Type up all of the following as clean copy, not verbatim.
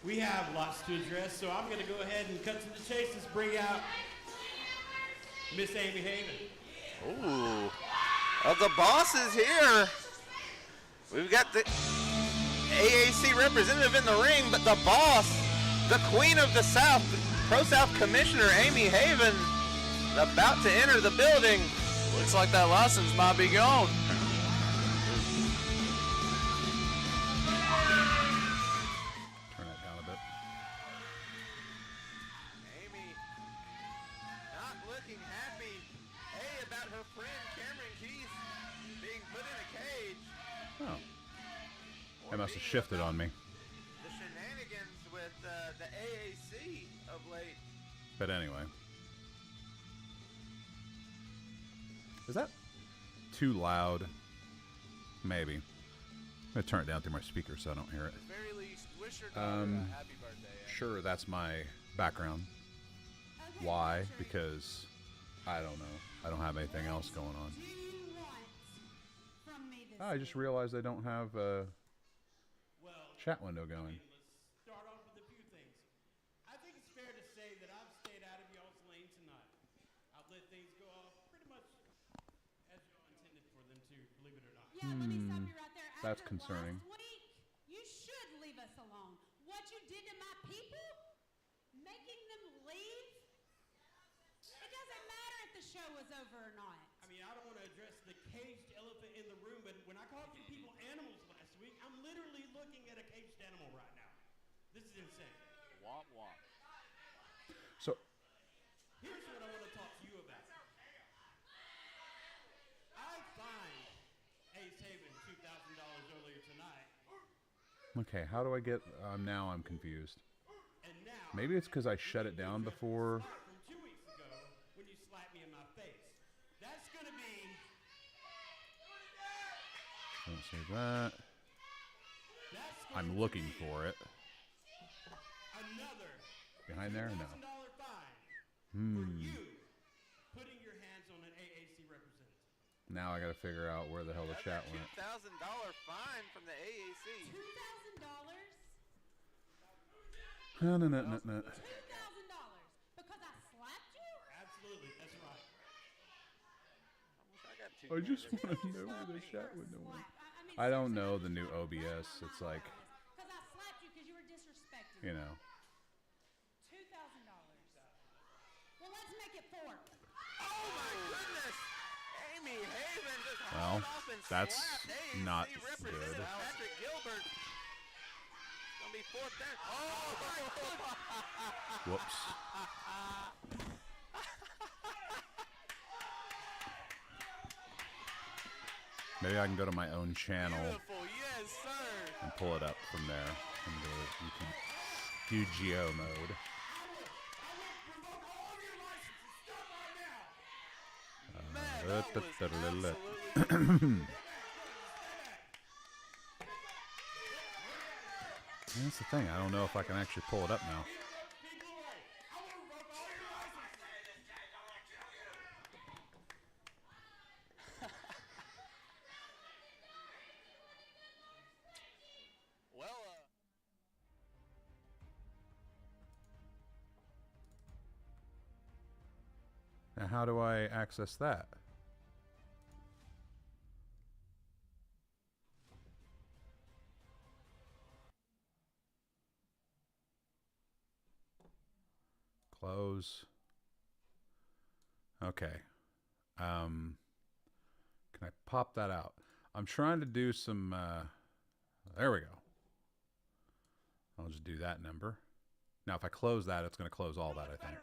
We have lots to address, so I'm going to go ahead and cut to the chase. Let's bring out Miss Amy Haven. Ooh. Well, the boss is here. We've got the AAC representative in the ring, but the boss, the queen of the South, Pro South Commissioner Amy Haven, about to enter the building. Looks like that license might be gone. Turn that down a bit. Amy not looking happy. About her friend Cameron Keith being put in a cage. Oh. They must have shifted on me. The shenanigans with the AAC of late. But anyway. Is that too loud? Maybe. I'm going to turn it down through my speaker so I don't hear it. At the very least, wish your daughter a happy birthday. Sure, that's my background. Why? Because I don't know. I don't have anything else going on. I just realized I don't have a chat window going. Let's start off with a few things. I think it's fair to say that I've stayed out of y'all's lane tonight. I've let things go off pretty much as y'all intended for them to, believe it or not. Yeah, let me stop you right there. That's After concerning. Last week, you should leave us alone. What you did to my people, making them leave, it doesn't matter if the show was over or not. I mean, I don't want to address the caged elephant in the room, but when I called you people animals last week, I'm literally looking at a caged animal right now. This is insane. Womp womp. So, Here's what I want to talk to you about. I fined Ace Haven $2,000 earlier tonight, okay, how do I get... now I'm confused. and now Maybe it's because I shut it down before... from 2 weeks ago when you slapped me in my face. That's going to be Don't say that. I'm looking for it. another Behind there? No. $2,000 fine for you putting your hands on an AAC representative. Now I got to figure out where the hell the chat went. $2,000 fine from the AAC. $2,000? No, no, no, no, no. $2,000 because I slapped you? Absolutely, that's right. I got I just want to know where the chat window went. I don't know the new OBS. It's like, Because I slapped you because you were disrespecting you me. know. $2,000. Well, let's make it 4. Oh my goodness! Amy Haven just Well, hauled off and that's slapped AAC not representative good. Patrick Gilbert. It's gonna be 4th down. Oh my goodness! Whoops. Maybe I can go to my own channel Beautiful, yes sir. and pull it up from there. And go to UGO mode. Man, that was absolutely That's the thing. I don't know if I can actually pull it up now. well. Now, how do I access that? Close. Okay. Can I pop that out? I'm trying to do some, there we go. I'll just do that number. Now, if I close that, it's going to close all that, I think.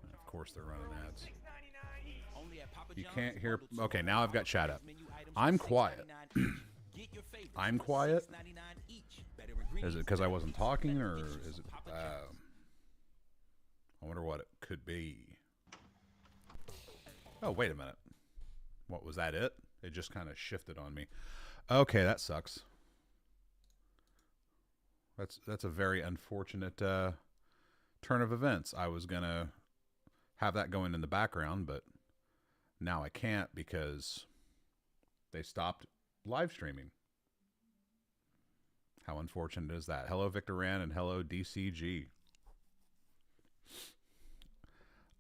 And of course, they're running ads. You can't hear. Okay, now I've got chat up. I'm quiet. I'm quiet. Is it because I wasn't talking, or is it? I wonder what it could be. Oh, wait a minute. What was that? It just kind of shifted on me. Okay, that sucks. That's a very unfortunate turn of events. I was gonna have that going in the background, but now I can't because they stopped live streaming. How unfortunate is that? Hello, Victor Rand, and hello, DCG.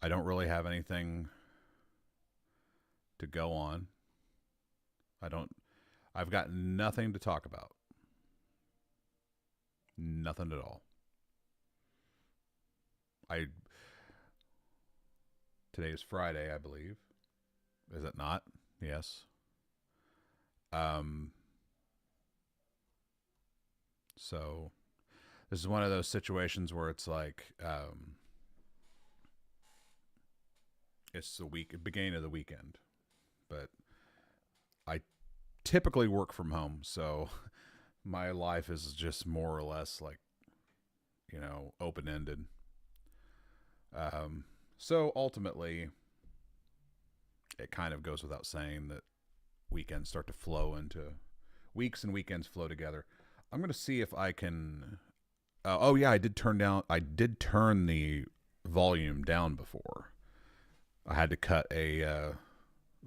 I don't really have anything to go on. I've got nothing to talk about. Nothing at all. Today is Friday, I believe. Is it not? Yes. So this is one of those situations where it's like, it's the beginning of the weekend, but I typically work from home, so my life is just more or less like, open-ended. So ultimately, it kind of goes without saying that weekends start to flow into weeks, and weekends flow together. I'm going to see if I can. Oh yeah, I did turn the volume down before. I had to cut a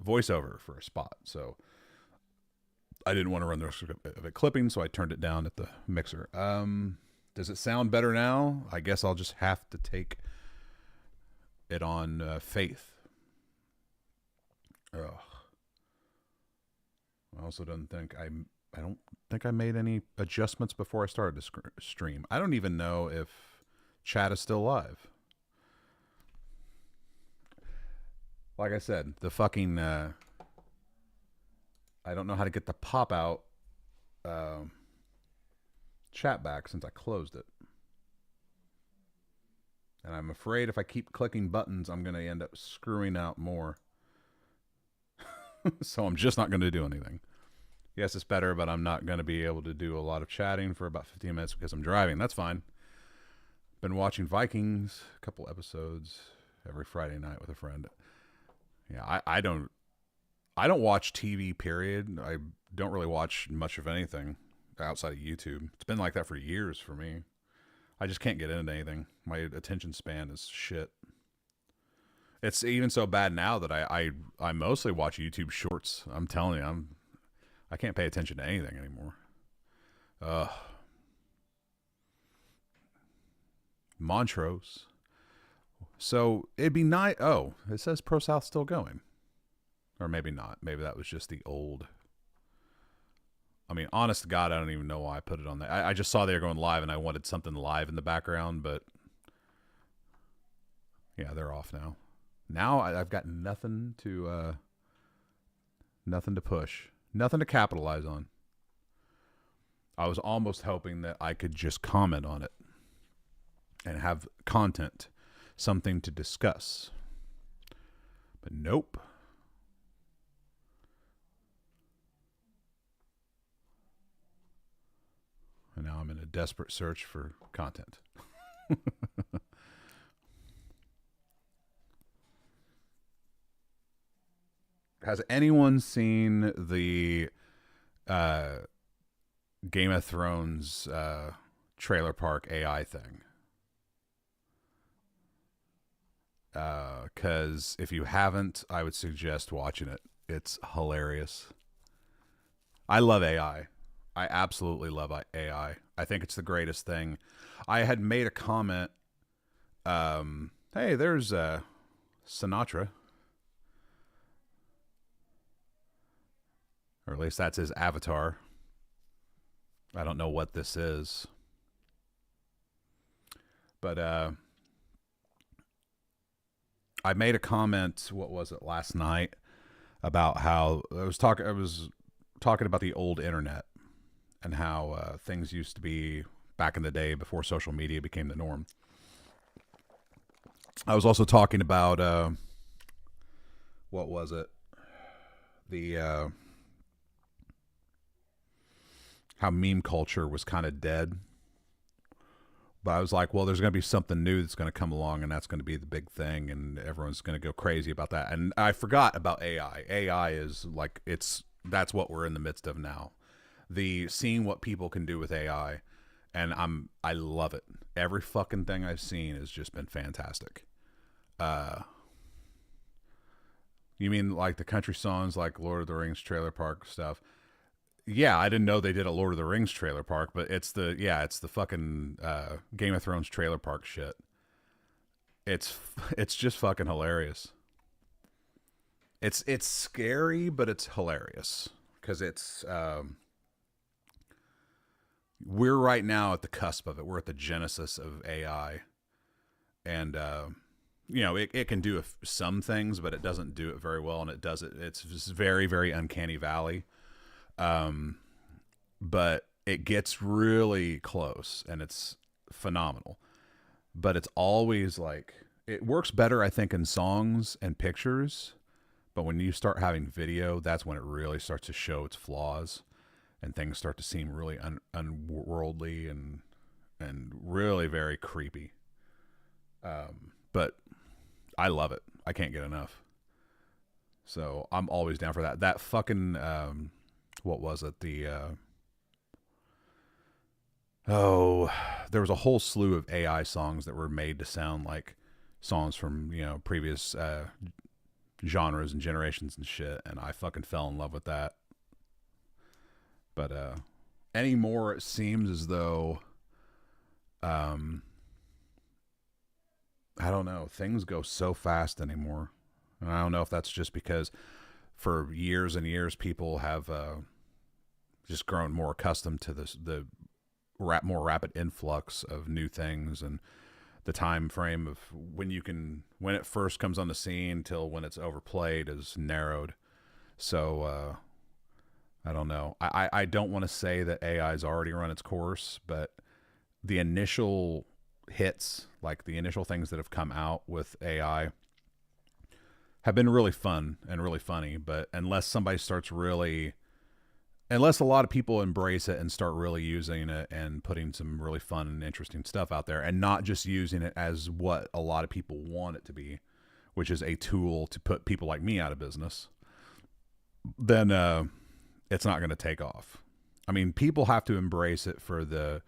voiceover for a spot, so I didn't want to run the risk of it clipping, so I turned it down at the mixer. Does it sound better now? I guess I'll just have to take it on faith. Ugh. I also don't think I made any adjustments before I started the stream. I don't even know if chat is still live. Like I said, the fucking I don't know how to get the pop out chat back since I closed it. And I'm afraid if I keep clicking buttons, I'm going to end up screwing out more. So I'm just not going to do anything. Yes, it's better, but I'm not going to be able to do a lot of chatting for about 15 minutes because I'm driving. That's fine. Been watching Vikings, a couple episodes every Friday night with a friend. Yeah, I don't watch TV, period. I don't really watch much of anything outside of YouTube. It's been like that for years for me. I just can't get into anything. My attention span is shit. It's even so bad now that I mostly watch YouTube shorts. I'm telling you, I can't pay attention to anything anymore. Montrose. So it'd be nice. Oh, it says Pro South still going. Or maybe not. Maybe that was just the old. I mean, honest to God, I don't even know why I put it on there. I just saw they were going live and I wanted something live in the background, but yeah, they're off now. Now I've got nothing to push, nothing to capitalize on. I was almost hoping that I could just comment on it and have content, something to discuss. But nope. And now I'm in a desperate search for content. Has anyone seen the Game of Thrones trailer park AI thing? Because if you haven't, I would suggest watching it. It's hilarious. I love AI. I absolutely love AI. I think it's the greatest thing. I had made a comment. Hey, there's Sinatra. Or at least that's his avatar. I don't know what this is. But I made a comment, what was it, last night, about how I was talking about the old internet and how things used to be back in the day before social media became the norm. I was also talking about what was it? The how meme culture was kind of dead. But I was like, well, there's going to be something new that's going to come along, and that's going to be the big thing, and everyone's going to go crazy about that. And I forgot about AI. AI is like, that's what we're in the midst of now. Seeing what people can do with AI, and I love it. Every fucking thing I've seen has just been fantastic. You mean like the country songs, like Lord of the Rings trailer park stuff? Yeah, I didn't know they did a Lord of the Rings trailer park, but it's the fucking Game of Thrones trailer park shit. It's just fucking hilarious. It's scary, but it's hilarious because it's we're right now at the cusp of it. We're at the genesis of AI, and you know, it can do some things, but it doesn't do it very well, and it's just very, very uncanny valley. But it gets really close, and it's phenomenal. But it's always like, it works better, I think, in songs and pictures. But when you start having video, that's when it really starts to show its flaws, and things start to seem really unworldly and really very creepy. But I love it. I can't get enough. So I'm always down for that. That fucking what was it? There was a whole slew of AI songs that were made to sound like songs from, you know, previous genres and generations and shit, and I fucking fell in love with that. But anymore, it seems as though I don't know, things go so fast anymore. And I don't know if that's just because for years and years people have just grown more accustomed to the more rapid influx of new things, and the time frame of when it first comes on the scene till when it's overplayed is narrowed. So I don't know. I don't want to say that AI's already run its course, but the initial hits, like the initial things that have come out with AI, have been really fun and really funny. But unless a lot of people embrace it and start really using it and putting some really fun and interesting stuff out there, and not just using it as what a lot of people want it to be, which is a tool to put people like me out of business, then it's not going to take off. I mean, people have to embrace it for the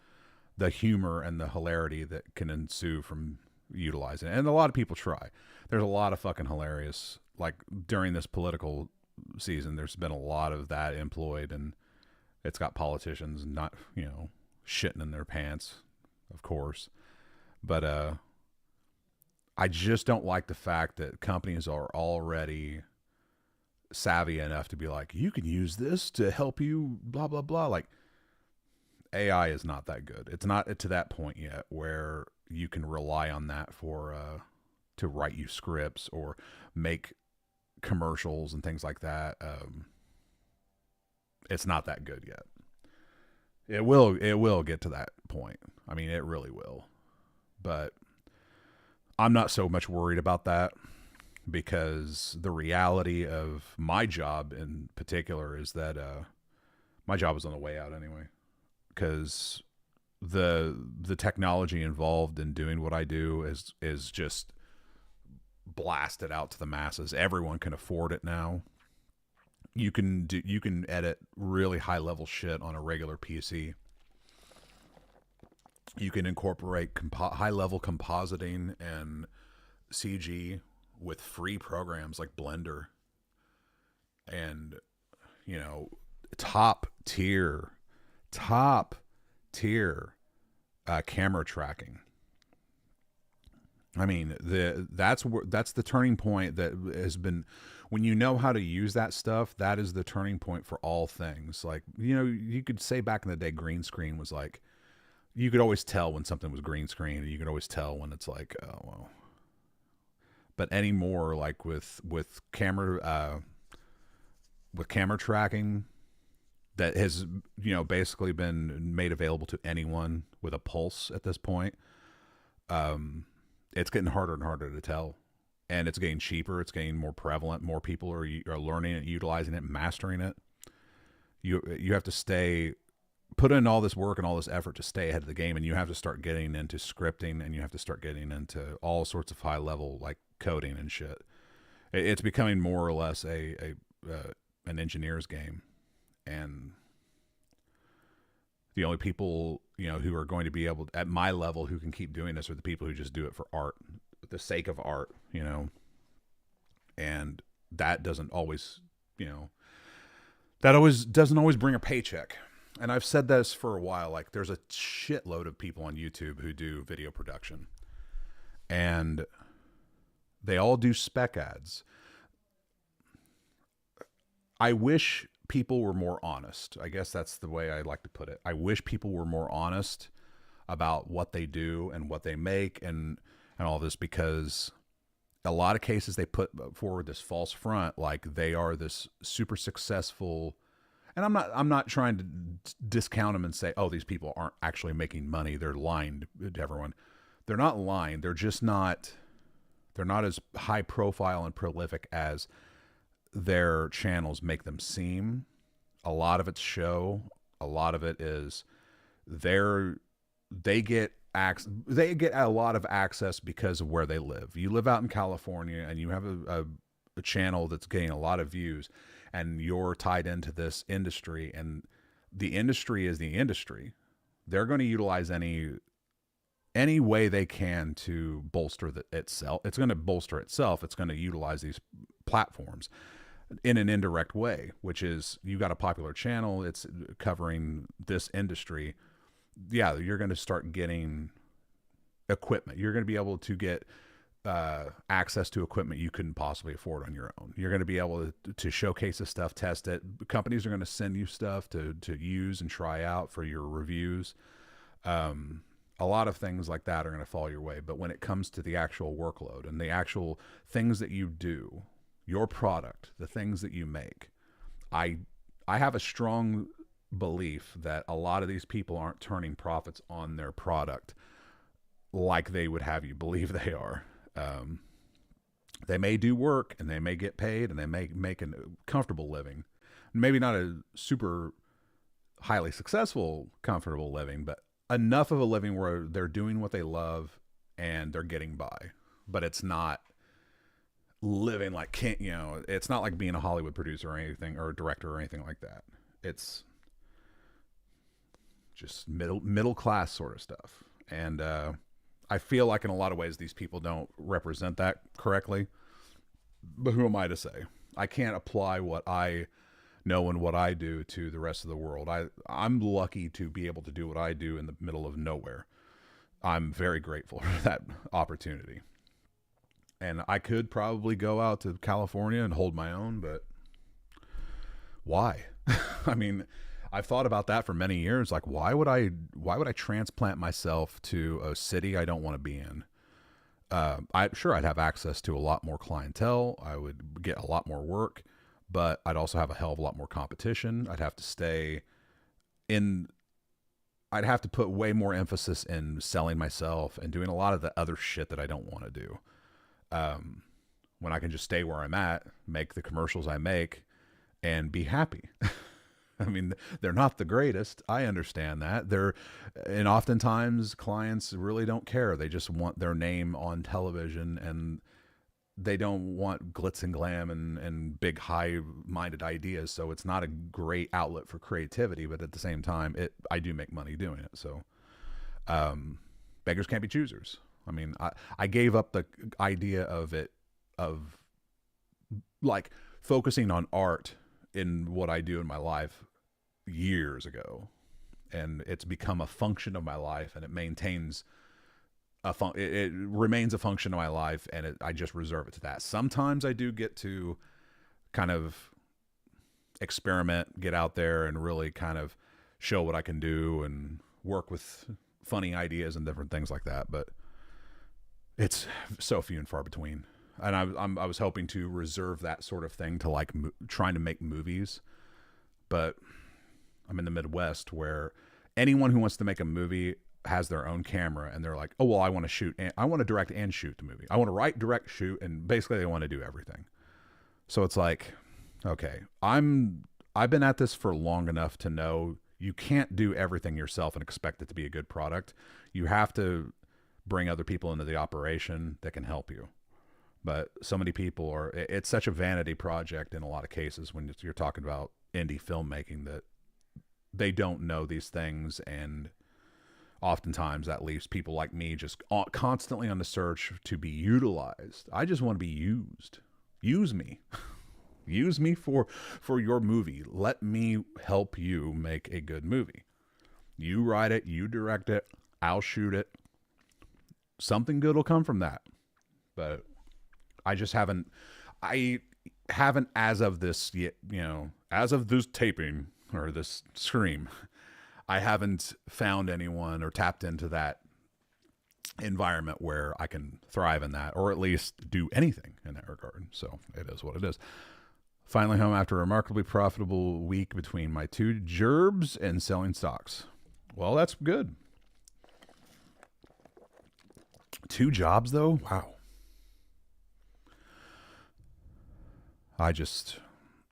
humor and the hilarity that can ensue from utilizing it. And a lot of people try. There's a lot of fucking hilarious, like during this political season, there's been a lot of that employed, and it's got politicians not, you know, shitting in their pants, of course. But I just don't like the fact that companies are already savvy enough to be like, you can use this to help you, blah, blah, blah. Like, AI is not that good. It's not to that point yet where you can rely on that for to write you scripts or make commercials and things like that. It's not that good yet. It will get to that point. I mean, it really will. But I'm not so much worried about that, because the reality of my job in particular is that my job is on the way out anyway. Because the technology involved in doing what I do is just blasted out to the masses. Everyone can afford it now. You can edit really high level shit on a regular PC. You can incorporate high level compositing and CG with free programs like Blender, and, you know, top tier camera tracking. I mean, that's the turning point that has been, when you know how to use that stuff, that is the turning point for all things. Like, you know, you could say back in the day, green screen was like, you could always tell when something was green screen, and you could always tell when it's like, oh, well. But anymore, like with camera tracking, that has, you know, basically been made available to anyone with a pulse at this point. It's getting harder and harder to tell, and it's getting cheaper. It's getting more prevalent. More people are learning it, utilizing it, mastering it. You have to put in all this work and all this effort to stay ahead of the game, and you have to start getting into scripting, and you have to start getting into all sorts of high level, like, coding and shit. It's becoming more or less an engineer's game. And the only people, you know, who are going to be able, at my level, who can keep doing this are the people who just do it for art, the sake of art, you know. And that doesn't always, you know, that always doesn't always bring a paycheck. And I've said this for a while. Like, there's a shitload of people on YouTube who do video production, and they all do spec ads. I wish people were more honest. I guess that's the way I like to put it. I wish people were more honest about what they do and what they make and all this, because a lot of cases they put forward this false front like they are this super successful. And I'm not trying to discount them and say, oh, these people aren't actually making money. They're lying to everyone. They're not lying. They're just not. They're not as high profile and prolific as their channels make them seem. A lot of it's show. A lot of it is they get a lot of access because of where they live. You live out in California and you have a channel that's getting a lot of views, and you're tied into this industry, and the industry is the industry. They're going to utilize any way they can to bolster itself. It's going to bolster itself. It's going to utilize these platforms in an indirect way, which is, you got a popular channel, it's covering this industry. Yeah, you're going to start getting equipment. You're going to be able to get access to equipment you couldn't possibly afford on your own. You're going to be able to showcase this stuff, test it. Companies are going to send you stuff to use and try out for your reviews. A lot of things like that are going to fall your way. But when it comes to the actual workload and the actual things that you do, your product, the things that you make, I have a strong belief that a lot of these people aren't turning profits on their product like they would have you believe they are. They may do work and they may get paid and they may make a comfortable living. Maybe not a super highly successful, comfortable living, but enough of a living where they're doing what they love and they're getting by. But it's not living like, it's not like being a Hollywood producer or anything, or a director or anything like that. It's just middle class sort of stuff. And I feel like in a lot of ways these people don't represent that correctly. But who am I to say? I can't apply what I know and what I do to the rest of the world. I'm lucky to be able to do what I do in the middle of nowhere. I'm very grateful for that opportunity. And I could probably go out to California and hold my own, but why? I mean, I've thought about that for many years. Like, why would I transplant myself to a city I don't want to be in? I'd have access to a lot more clientele. I would get a lot more work, but I'd also have a hell of a lot more competition. I'd have to put way more emphasis in selling myself and doing a lot of the other shit that I don't want to do. When I can just stay where I'm at, make the commercials I make, and be happy. I mean, they're not the greatest. I understand that. And oftentimes clients really don't care. They just want their name on television, and they don't want glitz and glam and big high-minded ideas. So it's not a great outlet for creativity, but at the same time, I do make money doing it. So beggars can't be choosers. I mean, I gave up the idea of like focusing on art in what I do in my life years ago, and it's become a function of my life, and it maintains it remains a function of my life, and I just reserve it to that. Sometimes I do get to kind of experiment, get out there and really kind of show what I can do and work with funny ideas and different things like that, but it's so few and far between. And I was hoping to reserve that sort of thing to like trying to make movies, but I'm in the Midwest where anyone who wants to make a movie has their own camera, and they're like, oh, well, I want to direct and shoot the movie. I want to write, direct, shoot, and basically they want to do everything. So it's like, okay, I've been at this for long enough to know you can't do everything yourself and expect it to be a good product. You have to bring other people into the operation that can help you. But so many people it's such a vanity project in a lot of cases when you're talking about indie filmmaking, that they don't know these things. And oftentimes that leaves people like me just constantly on the search to be utilized. I just want to be used. Use me. Use me for your movie. Let me help you make a good movie. You write it, you direct it, I'll shoot it. Something good will come from that. But I haven't as of this, as of this taping or this stream, I haven't found anyone or tapped into that environment where I can thrive in that, or at least do anything in that regard. So it is what it is. Finally home after a remarkably profitable week between my 2 gerbs and selling stocks. Well, that's good. 2 jobs though? Wow.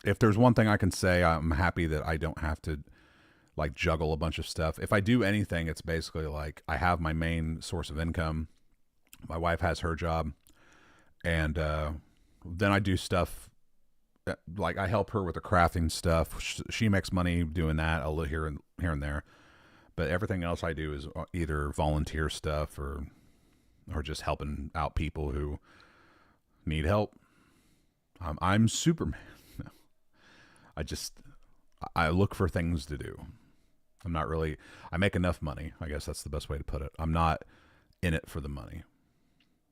If there's one thing I can say, I'm happy that I don't have to like juggle a bunch of stuff. If I do anything, it's basically like I have my main source of income. My wife has her job, and then I do stuff like I help her with the crafting stuff. She makes money doing that. I'll live here and there, but everything else I do is either volunteer stuff or just helping out people who need help. I'm Superman. No. I look for things to do. I make enough money. I guess that's the best way to put it. I'm not in it for the money.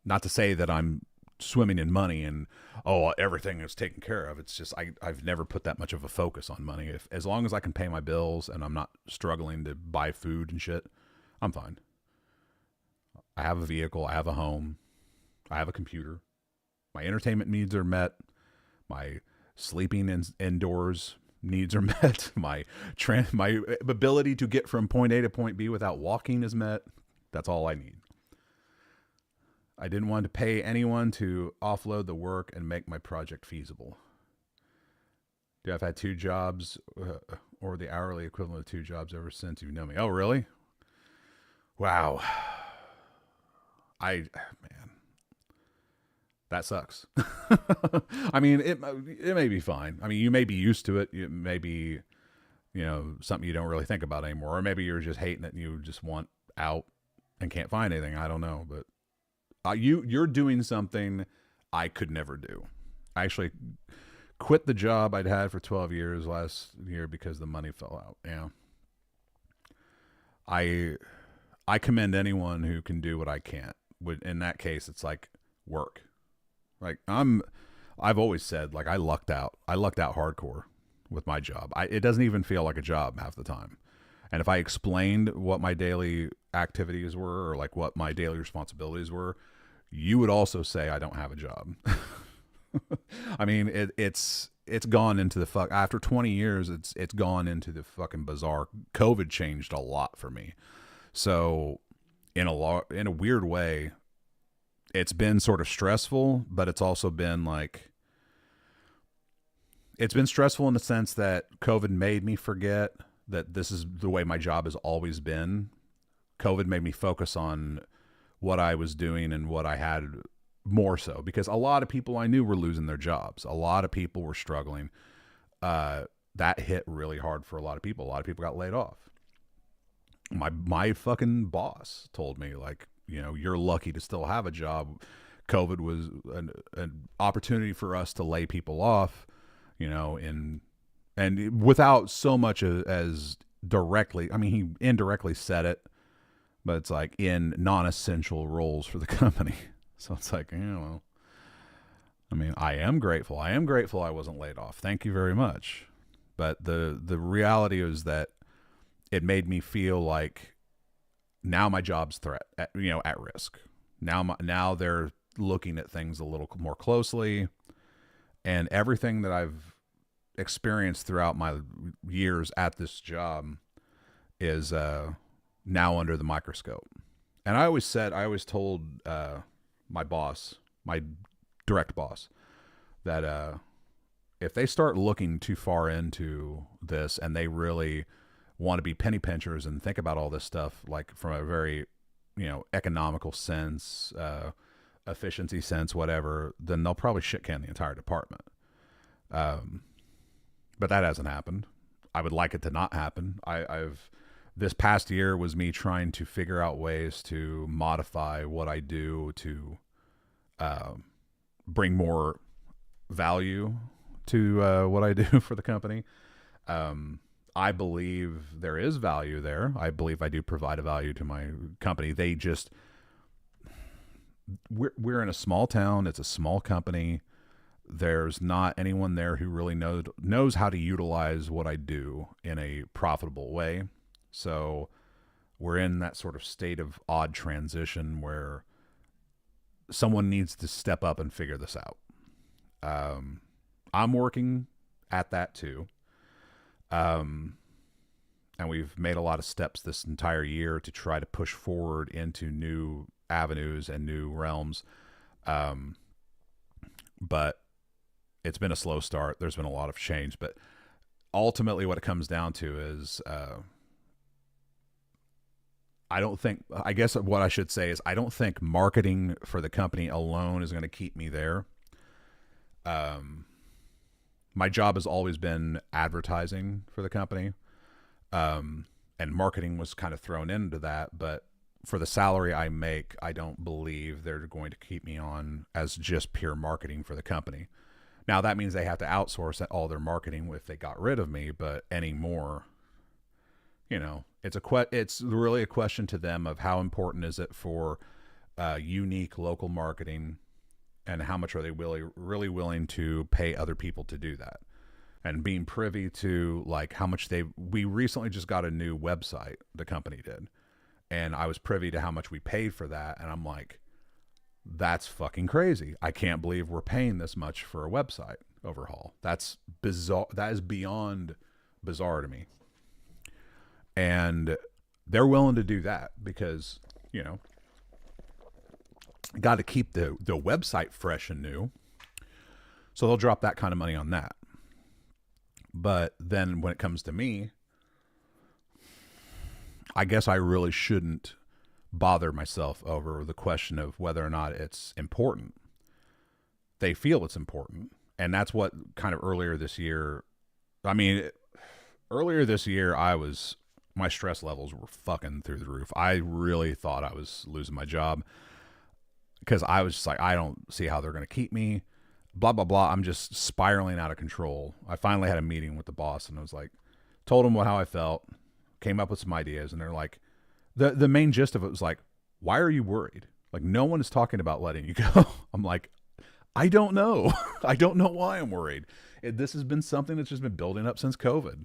Not to say that I'm swimming in money and, everything is taken care of. It's just, I've never put that much of a focus on money. As long as I can pay my bills and I'm not struggling to buy food and shit, I'm fine. I have a vehicle. I have a home. I have a computer. My entertainment needs are met. My sleeping indoors needs are met. My ability to get from point A to point B without walking is met. That's all I need. I didn't want to pay anyone to offload the work and make my project feasible. I've had 2 jobs or the hourly equivalent of 2 jobs ever since you know me. Oh, really? Wow. Man, that sucks. I mean, it may be fine. I mean, you may be used to it. It may be, something you don't really think about anymore. Or maybe you're just hating it and you just want out and can't find anything. I don't know. But you're doing something I could never do. I actually quit the job I'd had for 12 years last year because the money fell out. Yeah. I commend anyone who can do what I can't. In that case, it's like work. Like I've always said, like I lucked out. I lucked out hardcore with my job. It doesn't even feel like a job half the time. And if I explained what my daily activities were or like what my daily responsibilities were, you would also say I don't have a job. I mean, it's gone into the after 20 years, it's gone into the fucking bizarre. COVID changed a lot for me. So in a weird way, it's been sort of stressful, but it's also been like, it's been stressful in the sense that COVID made me forget that this is the way my job has always been. COVID made me focus on what I was doing and what I had more so, because a lot of people I knew were losing their jobs. A lot of people were struggling. That hit really hard for a lot of people. A lot of people got laid off. My fucking boss told me, like, you're lucky to still have a job. COVID was an opportunity for us to lay people off, and without so much as directly, I mean, he indirectly said it, but it's like in non-essential roles for the company. So it's like, well, I mean, I am grateful. I wasn't laid off. Thank you very much. But the reality is that it made me feel like now my job's at risk. Now they're looking at things a little more closely, and everything that I've experienced throughout my years at this job is now under the microscope. And I always told my boss, my direct boss, that if they start looking too far into this and they really want to be penny pinchers and think about all this stuff like from a very economical sense, efficiency sense, whatever, then they'll probably shit can the entire department. But that hasn't happened. I would like it to not happen. This past year was me trying to figure out ways to modify what I do to bring more value to what I do for the company. I believe there is value there. I believe I do provide a value to my company. They just, we're in a small town. It's a small company. There's not anyone there who really knows how to utilize what I do in a profitable way. So we're in that sort of state of odd transition where someone needs to step up and figure this out. I'm working at that too. And we've made a lot of steps this entire year to try to push forward into new avenues and new realms. But it's been a slow start. There's been a lot of change, but ultimately what it comes down to is, I guess what I should say is I don't think marketing for the company alone is going to keep me there. My job has always been advertising for the company. And marketing was kind of thrown into that, but for the salary I make, I don't believe they're going to keep me on as just pure marketing for the company. Now that means they have to outsource all their marketing if they got rid of me, but anymore, you know, it's really a question to them of how important is it for unique local marketing, and how much are they really willing to pay other people to do that, and being privy to like how much we recently just got a new website, the company did, and I was privy to how much we paid for that, and I'm like, that's fucking crazy. I can't believe we're paying this much for a website overhaul. That's bizarre. That is beyond bizarre to me. And they're willing to do that because, you know, got to keep the website fresh and new. So they'll drop that kind of money on that. But then when it comes to me, I guess I really shouldn't bother myself over the question of whether or not it's important. They feel it's important. And that's what kind of earlier this year, my stress levels were fucking through the roof. I really thought I was losing my job because I was just like, I don't see how they're going to keep me, blah, blah, blah. I'm just spiraling out of control. I finally had a meeting with the boss and I was like, told him how I felt, came up with some ideas, and they're like, the main gist of it was like, why are you worried? Like, no one is talking about letting you go. I'm like, I don't know. I don't know why I'm worried. This has been something that's just been building up since COVID.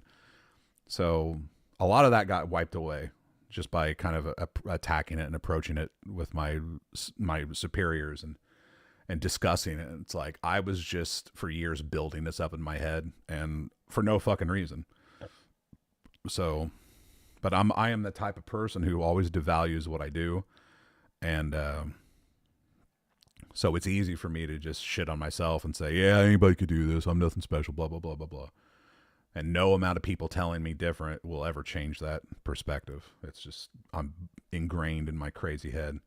So a lot of that got wiped away just by kind of attacking it and approaching it with my superiors and discussing it. And it's like, I was just for years building this up in my head and for no fucking reason. So, but I am the type of person who always devalues what I do. And, so it's easy for me to just shit on myself and say, yeah, anybody could do this. I'm nothing special, blah, blah, blah, blah, blah. And no amount of people telling me different will ever change that perspective. It's just, I'm ingrained in my crazy head.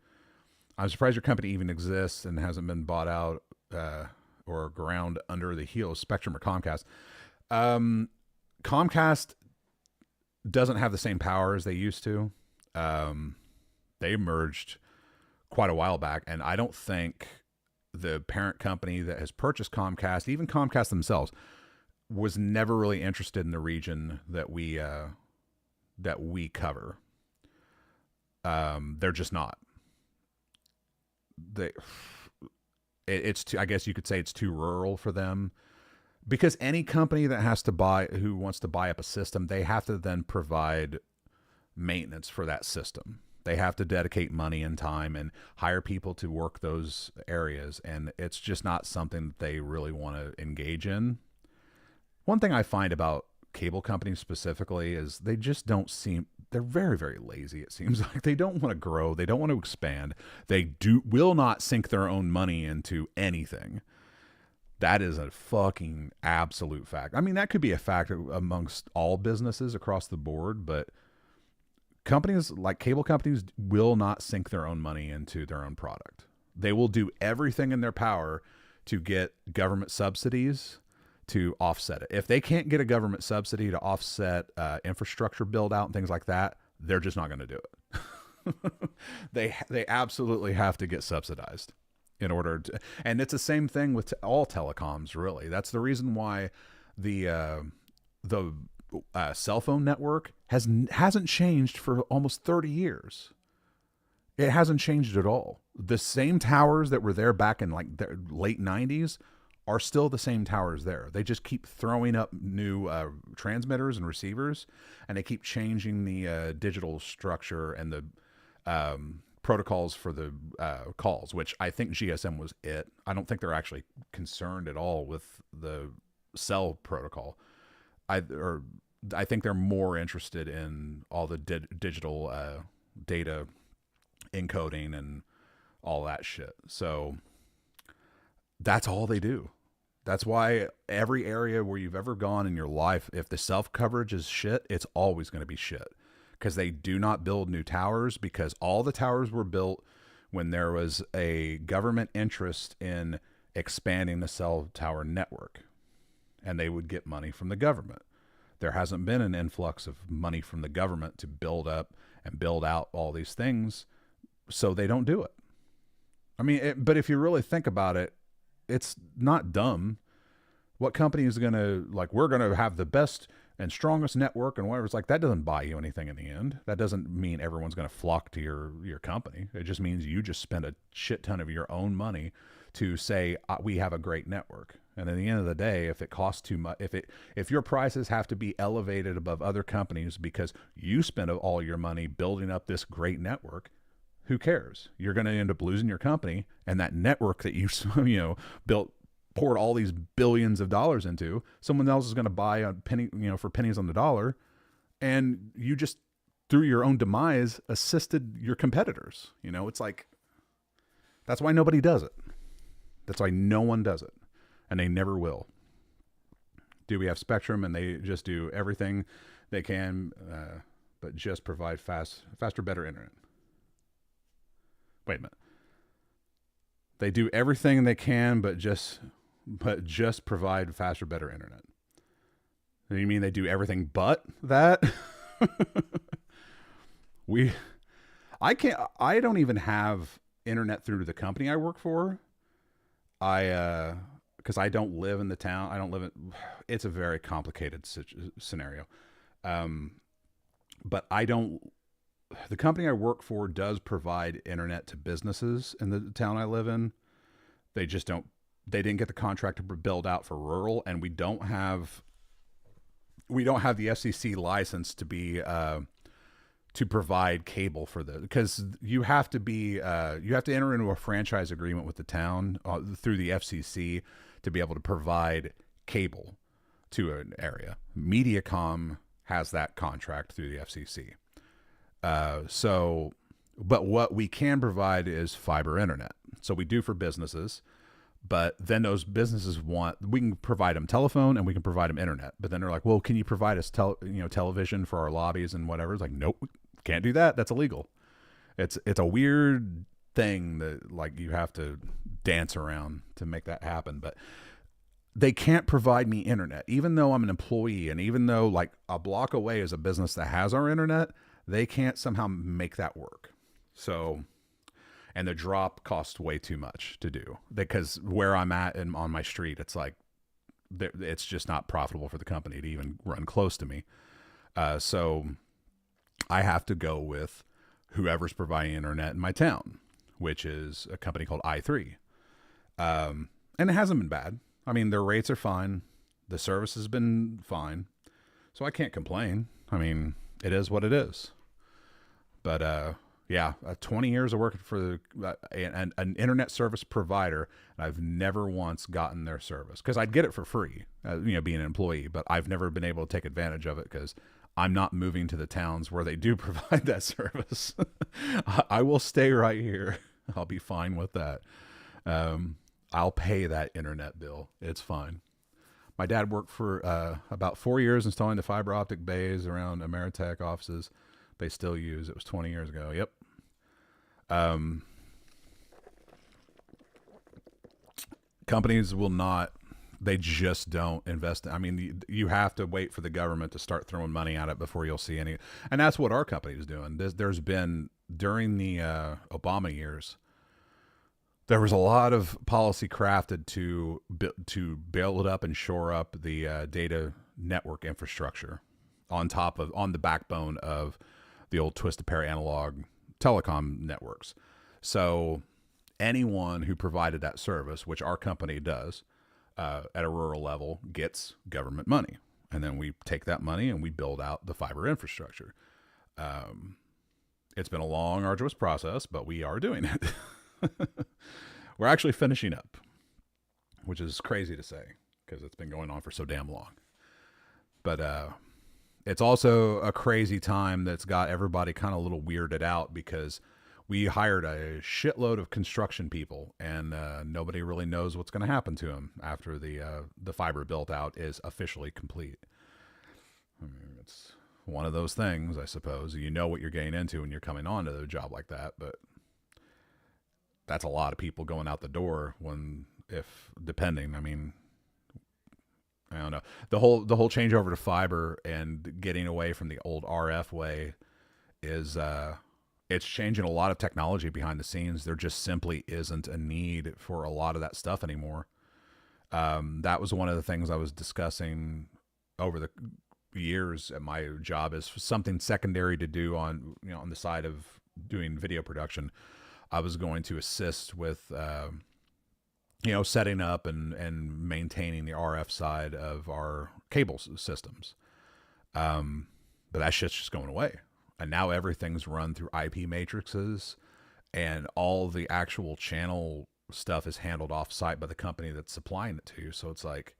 I'm surprised your company even exists and hasn't been bought out or ground under the heel of Spectrum or Comcast. Comcast doesn't have the same power as they used to. They merged quite a while back, and I don't think the parent company that has purchased Comcast, even Comcast themselves, was never really interested in the region that we cover. They're just not. I guess you could say it's too rural for them, because any company that who wants to buy up a system, they have to then provide maintenance for that system. They have to dedicate money and time and hire people to work those areas. And it's just not something that they really want to engage in. One thing I find about cable companies specifically is they just don't seem, they're very, very lazy. It seems like they don't want to grow. They don't want to expand. They will not sink their own money into anything. That is a fucking absolute fact. I mean, that could be a fact amongst all businesses across the board, but companies like cable companies will not sink their own money into their own product. They will do everything in their power to get government subsidies to offset it. If they can't get a government subsidy to offset infrastructure build out and things like that, they're just not going to do it. They absolutely have to get subsidized. in order to, and it's the same thing with all telecoms, really. That's the reason why the cell phone network hasn't changed for almost 30 years. It hasn't changed at all. The same towers that were there back in like the late 90s are still the same towers there. They just keep throwing up new transmitters and receivers, and they keep changing the digital structure and the protocols for the calls, which I think GSM was it. I don't think they're actually concerned at all with the cell protocol. I think they're more interested in all the digital data encoding and all that shit. So that's all they do. That's why every area where you've ever gone in your life, if the self coverage is shit, it's always going to be shit, because they do not build new towers, because all the towers were built when there was a government interest in expanding the cell tower network, and they would get money from the government. There hasn't been an influx of money from the government to build up and build out all these things, so they don't do it. I mean, but if you really think about it, it's not dumb. What company is going to, like, we're going to have the best and strongest network and whatever? It's like, that doesn't buy you anything in the end. That doesn't mean everyone's going to flock to your company. It just means you just spend a shit ton of your own money to say, we have a great network. And at the end of the day, if it costs too much, if your prices have to be elevated above other companies because you spend all your money building up this great network, who cares? You're going to end up losing your company, and that network that you built, poured all these billions of dollars into, someone else is going to buy a penny, for pennies on the dollar, and you just, through your own demise, assisted your competitors. It's like, that's why nobody does it. That's why no one does it, and they never will. Do we have Spectrum, and they just do everything they can, but just provide faster, better internet? Wait a minute. They do everything they can, but just provide faster, better internet. You mean they do everything but that? I don't even have internet through the company I work for. Because I don't live in the town. It's a very complicated scenario. But the company I work for does provide internet to businesses in the town I live in. They didn't get the contract to build out for rural, and we don't have the FCC license to be, to provide cable for this, because you have to enter into a franchise agreement with the town through the FCC to be able to provide cable to an area. Mediacom has that contract through the FCC. But what we can provide is fiber internet. So we do for businesses, but then those businesses we can provide them telephone and we can provide them internet. But then they're like, well, can you provide us television for our lobbies and whatever? It's like, nope, can't do that. That's illegal. It's a weird thing that, like, you have to dance around to make that happen. But they can't provide me internet, even though I'm an employee, and even though, like, a block away is a business that has our internet. They can't somehow make that work. So, and the drop costs way too much to do, because where I'm at and on my street, it's like, it's just not profitable for the company to even run close to me. So I have to go with whoever's providing internet in my town, which is a company called i3. And it hasn't been bad. I mean, their rates are fine. The service has been fine. So I can't complain. I mean, it is what it is. But 20 years of working for an internet service provider, and I've never once gotten their service, because I'd get it for free, being an employee, but I've never been able to take advantage of it because I'm not moving to the towns where they do provide that service. I will stay right here. I'll be fine with that. I'll pay that internet bill. It's fine. My dad worked for about 4 years installing the fiber optic bays around Ameritech offices. They still use. It was 20 years ago. Yep. Companies will not. They just don't invest. I mean, you have to wait for the government to start throwing money at it before you'll see any. And that's what our company is doing. There's been, during the Obama years, there was a lot of policy crafted to build up and shore up the data network infrastructure on the backbone of the old twisted pair analog telecom networks. So anyone who provided that service, which our company does at a rural level, gets government money. And then we take that money and we build out the fiber infrastructure. It's been a long, arduous process, but we are doing it. We're actually finishing up, which is crazy to say because it's been going on for so damn long. But it's also a crazy time that's got everybody kind of a little weirded out because we hired a shitload of construction people, and nobody really knows what's going to happen to them after the fiber built out is officially complete. I mean, it's one of those things, I suppose. You know what you're getting into when you're coming on to a job like that, but that's a lot of people going out the door depending. I mean, I don't know. The whole changeover to fiber and getting away from the old RF way is it's changing a lot of technology behind the scenes. There just simply isn't a need for a lot of that stuff anymore. That was one of the things I was discussing over the years at my job is something secondary to do on the side of doing video production. I was going to assist with, setting up and maintaining the RF side of our cable systems. But that shit's just going away. And now everything's run through IP matrices, and all the actual channel stuff is handled off site by the company that's supplying it to you. So it's like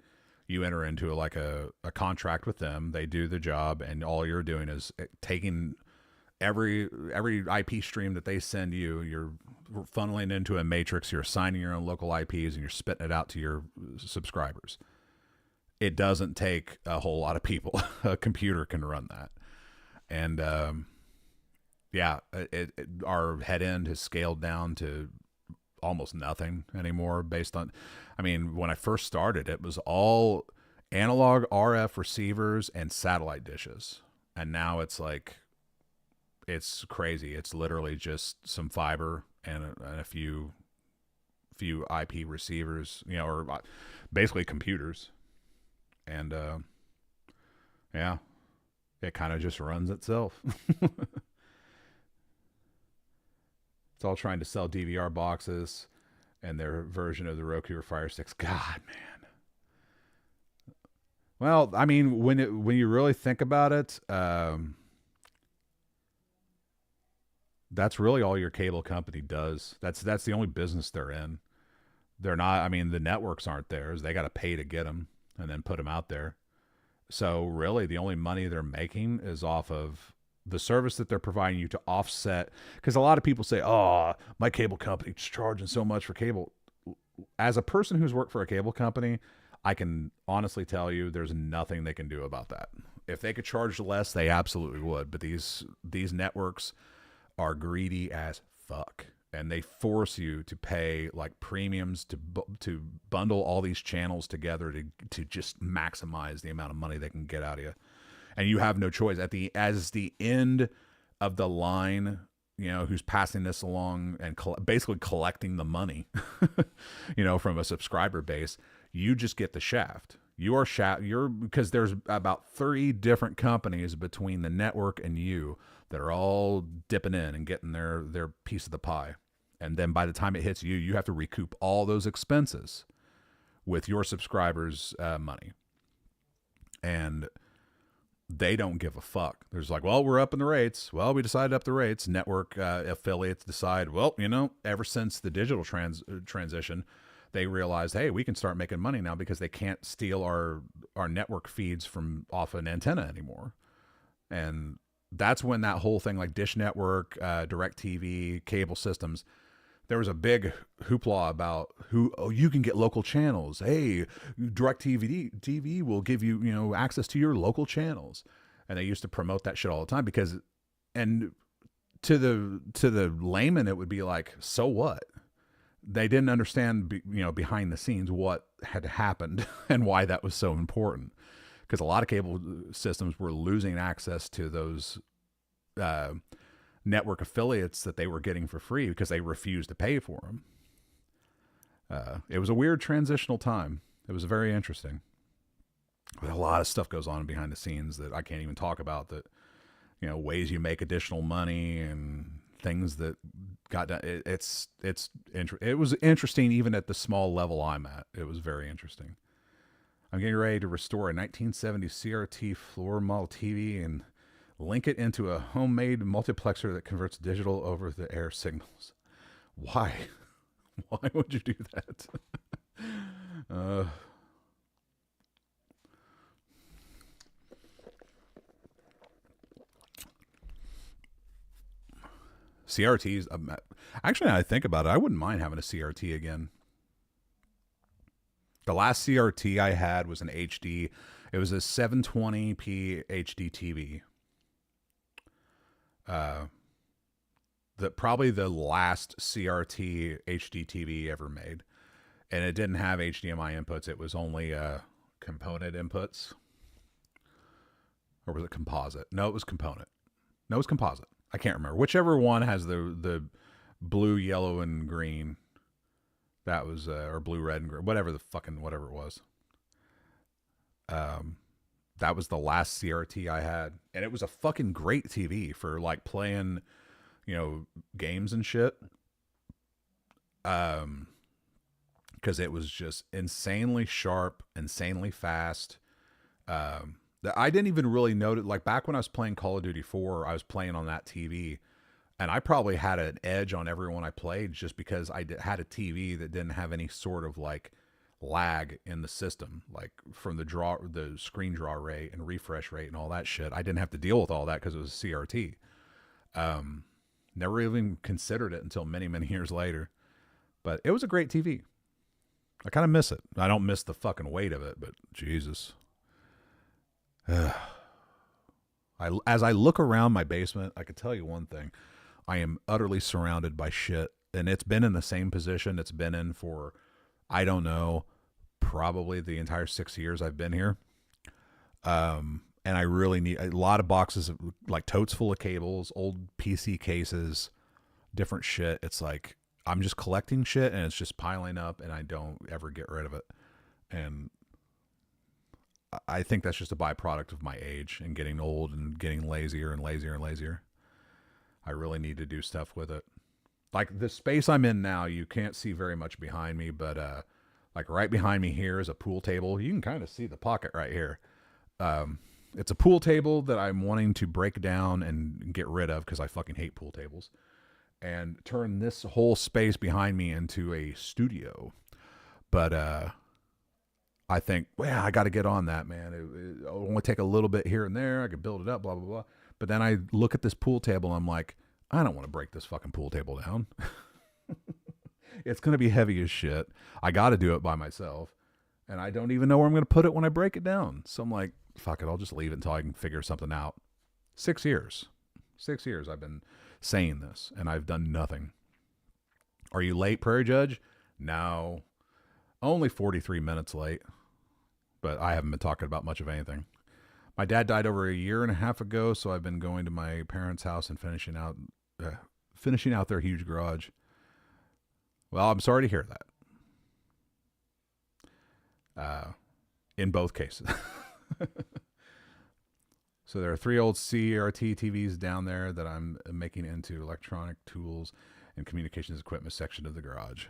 you enter into a contract with them. They do the job, and all you're doing is taking every IP stream that they send you, you're funneling into a matrix, you're assigning your own local IPs, and you're spitting it out to your subscribers. It doesn't take a whole lot of people. A computer can run that. And our head end has scaled down to almost nothing anymore based on, when I first started, it was all analog RF receivers and satellite dishes. And now it's like, it's crazy. It's literally just some fiber and a few IP receivers, or basically computers. And it kind of just runs itself. It's all trying to sell DVR boxes and their version of the Roku or Fire Sticks. God, man. Well, when you really think about it, that's really all your cable company does. That's the only business they're in. They're not, the networks aren't theirs. They got to pay to get them and then put them out there. So really the only money they're making is off of the service that they're providing you to offset. Because a lot of people say, oh, my cable company's charging so much for cable. As a person who's worked for a cable company, I can honestly tell you there's nothing they can do about that. If they could charge less, they absolutely would. But these networks are greedy as fuck, and they force you to pay like premiums to bundle all these channels together to just maximize the amount of money they can get out of you. And you have no choice as the end of the line, who's passing this along and basically collecting the money, from a subscriber base. You just get the shaft. Because there's about 30 different companies between the network and you that are all dipping in and getting their piece of the pie. And then by the time it hits you, you have to recoup all those expenses with your subscribers' money. And they don't give a fuck. There's like, well, we're upping the rates. Well, we decided to up the rates. Network affiliates decide, well, ever since the digital transition, they realized, hey, we can start making money now because they can't steal our network feeds from off an antenna anymore. And that's when that whole thing like Dish Network, DirecTV, cable systems, there was a big hoopla about you can get local channels. Hey, DirecTV will give you, access to your local channels. And they used to promote that shit all the time and to the layman, it would be like, so what? They didn't understand, behind the scenes what had happened and why that was so important. Because a lot of cable systems were losing access to those network affiliates that they were getting for free because they refused to pay for them. It was a weird transitional time. It was very interesting. But a lot of stuff goes on behind the scenes that I can't even talk about, that, you know, ways you make additional money and things that got done. It was interesting even at the small level I'm at. It was very interesting. I'm getting ready to restore a 1970 CRT floor model TV and link it into a homemade multiplexer that converts digital over the air signals. Why? Why would you do that? CRTs, actually, now I think about it, I wouldn't mind having a CRT again. The last CRT I had was an HD. It was a 720p HD TV. Probably the last CRT HD TV ever made. And it didn't have HDMI inputs. It was only component inputs. Or was it composite? No, it was component. No, it was composite. I can't remember. Whichever one has the blue, yellow, and green. That was, or blue, red, and green. Whatever it was. That was the last CRT I had. And it was a fucking great TV for like playing, you know, games and shit. Because it was just insanely sharp, insanely fast. I didn't even really notice, like back when I was playing Call of Duty 4, I was playing on that TV, and I probably had an edge on everyone I played just because I had a TV that didn't have any sort of like lag in the system, like from the screen draw rate and refresh rate and all that shit. I didn't have to deal with all that because it was a CRT. Never even considered it until many, many years later, but it was a great TV. I kind of miss it. I don't miss the fucking weight of it, but Jesus. As I look around my basement, I can tell you one thing. I am utterly surrounded by shit, and it's been in the same position it's been in for, I don't know, probably the entire 6 years I've been here. And I really need a lot of boxes of like totes full of cables, old PC cases, different shit. It's like I'm just collecting shit and it's just piling up and I don't ever get rid of it. And I think that's just a byproduct of my age and getting old and getting lazier and lazier and lazier. I really need to do stuff with it. Like the space I'm in now, you can't see very much behind me, but like right behind me here is a pool table. You can kind of see the pocket right here. It's a pool table that I'm wanting to break down and get rid of because I fucking hate pool tables, and turn this whole space behind me into a studio. But I think, well, I got to get on that, man. It'll only take a little bit here and there. I could build it up, blah, blah, blah. But then I look at this pool table and I'm like, I don't want to break this fucking pool table down. It's going to be heavy as shit. I got to do it by myself. And I don't even know where I'm going to put it when I break it down. So I'm like, fuck it. I'll just leave it until I can figure something out. 6 years. 6 years I've been saying this and I've done nothing. Are you late, Prairie Judge? No. Only 43 minutes late. But I haven't been talking about much of anything. My dad died over a year and a half ago, so I've been going to my parents' house and finishing out their huge garage. Well, I'm sorry to hear that. In both cases. So there are 3 old CRT TVs down there that I'm making into electronic tools and communications equipment section of the garage.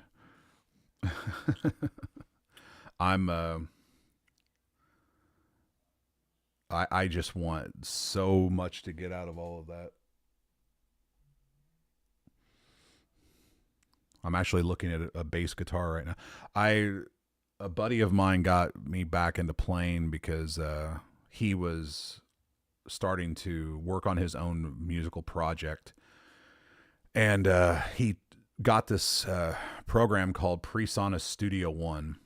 I just want so much to get out of all of that. I'm actually looking at a bass guitar right now. A buddy of mine got me back into playing because he was starting to work on his own musical project. And he got this program called PreSonus Studio One.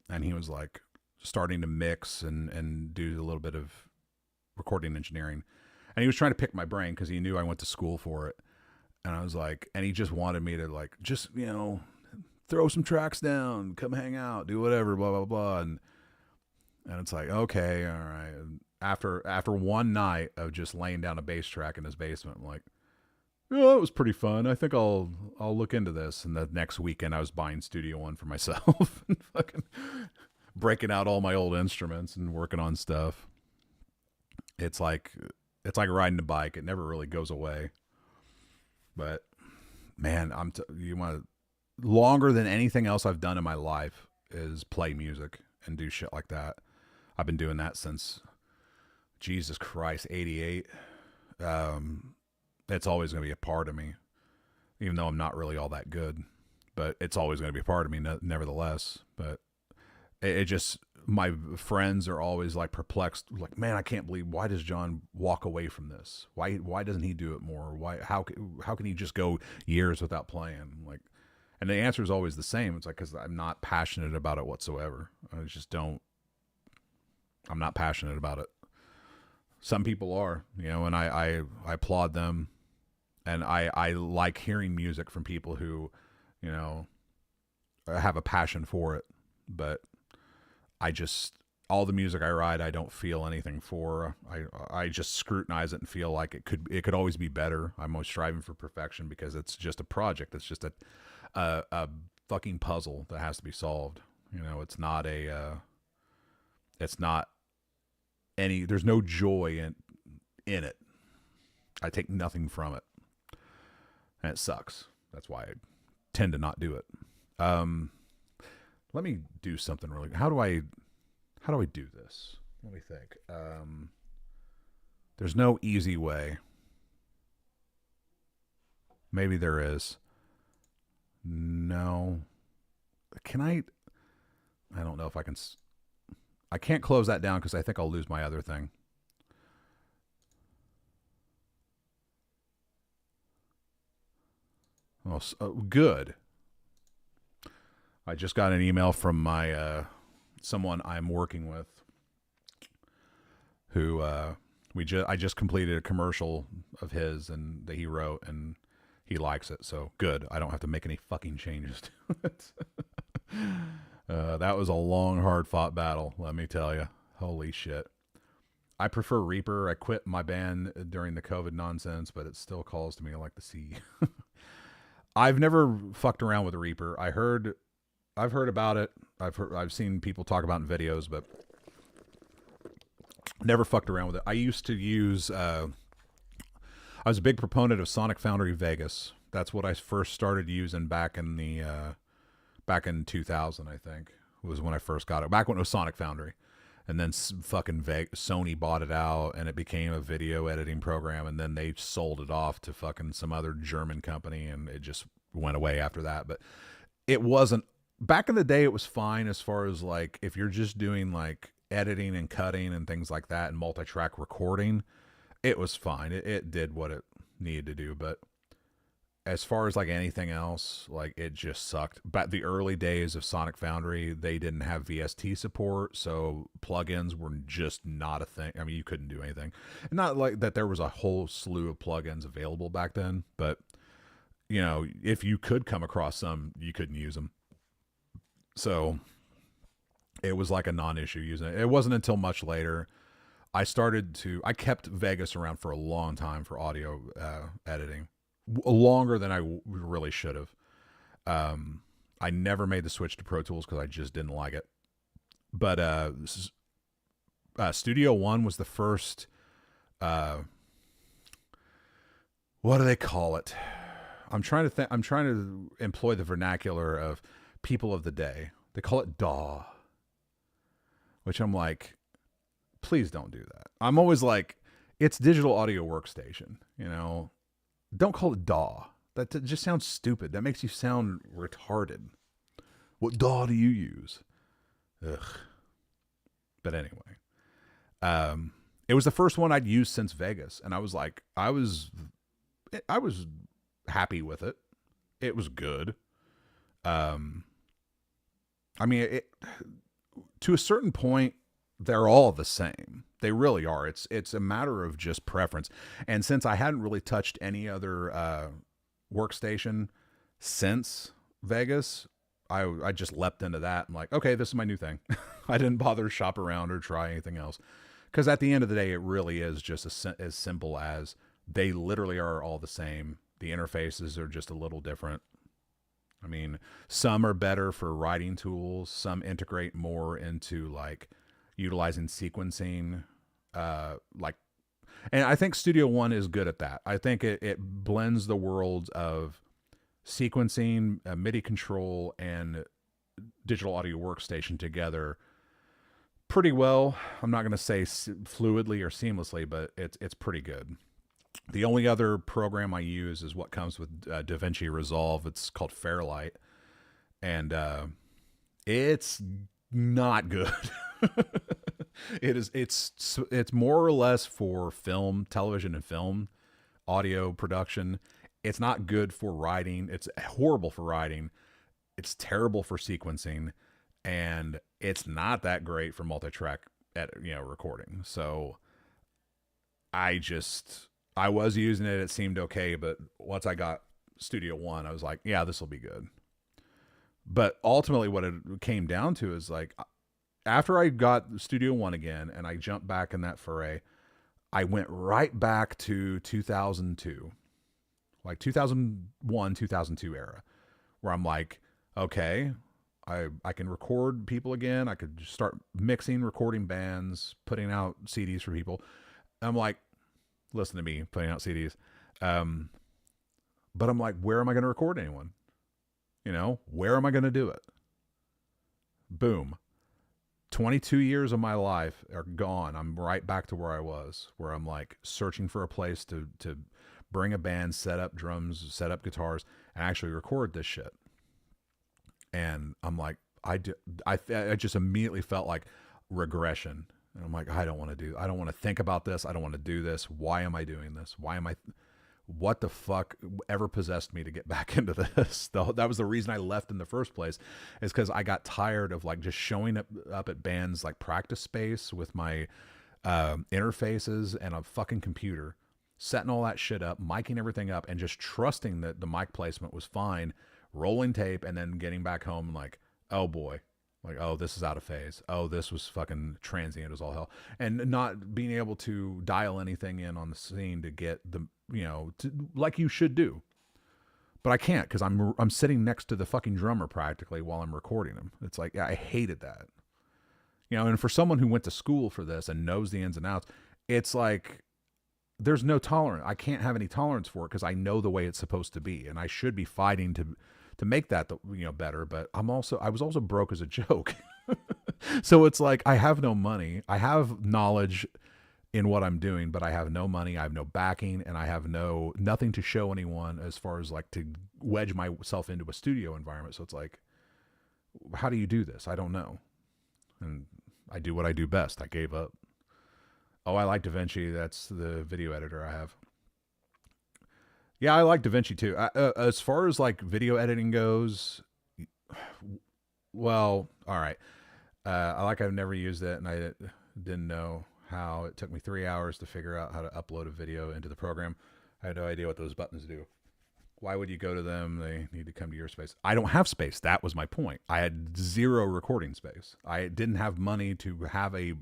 And he was like starting to mix and do a little bit of recording engineering. And he was trying to pick my brain because he knew I went to school for it. And I was like, and he just wanted me to like, just, you know, throw some tracks down, come hang out, do whatever, blah, blah, blah. And it's like, okay, all right. And after one night of just laying down a bass track in his basement, I'm like, oh, that was pretty fun. I think I'll I'll look into this. And the next weekend I was buying Studio One for myself and fucking breaking out all my old instruments and working on stuff. It's like riding a bike. It never really goes away. But man, you want to, longer than anything else I've done in my life is play music and do shit like that. I've been doing that since, Jesus Christ, 88. It's always going to be a part of me, even though I'm not really all that good, but it's always going to be a part of me nevertheless. But it just, my friends are always like perplexed, like, man, I can't believe, why does John walk away from this? Why doesn't he do it more? How can he just go years without playing? Like, and the answer is always the same. It's like, because I'm not passionate about it whatsoever. I'm not passionate about it. Some people are, and I applaud them. And I like hearing music from people who, have a passion for it. But all the music I write, I don't feel anything for. I just scrutinize it and feel like it could always be better. I'm always striving for perfection because it's just a project. It's just a fucking puzzle that has to be solved. It's not there's no joy in it. I take nothing from it. And it sucks. That's why I tend to not do it. Let me do something really. How do I do this? Let me think. There's no easy way. Maybe there is. No. Can I don't know if I can. I can't close that down because I think I'll lose my other thing. Oh, good. I just got an email from my someone I'm working with who I just completed a commercial of his and that he wrote, and he likes it. So good. I don't have to make any fucking changes to it. That was a long, hard fought battle. Let me tell you. Holy shit. I prefer Reaper. I quit my band during the COVID nonsense, but it still calls to me like the sea. I've never fucked around with Reaper. I've heard about it. I've seen people talk about it in videos, but never fucked around with it. I used to use, I was a big proponent of Sonic Foundry Vegas. That's what I first started using back in 2000, I think, was when I first got it. Back when it was Sonic Foundry. And then fucking Sony bought it out, and it became a video editing program, and then they sold it off to fucking some other German company, and it just went away after that. But it wasn't, back in the day, it was fine as far as like, if you're just doing like editing and cutting and things like that and multi-track recording, it was fine. It did what it needed to do. But as far as like anything else, like it just sucked. But the early days of Sonic Foundry, they didn't have VST support, so plugins were just not a thing. I mean, you couldn't do anything. Not like that there was a whole slew of plugins available back then, but if you could come across some, you couldn't use them. So it was like a non-issue using it. It wasn't until much later I kept Vegas around for a long time for audio editing. Longer than I really should have. I never made the switch to Pro Tools because I just didn't like it. But Studio One was the first. What do they call it? I'm trying to employ the vernacular of people of the day. They call it DAW, which I'm like, please don't do that. I'm always like, it's digital audio workstation, Don't call it DAW. That just sounds stupid. That makes you sound retarded. What DAW do you use? Ugh. But anyway, it was the first one I'd used since Vegas, and I was like, I was happy with it. It was good. I mean, to a certain point, they're all the same. They really are. It's a matter of just preference. And since I hadn't really touched any other workstation since Vegas, I just leapt into that. I'm like, okay, this is my new thing. I didn't bother to shop around or try anything else. Because at the end of the day, it really is just as simple as they literally are all the same. The interfaces are just a little different. I mean, some are better for writing tools. Some integrate more into like utilizing sequencing, and I think Studio One is good at that. I think it blends the worlds of sequencing, MIDI control, and digital audio workstation together pretty well. I'm not going to say fluidly or seamlessly, but it's pretty good. The only other program I use is what comes with DaVinci Resolve. It's called Fairlight, and it's not good. It's more or less for film, television, and film audio production. It's not good for writing. It's horrible for writing. It's terrible for sequencing, and it's not that great for multi-track recording. So I was using it. It seemed okay, but once I got Studio One, I was like, yeah, this will be good. But ultimately what it came down to is like, after I got Studio One again and I jumped back in that foray, I went right back to 2002, like 2001, 2002 era, where I'm like, okay, I can record people again. I could just start mixing, recording bands, putting out CDs for people. I'm like, listen to me putting out CDs. But I'm like, where am I going to record anyone? Where am I going to do it? Boom. 22 years of my life are gone. I'm right back to where I was, where I'm like searching for a place to bring a band, set up drums, set up guitars, and actually record this shit. And I'm like, I just immediately felt like regression. And I'm like, I don't want to think about this. I don't want to do this. Why am I doing this? What the fuck ever possessed me to get back into this? That was the reason I left in the first place, is because I got tired of like just showing up at bands like practice space with my interfaces and a fucking computer, setting all that shit up, miking everything up, and just trusting that the mic placement was fine, rolling tape, and then getting back home and like, oh boy, like, oh, this is out of phase. Oh, this was fucking transient as all hell. And not being able to dial anything in on the scene to get the, like you should do. But I can't, because I'm sitting next to the fucking drummer practically while I'm recording him. It's like, I hated that. And for someone who went to school for this and knows the ins and outs, it's like, there's no tolerance. I can't have any tolerance for it because I know the way it's supposed to be. And I should be fighting to make that, better. But I was also broke as a joke. So it's like, I have no money. I have knowledge in what I'm doing, but I have no money. I have no backing, and I have nothing to show anyone as far as like to wedge myself into a studio environment. So it's like, how do you do this? I don't know. And I do what I do best. I gave up. Oh, I like DaVinci. That's the video editor I have. Yeah, I like DaVinci too. As far as like video editing goes, well, all right. I've never used it, and I didn't know how. It took me 3 hours to figure out how to upload a video into the program. I had no idea what those buttons do. Why would you go to them? They need to come to your space. I don't have space. That was my point. I had zero recording space. I didn't have money to have a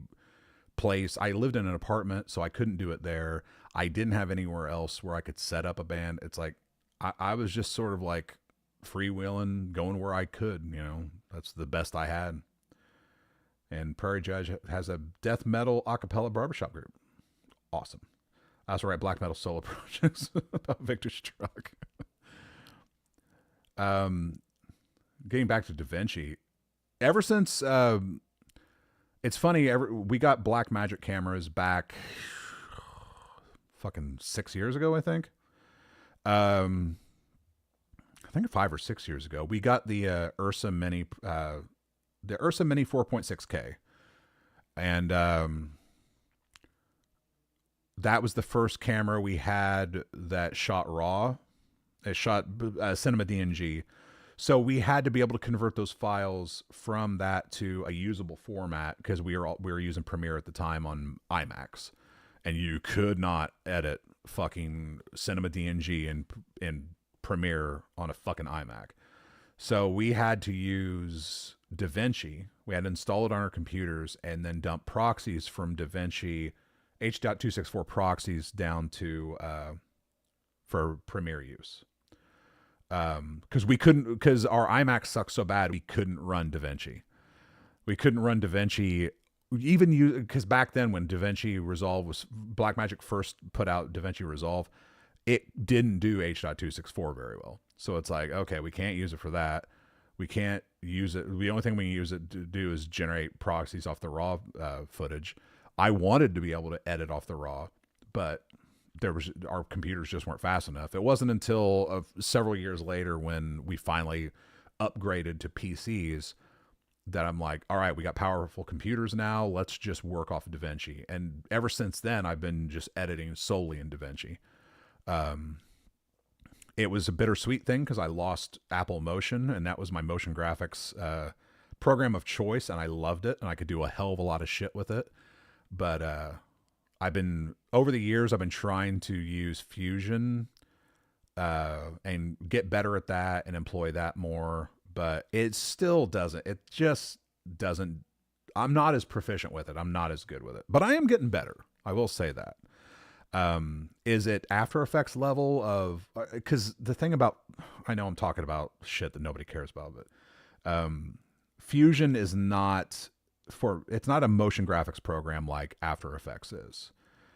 place. I lived in an apartment, so I couldn't do it there. I didn't have anywhere else where I could set up a band. It's like, I was just sort of like freewheeling, going where I could, that's the best I had. And Prairie Judge has a death metal acapella barbershop group. Awesome. I also write black metal solo projects about Victor Struck. Getting back to DaVinci, ever since, it's funny, we got Blackmagic cameras back fucking 6 years ago, I think. I think 5 or 6 years ago. We got the Ursa Mini 4.6K. And that was the first camera we had that shot RAW. It shot Cinema DNG. So we had to be able to convert those files from that to a usable format, because we were using Premiere at the time on iMacs, and you could not edit fucking Cinema DNG in Premiere on a fucking iMac. So we had to use DaVinci. We had to install it on our computers and then dump proxies from DaVinci, H.264 proxies down to for Premiere use. Because our iMac sucked so bad, we couldn't run DaVinci. We couldn't run DaVinci, because back then when DaVinci Resolve Blackmagic first put out DaVinci Resolve, it didn't do H.264 very well. So it's like, okay, we can't use it for that. We can't use it. The only thing we can use it to do is generate proxies off the raw footage. I wanted to be able to edit off the raw, but our computers just weren't fast enough. It wasn't until several years later when we finally upgraded to PCs that I'm like, all right, we got powerful computers now. Let's just work off of DaVinci. And ever since then, I've been just editing solely in DaVinci. It was a bittersweet thing because I lost Apple Motion, and that was my motion graphics program of choice, and I loved it, and I could do a hell of a lot of shit with it. But over the years, I've been trying to use Fusion and get better at that and employ that more. But it still doesn't. It just doesn't. I'm not as proficient with it. I'm not as good with it. But I am getting better. I will say that. Is it After Effects level of, because the thing about, I know I'm talking about shit that nobody cares about, but Fusion is not it's not a motion graphics program like After Effects is.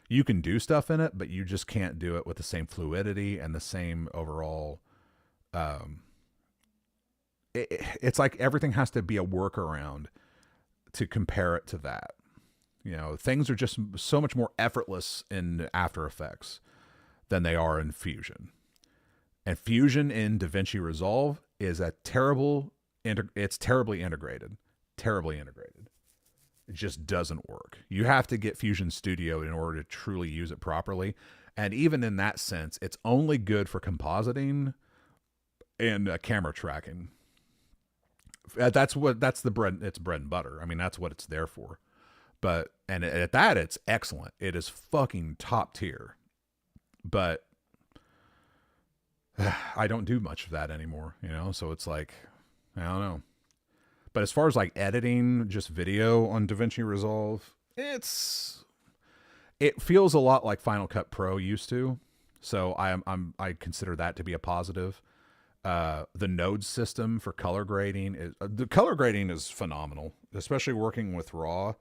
You can do stuff in it, but you just can't do it with the same fluidity and the same overall, it's like everything has to be a workaround to compare it to that. You know, things are just so much more effortless in After Effects than they are in Fusion. And Fusion in DaVinci Resolve is it's terribly integrated. Terribly integrated. It just doesn't work. You have to get Fusion Studio in order to truly use it properly. And even in that sense, it's only good for compositing and camera tracking. That's the bread. It's bread and butter. I mean, that's what it's there for. But, and at that, it's excellent. It is fucking top tier. But I don't do much of that anymore, you know? So it's like, I don't know. But as far as like editing just video on DaVinci Resolve, it feels a lot like Final Cut Pro used to. So I consider that to be a positive. The node system for color grading is phenomenal, especially working with RAW.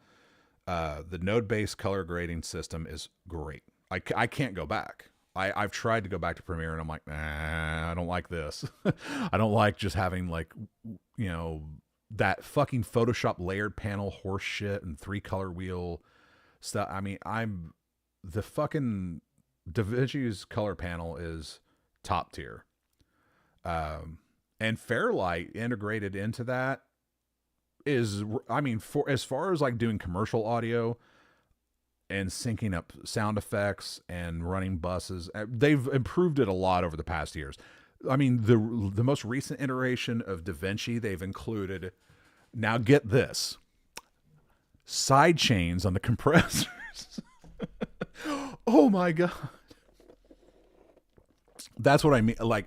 The node-based color grading system is great. I can't go back. I've tried to go back to Premiere and I'm like, nah, I don't like this. I don't like just having like, you know, that fucking Photoshop layered panel horse shit and 3 color wheel stuff. I mean, the fucking DaVinci's color panel is top tier. And Fairlight integrated into that is, I mean, for as far as like doing commercial audio and syncing up sound effects and running buses, they've improved it a lot over the past years. I mean, the most recent iteration of DaVinci, they've included, now get this, side chains on the compressors. Oh my God. That's what I mean. Like,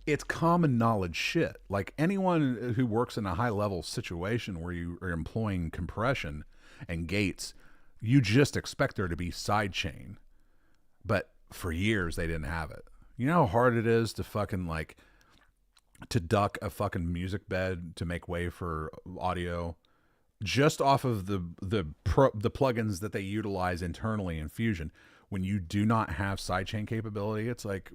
it's common knowledge shit. Like, anyone who works in a high level situation where you are employing compression and gates, you just expect there to be side chain. But for years they didn't have it. You know how hard it is to fucking like to duck a fucking music bed to make way for audio just off of the plugins that they utilize internally in Fusion. When you do not have sidechain capability, it's like,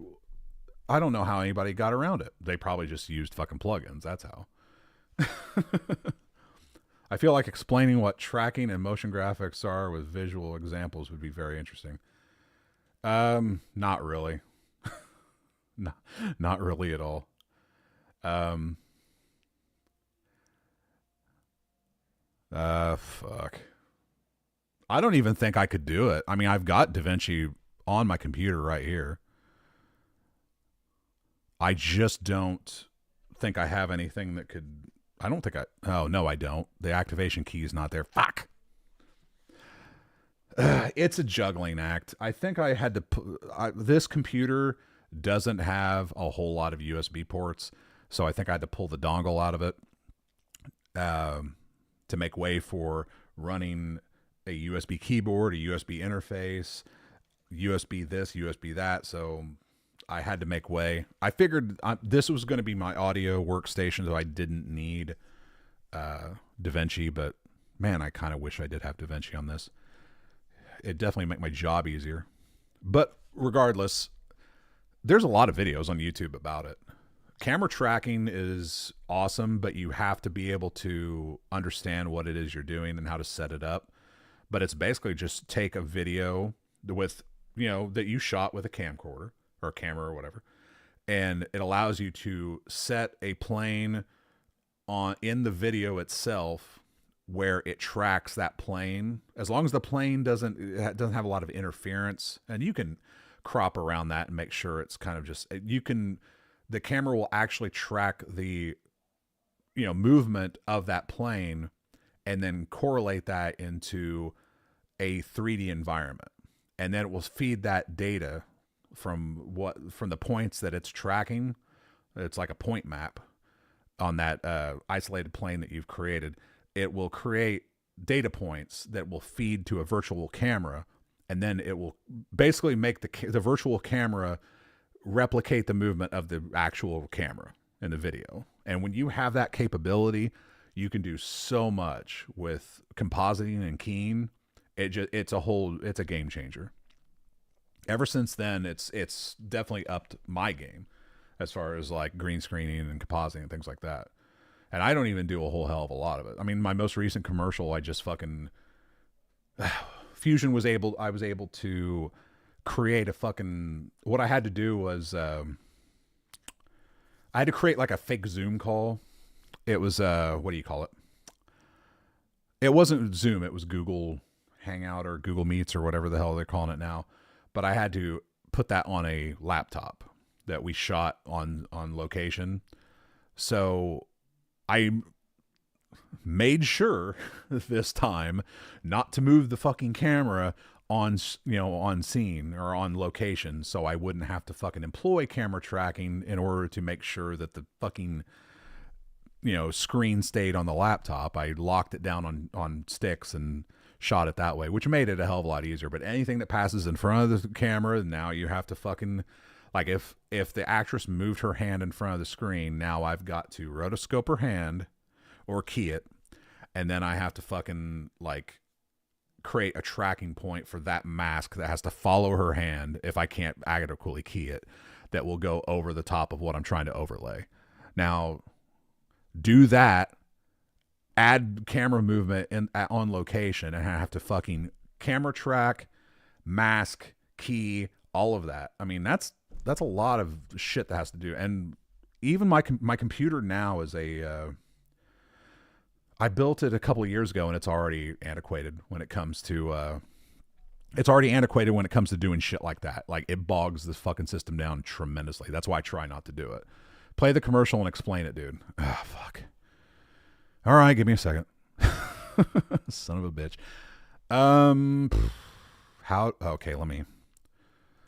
I don't know how anybody got around it. They probably just used fucking plugins. That's how. I feel like explaining what tracking and motion graphics are with visual examples would be very interesting. Not really. Not really at all. Fuck. I don't even think I could do it. I mean, I've got DaVinci on my computer right here. I just don't think I have anything that could, oh no, I don't. The activation key is not there. Fuck. It's a juggling act. I think I had to, this computer doesn't have a whole lot of USB ports. So I think I had to pull the dongle out of it to make way for running a USB keyboard, a USB interface, USB this, USB that. So I had to make way. I figured this was going to be my audio workstation, so I didn't need DaVinci, but man, I kind of wish I did have DaVinci on this. It definitely make my job easier. But regardless, there's a lot of videos on YouTube about it. Camera tracking is awesome, but you have to be able to understand what it is you're doing and how to set it up. But it's basically just take a video with, that you shot with a camcorder or a camera or whatever, and it allows you to set a plane in the video itself where it tracks that plane, as long as the plane doesn't have a lot of interference, and you can crop around that and make sure it's kind of just, the camera will actually track the movement of that plane and then correlate that into a 3D environment, and then it will feed that data from the points that it's tracking. It's like a point map on that isolated plane that you've created. It will create data points that will feed to a virtual camera, and then it will basically make the virtual camera replicate the movement of the actual camera in the video. And when you have that capability, you can do so much with compositing and keying. It's a game changer. Ever since then, it's definitely upped my game as far as like green screening and compositing and things like that. And I don't even do a whole hell of a lot of it. I mean, my most recent commercial, I just fucking Fusion I was able to create a fucking, what I had to do was I had to create like a fake Zoom call. It was what do you call it? It wasn't Zoom, it was Google Hangout or Google Meets or whatever the hell they're calling it now. But I had to put that on a laptop that we shot on location. So I made sure this time not to move the fucking camera on scene or on location, so I wouldn't have to fucking employ camera tracking in order to make sure that the fucking screen stayed on the laptop. I locked it down on sticks and shot it that way, which made it a hell of a lot easier. But anything that passes in front of the camera, now you have to fucking, like, if the actress moved her hand in front of the screen, now I've got to rotoscope her hand or key it, and then I have to fucking like create a tracking point for that mask that has to follow her hand if I can't adequately key it, that will go over the top of what I'm trying to overlay. Now, do that, add camera movement on location, and I have to fucking camera track, mask, key, all of that. I mean, that's a lot of shit that has to do. And even my computer now is I built it a couple of years ago, and it's already antiquated when it comes to doing shit like that. Like, it bogs this fucking system down tremendously. That's why I try not to do it. Play the commercial and explain it, dude. Ah, fuck. All right, give me a second. Son of a bitch. Okay, let me.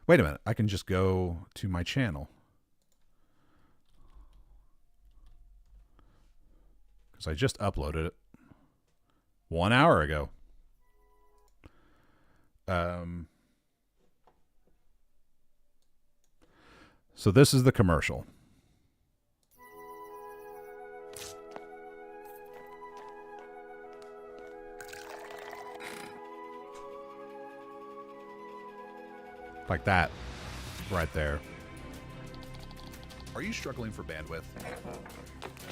Wait a minute. I can just go to my channel. Because I just uploaded it 1 hour ago. So this is the commercial. Like that, right there. Are you struggling for bandwidth?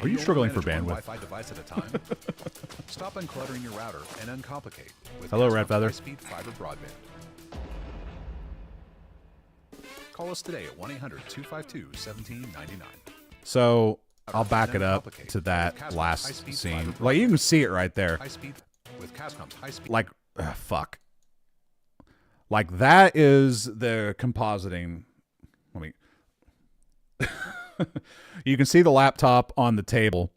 Are you struggling for Manage one bandwidth? Wi-Fi device at a time? Stop uncluttering your router and uncomplicate with Hello, Cascom Red Feather. high-speed fiber broadband. Call us today at 1-800-252-1799. So I'll back it up to that last scene. Like, you can see it right there. High-speed with Cascom's high-speed. Like, fuck. Like, that is the compositing. Let me. You can see the laptop on the table,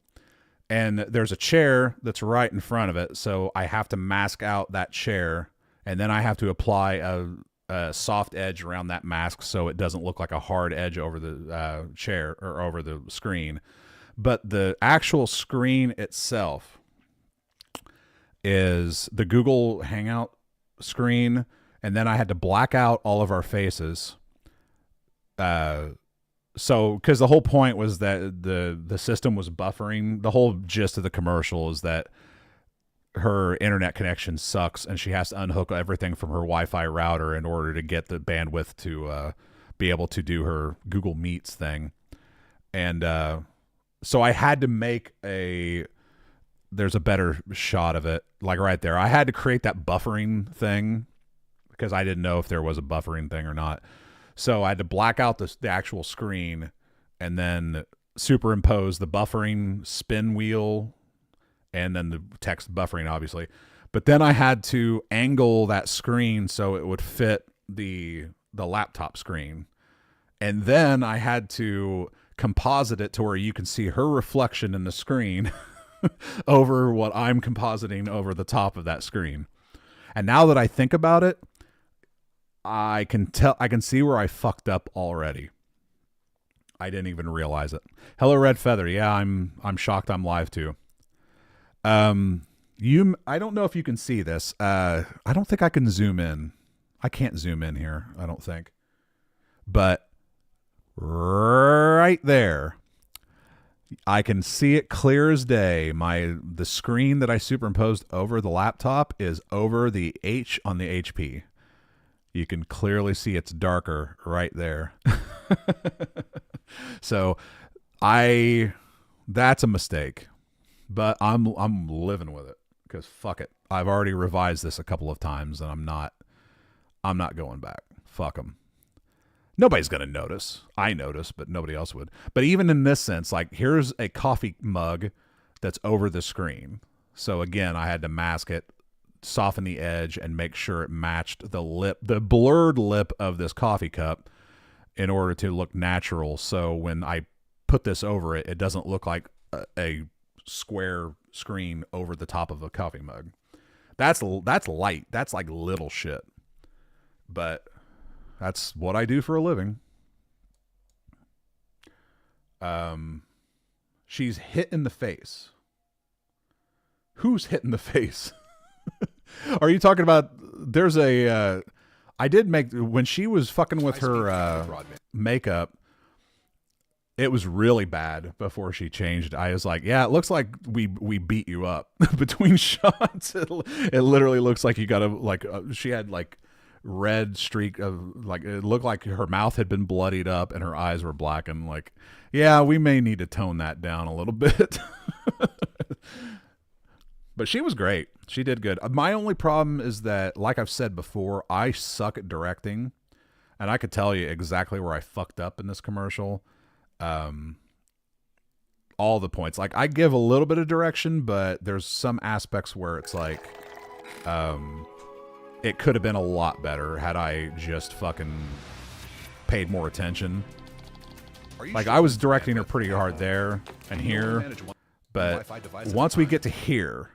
and there's a chair that's right in front of it. So I have to mask out that chair, and then I have to apply a soft edge around that mask so it doesn't look like a hard edge over the chair or over the screen. But the actual screen itself is the Google Hangout screen. And then I had to black out all of our faces So because the whole point was that the system was buffering. The whole gist of the commercial is that her internet connection sucks and she has to unhook everything from her Wi-Fi router in order to get the bandwidth to be able to do her Google Meets thing. And so I had to make there's a better shot of it, like right there. I had to create that buffering thing because I didn't know if there was a buffering thing or not. So I had to black out the actual screen and then superimpose the buffering spin wheel and then the text buffering, obviously. But then I had to angle that screen so it would fit the laptop screen. And then I had to composite it to where you can see her reflection in the screen over what I'm compositing over the top of that screen. And now that I think about it, I can see where I fucked up already. I didn't even realize it. Hello, Red Feather. Yeah, I'm shocked I'm live too. I don't know if you can see this. I don't think I can zoom in. I can't zoom in here, I don't think. But right there, I can see it clear as day. The screen that I superimposed over the laptop is over the H on the HP. You can clearly see it's darker right there. So that's a mistake, but I'm living with it because fuck it. I've already revised this a couple of times and I'm not going back. Fuck them. Nobody's going to notice. I notice, but nobody else would. But even in this sense, like here's a coffee mug that's over the screen. So again, I had to mask it, soften the edge, and make sure it matched the blurred lip of this coffee cup in order to look natural. So when I put this over it, it doesn't look like a square screen over the top of a coffee mug. That's light. That's like little shit. But that's what I do for a living. She's hit in the face. Who's hit in the face? Are you talking about, there's I did make, when she was fucking with her makeup, it was really bad before she changed. I was like, yeah, it looks like we beat you up between shots. It literally looks like you got she had like red streak of, like, it looked like her mouth had been bloodied up and her eyes were black, and like, yeah, we may need to tone that down a little bit. But she was great. She did good. My only problem is that, like I've said before, I suck at directing, and I could tell you exactly where I fucked up in this commercial. All the points. Like, I give a little bit of direction, but there's some aspects where it's like, it could have been a lot better had I just fucking paid more attention. Like, I was directing her pretty hard there and here, but once we get to here,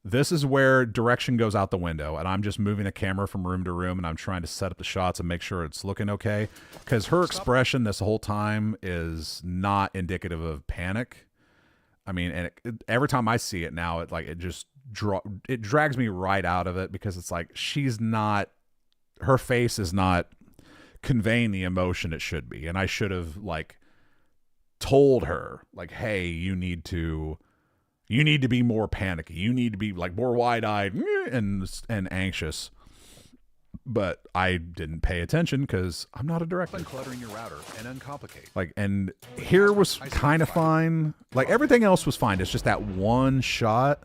this is where direction goes out the window, and I'm just moving the camera from room to room, and I'm trying to set up the shots and make sure it's looking okay. Because her expression this whole time is not indicative of panic. I mean, and every time I see it now, it just drags me right out of it, because it's like her face is not conveying the emotion it should be, and I should have like told her like, hey, you need to be more panicky. You need to be like more wide-eyed and anxious. But I didn't pay attention because I'm not a director. Uncluttering your router and uncomplicate. Like, and here was kind of fine. Like, everything else was fine. It's just that one shot.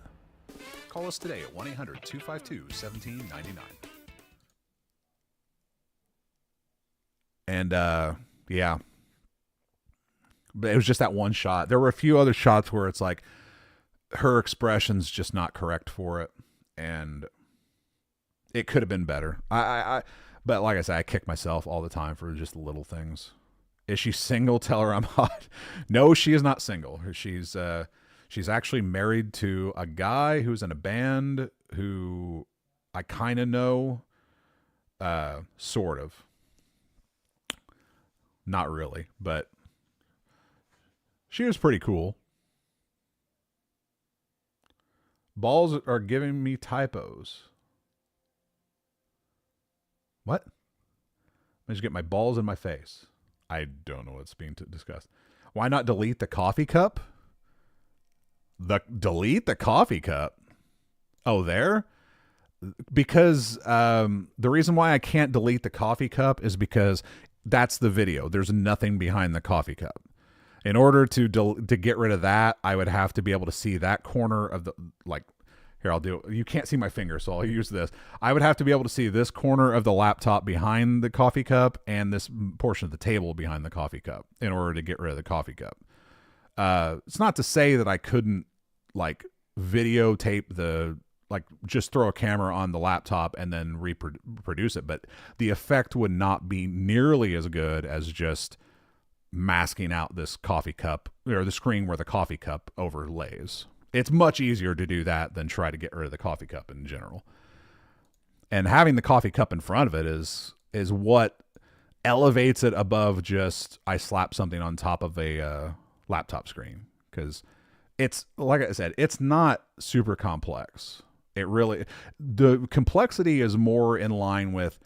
Call us today at 1-800-252-1799. And yeah. But it was just that one shot. There were a few other shots where it's like her expression's just not correct for it, and it could have been better. But like I said, I kick myself all the time for just little things. Is she single? Tell her I'm hot. No, she is not single. She's actually married to a guy who's in a band who I kind of know, sort of. Not really, but she was pretty cool. Balls are giving me typos. What? Let me just get my balls in my face. I don't know what's being discussed. Why not delete the coffee cup? Delete the coffee cup? Oh, there? Because the reason why I can't delete the coffee cup is because that's the video. There's nothing behind the coffee cup. In order to get rid of that, I would have to be able to see that corner of the, like, here, I'll do it. You can't see my finger, so I'll use this. I would have to be able to see this corner of the laptop behind the coffee cup and this portion of the table behind the coffee cup in order to get rid of the coffee cup. It's not to say that I couldn't, like, videotape like, just throw a camera on the laptop and then reproduce it, but the effect would not be nearly as good as just masking out this coffee cup, or the screen where the coffee cup overlays. It's much easier to do that than try to get rid of the coffee cup in general. And having the coffee cup in front of it is what elevates it above just I slap something on top of a laptop screen, because it's, like I said, it's not super complex. It really, the complexity is more in line with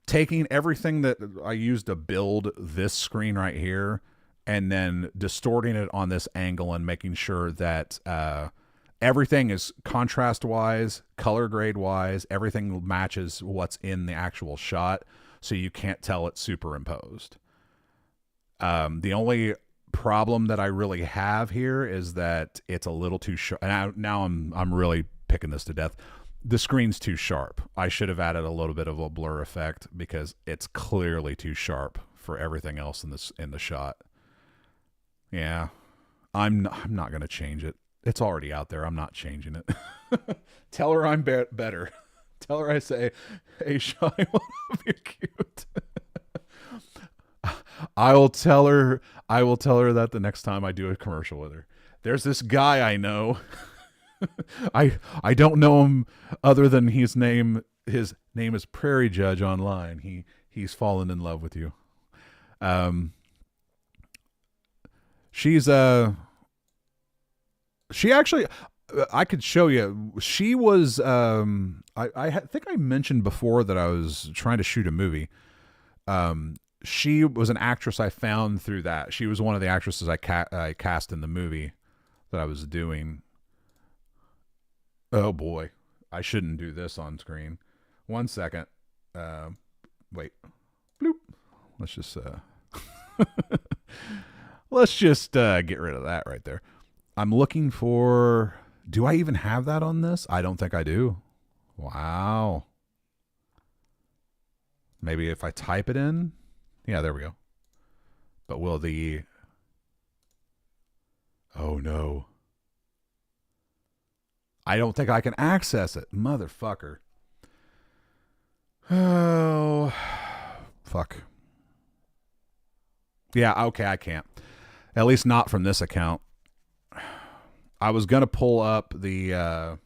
taking everything that I used to build this screen right here and then distorting it on this angle and making sure that everything is contrast wise, color grade wise, everything matches what's in the actual shot, so you can't tell it's superimposed. The only problem that I really have here is that it's a little too sharp. Now I'm really picking this to death. The screen's too sharp. I should have added a little bit of a blur effect because it's clearly too sharp for everything else in the shot. Yeah, I'm not going to change it. It's already out there. I'm not changing it. Tell her I'm better. Tell her I say, hey, Shawty, you're cute. I will tell her that the next time I do a commercial with her. There's this guy I know. I don't know him other than his name is Prairie Judge online. He's fallen in love with you. She actually, I could show you. She was I think I mentioned before that I was trying to shoot a movie. She was an actress I found through that. She was one of the actresses I cast in the movie that I was doing. Oh boy, I shouldn't do this on screen. 1 second. Wait. Bloop. Let's just get rid of that right there. I'm looking for, do I even have that on this? I don't think I do. Wow. Maybe if I type it in. Yeah, there we go. But will the, oh no. I don't think I can access it. Motherfucker. Oh, fuck. Yeah, okay, I can't. At least not from this account. I was going to pull up the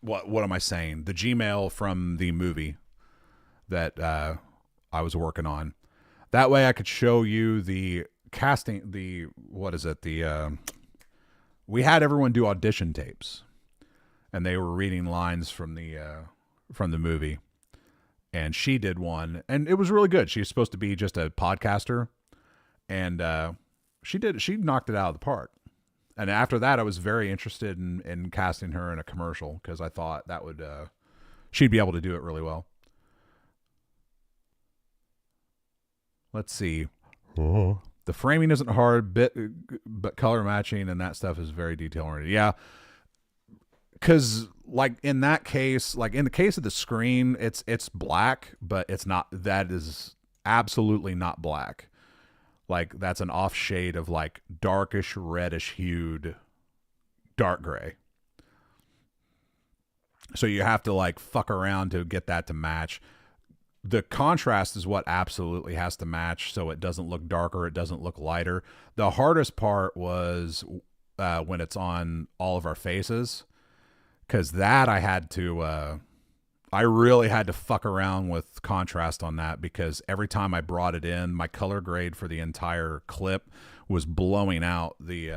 what am I saying? The Gmail from the movie that I was working on. That way I could show you the casting, we had everyone do audition tapes, and they were reading lines from the movie, and she did one, and it was really good. She's supposed to be just a podcaster, and she knocked it out of the park. And after that, I was very interested in casting her in a commercial, because I thought that would she'd be able to do it really well. Let's see. Oh. The framing isn't hard, but color matching and that stuff is very detail oriented. Yeah, because like in that case, like in the case of the screen, it's black, but it's not. That is absolutely not black. Like that's an off shade of like darkish reddish hued dark gray. So you have to like fuck around to get that to match. The contrast is what absolutely has to match, so it doesn't look darker, it doesn't look lighter. The hardest part was when it's on all of our faces, because that I really had to fuck around with contrast on that, because every time I brought it in, my color grade for the entire clip was blowing out the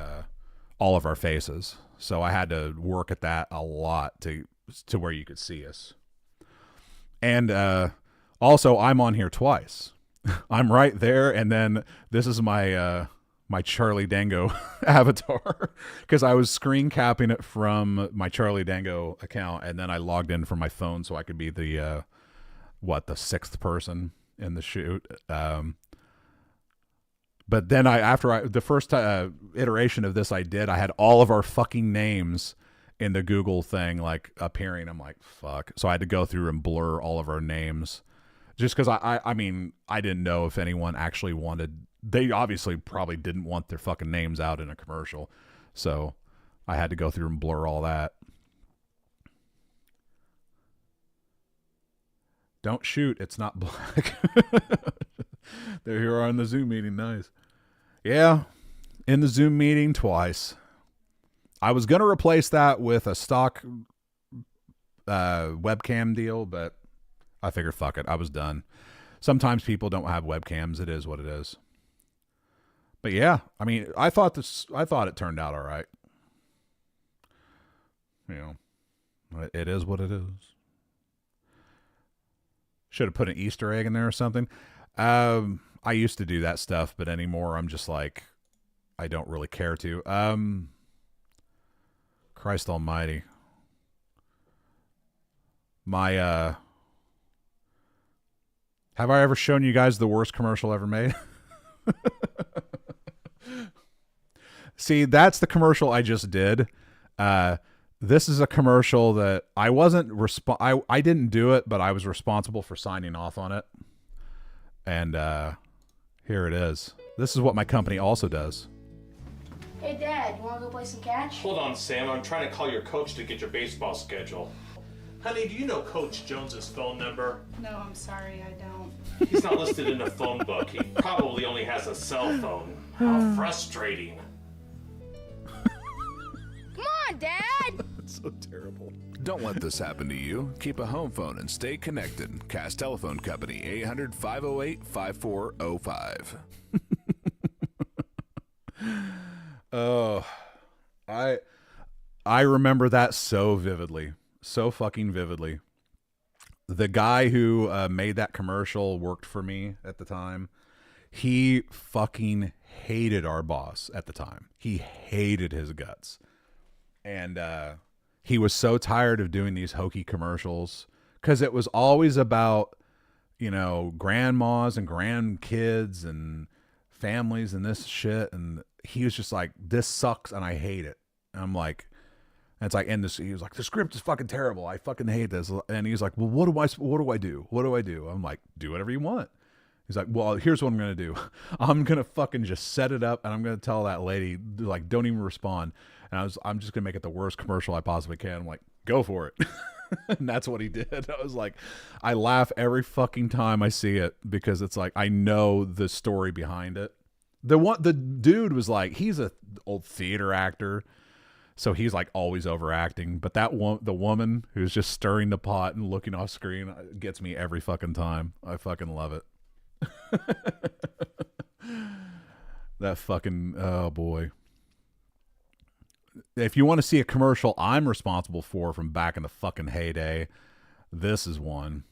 all of our faces. So I had to work at that a lot to to where you could see us. And also, I'm on here twice. I'm right there, and then this is my my Charlie Dango avatar, because I was screen capping it from my Charlie Dango account, and then I logged in from my phone so I could be the the sixth person in the shoot. But then after the first iteration of this I had all of our fucking names in the Google thing like appearing. I'm like, fuck. So I had to go through and blur all of our names, just because I mean, I didn't know if anyone actually wanted. They obviously probably didn't want their fucking names out in a commercial, so I had to go through and blur all that. Don't shoot, it's not black. There you are in the Zoom meeting. Nice. Yeah, in the Zoom meeting twice. I was going to replace that with a stock webcam deal, but I figured, fuck it, I was done. Sometimes people don't have webcams. It is what it is. But yeah, I mean, I thought it turned out all right. You know, it is what it is. Should have put an Easter egg in there or something. I used to do that stuff, but anymore I'm just like, I don't really care to. Christ almighty. My, have I ever shown you guys the worst commercial ever made? See, that's the commercial I just did. This is a commercial that I wasn't I didn't do it, but I was responsible for signing off on it. And here it is. This is what my company also does. Hey Dad, you wanna go play some catch? Hold on, Sam. I'm trying to call your coach to get your baseball schedule. Honey, do you know Coach Jones's phone number? No, I'm sorry, I don't. He's not listed in the phone book. He probably only has a cell phone. How frustrating. Come on, Dad! It's so terrible. Don't let this happen to you. Keep a home phone and stay connected. Cass Telephone Company, 800-508-5405. Oh, I remember that so vividly. So fucking vividly. The guy who made that commercial worked for me at the time. He fucking hated our boss at the time. He hated his guts. And he was so tired of doing these hokey commercials because it was always about, you know, grandmas and grandkids and families and this shit. And he was just like, this sucks and I hate it. And I'm like, and it's like, and this, he was like, the script is fucking terrible. I fucking hate this. And he's like, well, what do I do? What do I do? I'm like, do whatever you want. He's like, well, here's what I'm going to do. I'm going to fucking just set it up and I'm going to tell that lady, like, don't even respond. And I'm just going to make it the worst commercial I possibly can. I'm like, go for it. And that's what he did. I was like, I laugh every fucking time I see it because it's like, I know the story behind it. The dude was like, he's a old theater actor. So he's like always overacting. But the woman who's just stirring the pot and looking off screen gets me every fucking time. I fucking love it. That fucking, oh boy. If you want to see a commercial I'm responsible for from back in the fucking heyday, this is one.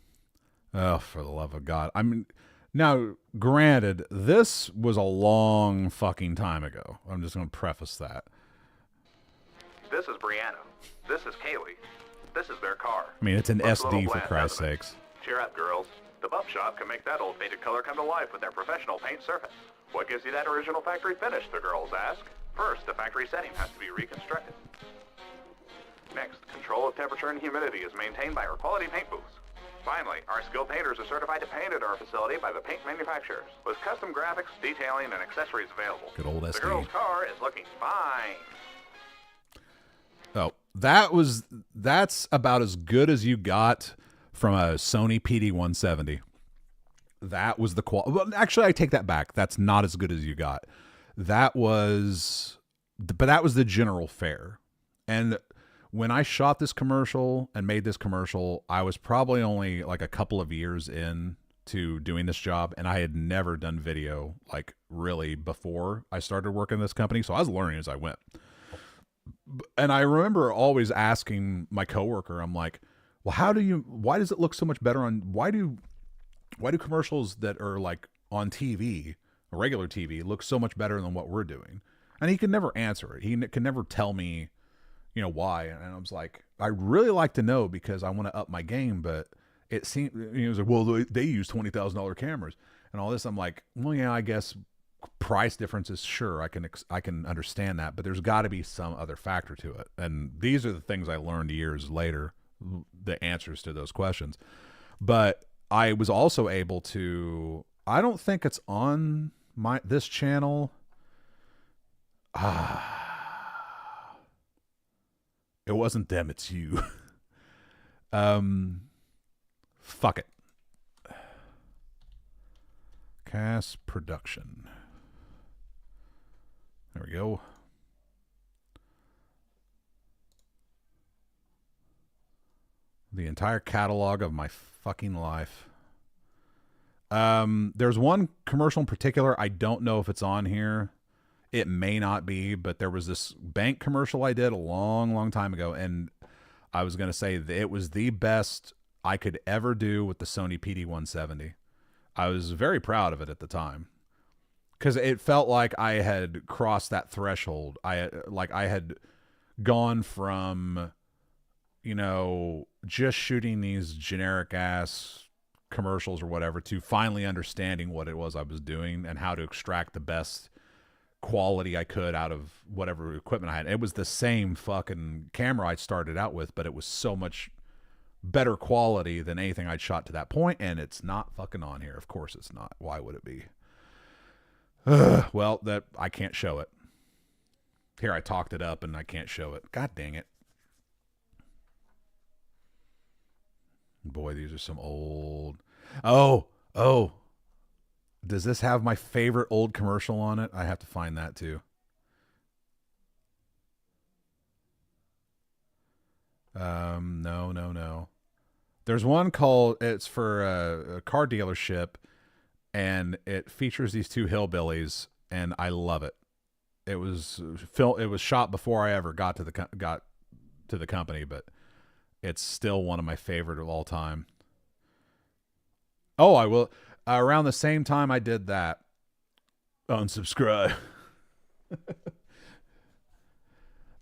Oh, for the love of God. I mean, now, granted, this was a long fucking time ago. I'm just going to preface that. This is Brianna. This is Kaylee. This is their car. I mean, it's an Looks a little SD for bland, Christ's doesn't it? sakes. Cheer up, girls. The Buff Shop can make that old faded color come to life with their professional paint surface. What gives you that original factory finish, the girls ask? First, the factory setting has to be reconstructed. Next, control of temperature and humidity is maintained by our quality paint booths. Finally, our skilled painters are certified to paint at our facility by the paint manufacturers, with custom graphics, detailing, and accessories available. Good old SD. The girl's car is looking fine. Oh, that's about as good as you got from a Sony PD-170. That was the quality. Well, actually, I take that back. That's not as good as you got. But that was the general fare. And when I shot this commercial and made this commercial, I was probably only like a couple of years in to doing this job, and I had never done video like really before I started working in this company. So I was learning as I went. And I remember always asking my coworker, I'm like, well, why does it look so much better why do commercials that are like on TV, regular TV, look so much better than what we're doing? And he could never answer it. He could never tell me, why. And I was like, I really like to know because I want to up my game, but it seemed, he was like, well, they use $20,000 cameras and all this. I'm like, well, yeah, I guess price differences, sure, I can understand that, but there's got to be some other factor to it. And these are the things I learned years later, the answers to those questions. But I was also able to, I don't think it's on this channel. It wasn't them, it's you. Fuck it. Cast production. There we go. The entire catalog of my fucking life. There's one commercial in particular. I don't know if it's on here. It may not be, but there was this bank commercial I did a long, long time ago, and I was going to say that it was the best I could ever do with the Sony PD-170. I was very proud of it at the time because it felt like I had crossed that threshold. I had gone from, just shooting these generic ass commercials or whatever to finally understanding what it was I was doing and how to extract the best quality I could out of whatever equipment I had. It was the same fucking camera I started out with, but it was so much better quality than anything I'd shot to that point, and it's not fucking on here. Of course it's not. Why would it be? Well, that I can't show it. Here, I talked it up and I can't show it. God dang it. Boy, these are some old... Oh! Does this have my favorite old commercial on it? I have to find that too. No. There's one called, it's for a car dealership, and it features these two hillbillies, and I love it. It was shot before I ever got to the company, but it's still one of my favorite of all time. Oh, I will. Around the same time I did that, unsubscribe.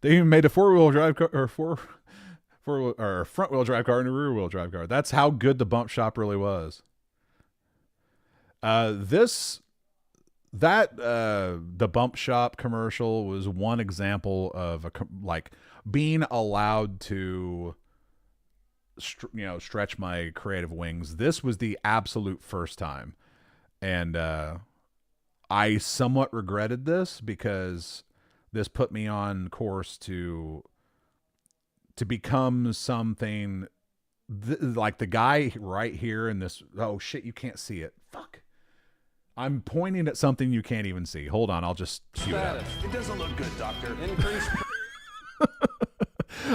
They even made a four-wheel drive car, or front-wheel drive car and a rear-wheel drive car. That's how good the Bump Shop really was. The Bump Shop commercial was one example of being allowed to stretch my creative wings. This was the absolute first time, and I somewhat regretted this because this put me on course to become something like the guy right here in this. Oh shit, you can't see it. Fuck, I'm pointing at something you can't even see. Hold on, I'll just cue it out. It doesn't look good, doctor. Increase.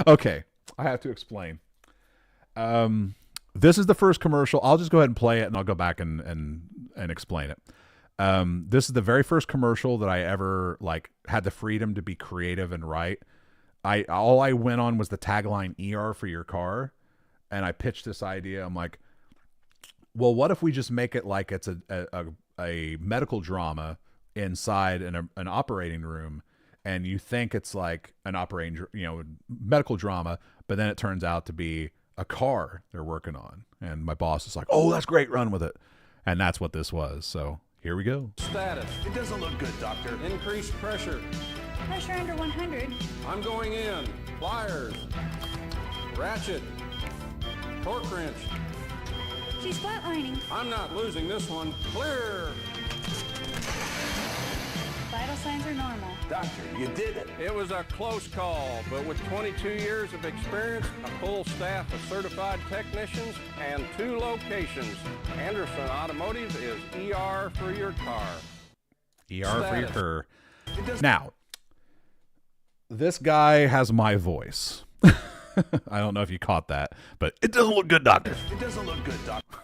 Okay, I have to explain. This is the first commercial. I'll just go ahead and play it, and I'll go back and explain it. This is the very first commercial that I ever had the freedom to be creative and write. All I went on was the tagline "ER for your car," and I pitched this idea. I'm like, well, what if we just make it like it's a medical drama inside an operating room, and you think it's like an operating, medical drama, but then it turns out to be a car they're working on. And my boss is like, oh, that's great, run with it. And that's what this was. So here we go. Status. It doesn't look good, doctor. Increased pressure. Pressure under 100. I'm going in. Pliers. Ratchet. Torque wrench. She's flatlining. I'm not losing this one. Clear. Vital signs are normal. Doctor, you did it. It was a close call, but with 22 years of experience, a full staff of certified technicians, and 2 locations, Anderson Automotive is ER for your car. ER for your car. Now, this guy has my voice. I don't know if you caught that, but it doesn't look good, doctor. It doesn't look good, doctor.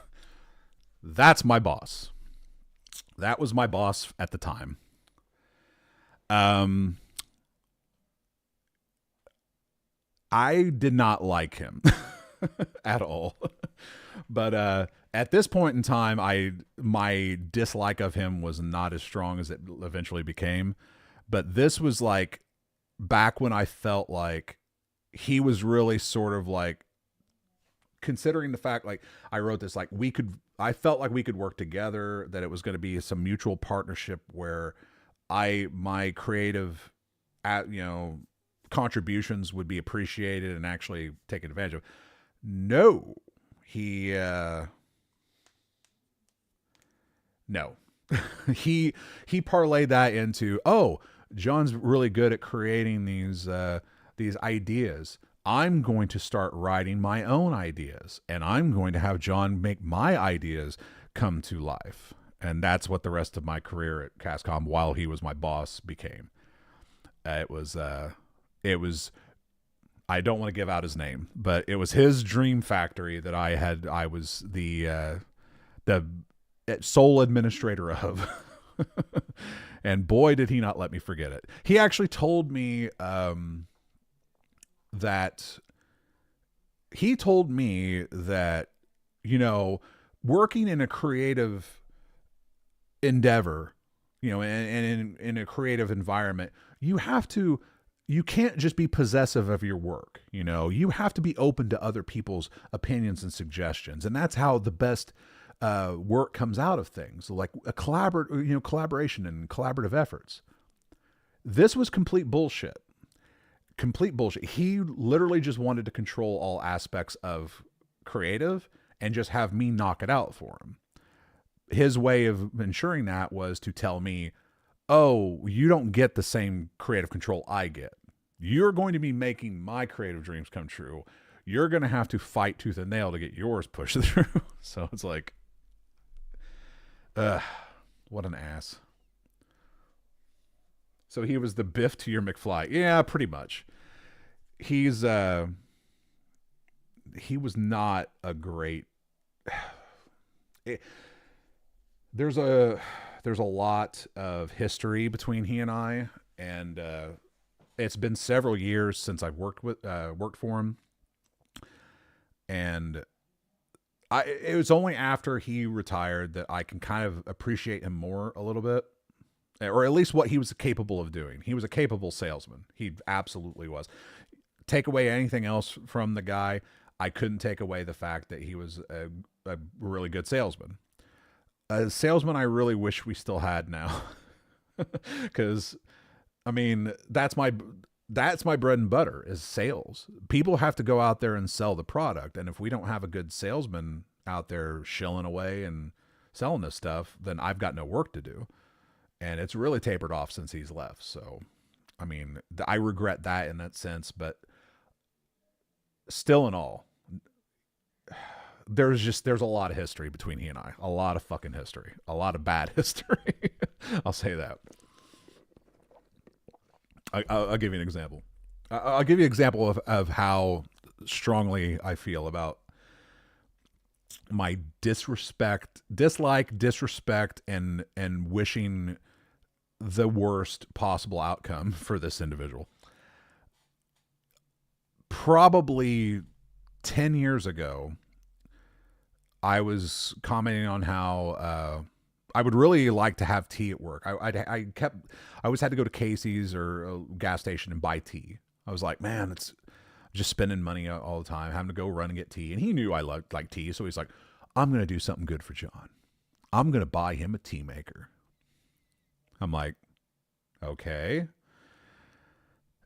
That's my boss. That was my boss at the time. I did not like him at all. But at this point in time, my dislike of him was not as strong as it eventually became. But this was like back when I felt like he was really sort of like, considering the fact, like I wrote this, like I felt like we could work together, that it was going to be some mutual partnership where my creative, contributions would be appreciated and actually taken advantage of. No, no, he parlayed that into, oh, John's really good at creating these ideas. I'm going to start writing my own ideas, and I'm going to have John make my ideas come to life. And that's what the rest of my career at Cascom, while he was my boss, became. It was, I don't want to give out his name, but it was his dream factory that I was the sole administrator of. And boy, did he not let me forget it. He actually told me, that working in a creative endeavor, and in a creative environment, you can't just be possessive of your work. You have to be open to other people's opinions and suggestions. And that's how the best work comes out of things, like a collaboration and collaborative efforts. This was complete bullshit. He literally just wanted to control all aspects of creative and just have me knock it out for him. His way of ensuring that was to tell me, oh, you don't get the same creative control I get. You're going to be making my creative dreams come true. You're going to have to fight tooth and nail to get yours pushed through. So it's like, what an ass. So he was the Biff to your McFly. Yeah, pretty much. He was not a great, there's a lot of history between he and I, and it's been several years since I've worked for him. And it was only after he retired that I can kind of appreciate him more a little bit. Or at least what he was capable of doing. He was a capable salesman. He absolutely was. Take away anything else from the guy, I couldn't take away the fact that he was a really good salesman. A salesman I really wish we still had now. Because, I mean, that's my bread and butter, is sales. People have to go out there and sell the product. And if we don't have a good salesman out there shilling away and selling this stuff, then I've got no work to do. And it's really tapered off since he's left. So, I mean, I regret that in that sense. But still in all, there's a lot of history between he and I. A lot of fucking history. A lot of bad history. I'll say that. I'll give you an example. I'll give you an example of how strongly I feel about my dislike, disrespect, and wishing the worst possible outcome for this individual. Probably 10 years ago, I was commenting on how I would really like to have tea at work. I always had to go to Casey's or a gas station and buy tea. I was like, man, it's just spending money all the time, having to go run and get tea. And he knew I liked tea, so he's like, I'm going to do something good for John. I'm going to buy him a tea maker. I'm like, okay.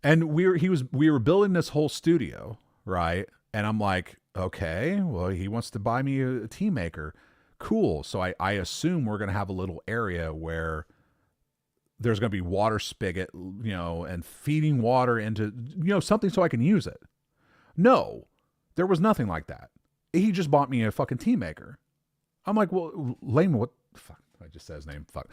And we were building this whole studio, right? And I'm like, okay, well, he wants to buy me a tea maker. Cool. So I assume we're going to have a little area where there's going to be water spigot, and feeding water into, something so I can use it. No, there was nothing like that. He just bought me a fucking tea maker. I'm like, well, Lane, what? Fuck, I just said his name. Fuck.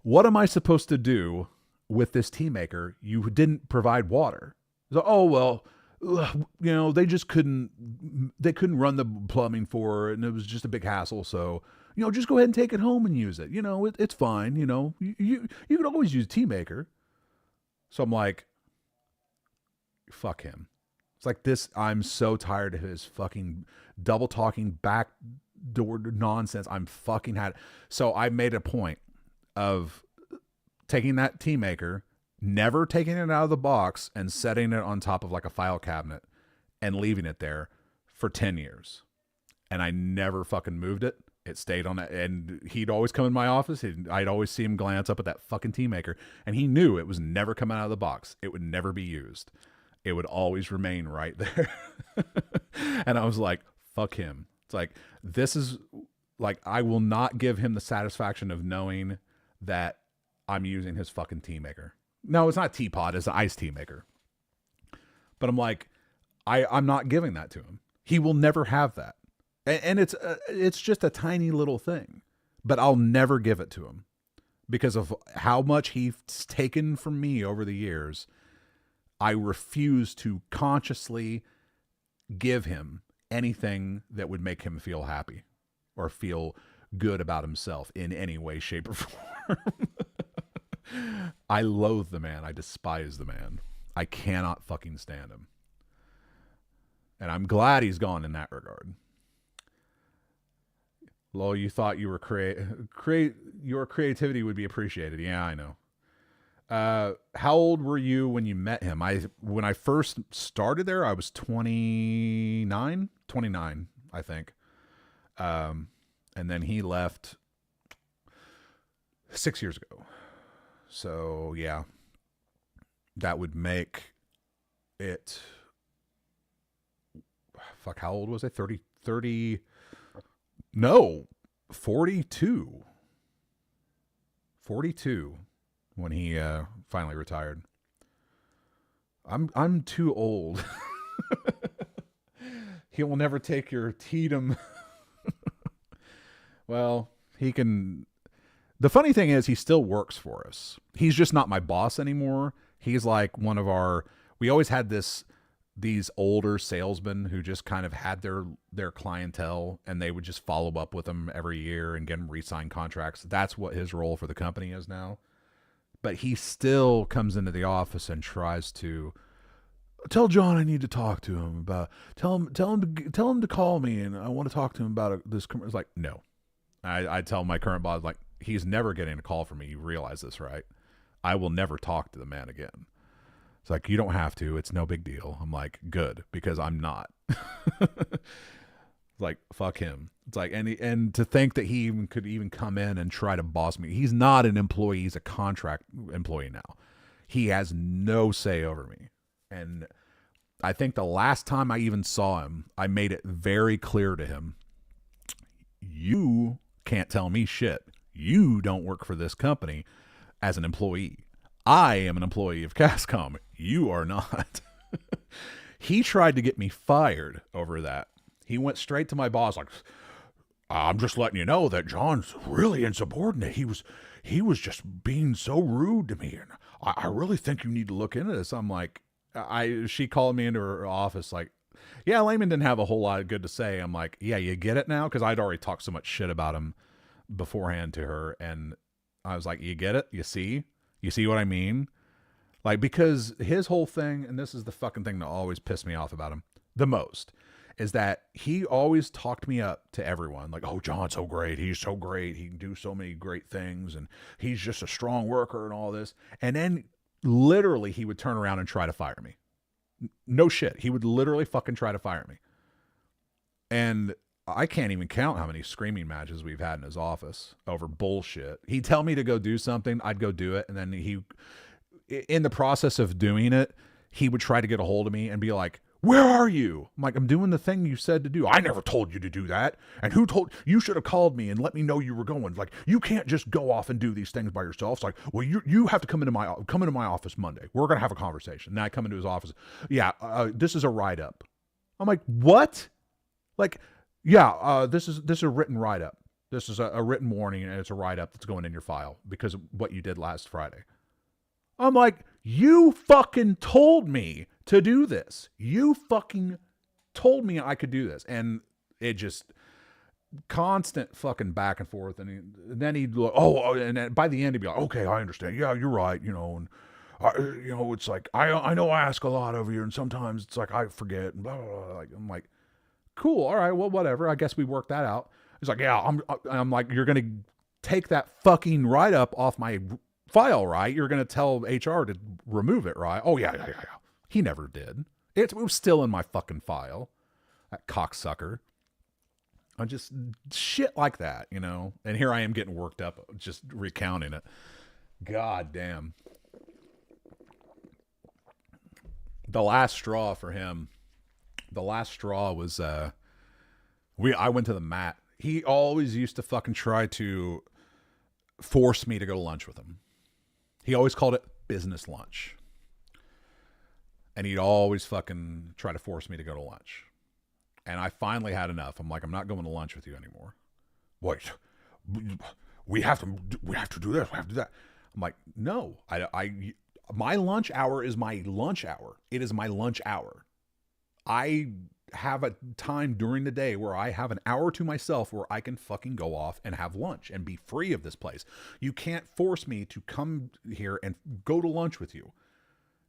What am I supposed to do with this tea maker? You didn't provide water. So, oh, well, they just couldn't run the plumbing for it, and it was just a big hassle. So, just go ahead and take it home and use it. It's fine. You can always use a tea maker. So I'm like, fuck him. It's like this. I'm so tired of his fucking double talking, backdoor nonsense. I'm fucking had. So I made a point of taking that tea maker, never taking it out of the box and setting it on top of like a file cabinet and leaving it there for 10 years. And I never fucking moved it. It stayed on it. And he'd always come in my office. I'd always see him glance up at that fucking tea maker. And he knew it was never coming out of the box. It would never be used. It would always remain right there. And I was like, fuck him. It's like, this is like, I will not give him the satisfaction of knowing that I'm using his fucking tea maker. No, it's not a teapot. It's an iced tea maker. But I'm like, I'm not giving that to him. He will never have that. And it's just a tiny little thing, but I'll never give it to him because of how much he's taken from me over the years. I refuse to consciously give him anything that would make him feel happy or feel good about himself in any way, shape, or form. I loathe the man. I despise the man. I cannot fucking stand him. And I'm glad he's gone in that regard. Lo, you thought you were your creativity would be appreciated. Yeah, I know. How old were you when you met him? When I first started there, I was 29, I think. And then he left 6 years ago. So yeah, that would make it, fuck, how old was I? 42. No, 42. 42 when he finally retired. I'm too old. He will never take your Tatum. Well, he can. The funny thing is he still works for us. He's just not my boss anymore. He's like one of our, we always had these older salesmen who just kind of had their clientele and they would just follow up with them every year and get them re-sign contracts. That's what his role for the company is now. But he still comes into the office and tries to tell John I need to talk to him about, tell him to call me and I want to talk to him about this. It's like, no. I tell my current boss, like, he's never getting a call from me. You realize this, right? I will never talk to the man again. It's like, you don't have to. It's no big deal. I'm like, good, because I'm not. Like, fuck him. It's like, and to think that he could even come in and try to boss me. He's not an employee. He's a contract employee now. He has no say over me. And I think the last time I even saw him, I made it very clear to him, you can't tell me shit. You don't work for this company as an employee. I am an employee of Cascom. You are not. He tried to get me fired over that. He went straight to my boss like, I'm just letting you know that John's really insubordinate. He was just being so rude to me. And I really think you need to look into this. I'm like, she called me into her office like, yeah, Lehman didn't have a whole lot of good to say. I'm like, yeah, you get it now? Because I'd already talked so much shit about him beforehand to her. And I was like, you get it? You see? You see what I mean? Like, because his whole thing, and this is the fucking thing that always pissed me off about him the most, is that he always talked me up to everyone. Like, oh, John's so great. He's so great. He can do so many great things. And he's just a strong worker and all this. And then literally he would turn around and try to fire me. No shit. He would literally fucking try to fire me. And I can't even count how many screaming matches we've had in his office over bullshit. He'd tell me to go do something. I'd go do it. And then in the process of doing it, he would try to get a hold of me and be like, where are you? I'm like, I'm doing the thing you said to do. I never told you to do that. And who told you? Should have called me and let me know you were going. Like, you can't just go off and do these things by yourself. It's like, well, you have to come into my office Monday. We're going to have a conversation. Then I come into his office. Yeah. This is a write up. I'm like, what? Like, yeah, this is a written write up. This is a written warning and it's a write up that's going in your file because of what you did last Friday. I'm like, you fucking told me to do this. You fucking told me I could do this. And it just constant fucking back and forth. And then he'd look, and then by the end he'd be like, okay, I understand. Yeah, you're right. You know, and it's like, I know I ask a lot of you, and sometimes it's like I forget, and blah, blah, blah. Like, I'm like, cool, all right, well, whatever. I guess we worked that out. He's like, yeah, I'm like, you're going to take that fucking write-up off my file, right? You're going to tell HR to remove it, right? Oh, yeah. He never did. It was still in my fucking file. That cocksucker. I just, shit like that, And here I am getting worked up, just recounting it. God damn. The last straw for him, was, I went to the mat. He always used to fucking try to force me to go to lunch with him. He always called it business lunch. And he'd always fucking try to force me to go to lunch. And I finally had enough. I'm like, I'm not going to lunch with you anymore. Wait, we have to do this. We have to do that. I'm like, no, my lunch hour is my lunch hour. It is my lunch hour. I have a time during the day where I have an hour to myself where I can fucking go off and have lunch and be free of this place. You can't force me to come here and go to lunch with you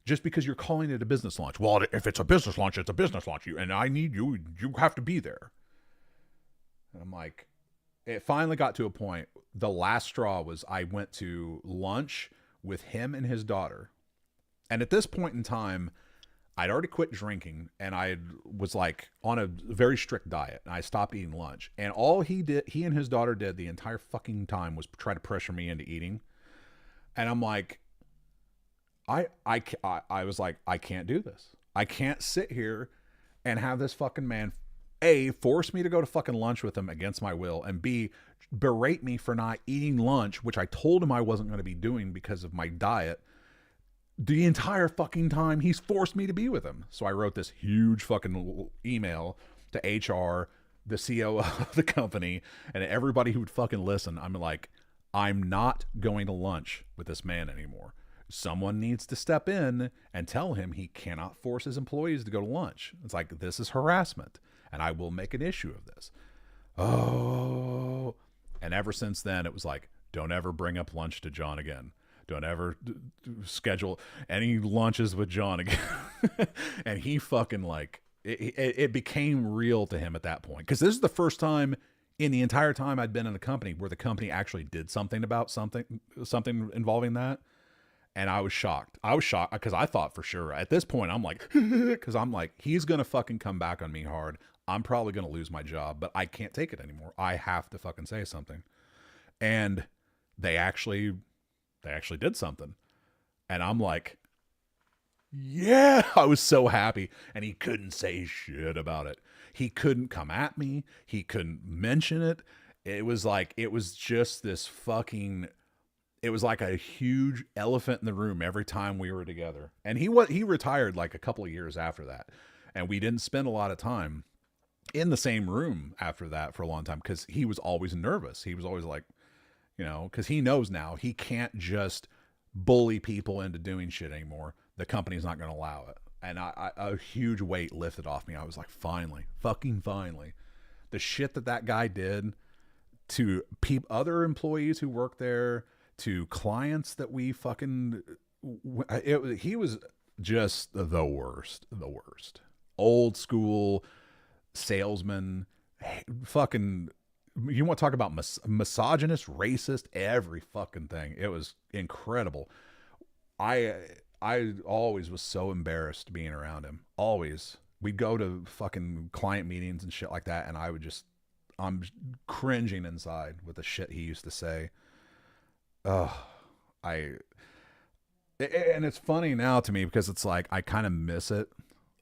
just because you're calling it a business lunch. Well, if it's a business lunch, it's a business lunch. And I need you. You have to be there. And I'm like, it finally got to a point. The last straw was I went to lunch with him and his daughter. And at this point in time, I'd already quit drinking, and I was like on a very strict diet, and I stopped eating lunch. And all he and his daughter did the entire fucking time was try to pressure me into eating. And I'm like, I was like, I can't do this. I can't sit here and have this fucking man, A, force me to go to fucking lunch with him against my will, and B, berate me for not eating lunch, which I told him I wasn't going to be doing because of my diet. The entire fucking time he's forced me to be with him. So I wrote this huge fucking email to HR, the CEO of the company, and everybody who would fucking listen. I'm like, I'm not going to lunch with this man anymore. Someone needs to step in and tell him he cannot force his employees to go to lunch. It's like, this is harassment, and I will make an issue of this. Oh. And ever since then, it was like, don't ever bring up lunch to John again. Don't ever schedule any lunches with John again. And he fucking like, it became real to him at that point. Because this is the first time in the entire time I'd been in the company where the company actually did something about something involving that. And I was shocked. Because I thought for sure at this point, I'm like, because I'm like, he's going to fucking come back on me hard. I'm probably going to lose my job, but I can't take it anymore. I have to fucking say something. And they actually did something. And I'm like, yeah, I was so happy. And he couldn't say shit about it. He couldn't come at me. He couldn't mention it. It was just this fucking, it was like a huge elephant in the room every time we were together. And he retired like a couple of years after that. And we didn't spend a lot of time in the same room after that for a long time because he was always nervous. He was always like, because he knows now he can't just bully people into doing shit anymore. The company's not going to allow it. And a huge weight lifted off me. I was like, finally. The shit that guy did to other employees who work there, to clients that we fucking... he was just the worst. Old school salesman. Fucking... You want to talk about misogynist, racist, every fucking thing. It was incredible. I always was so embarrassed being around him. Always. We'd go to fucking client meetings and shit like that, and I'm cringing inside with the shit he used to say. And it's funny now to me because it's like I kind of miss it.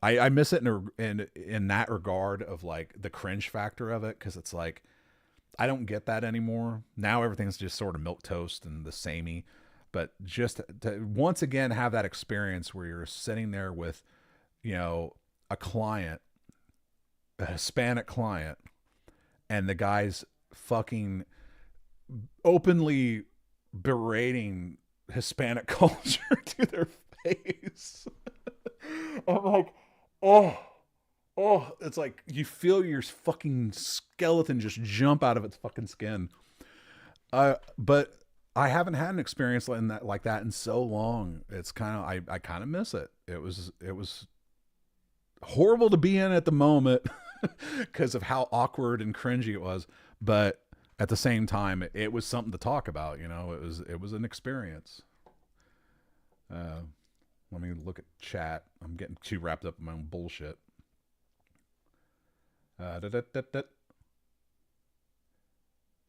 I miss it in that regard of like the cringe factor of it, because it's like I don't get that anymore. Now everything's just sort of milquetoast and the samey. But just to once again have that experience where you're sitting there with, a client, a Hispanic client, and the guy's fucking openly berating Hispanic culture to their face. I'm like, oh, it's like you feel your fucking skeleton just jump out of its fucking skin. But I haven't had an experience like that in so long. It's kind of, I kind of miss it. It was horrible to be in at the moment because of how awkward and cringy it was. But at the same time, it was something to talk about. It was an experience. Let me look at chat. I'm getting too wrapped up in my own bullshit.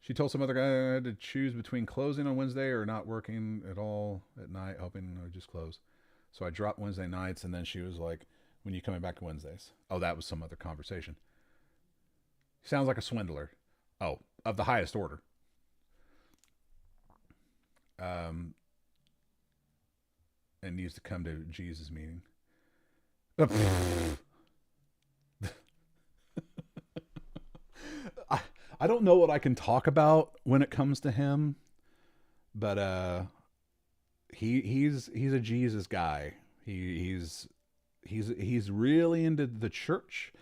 She told some other guy to choose between closing on Wednesday or not working at all at night, hoping I would just close. So I dropped Wednesday nights, and then she was like, when you coming back Wednesdays? Oh, that was some other conversation. Sounds like a swindler. Oh, of the highest order. And needs to come to Jesus meeting. I don't know what I can talk about when it comes to him, but he's a Jesus guy. He's really into the church,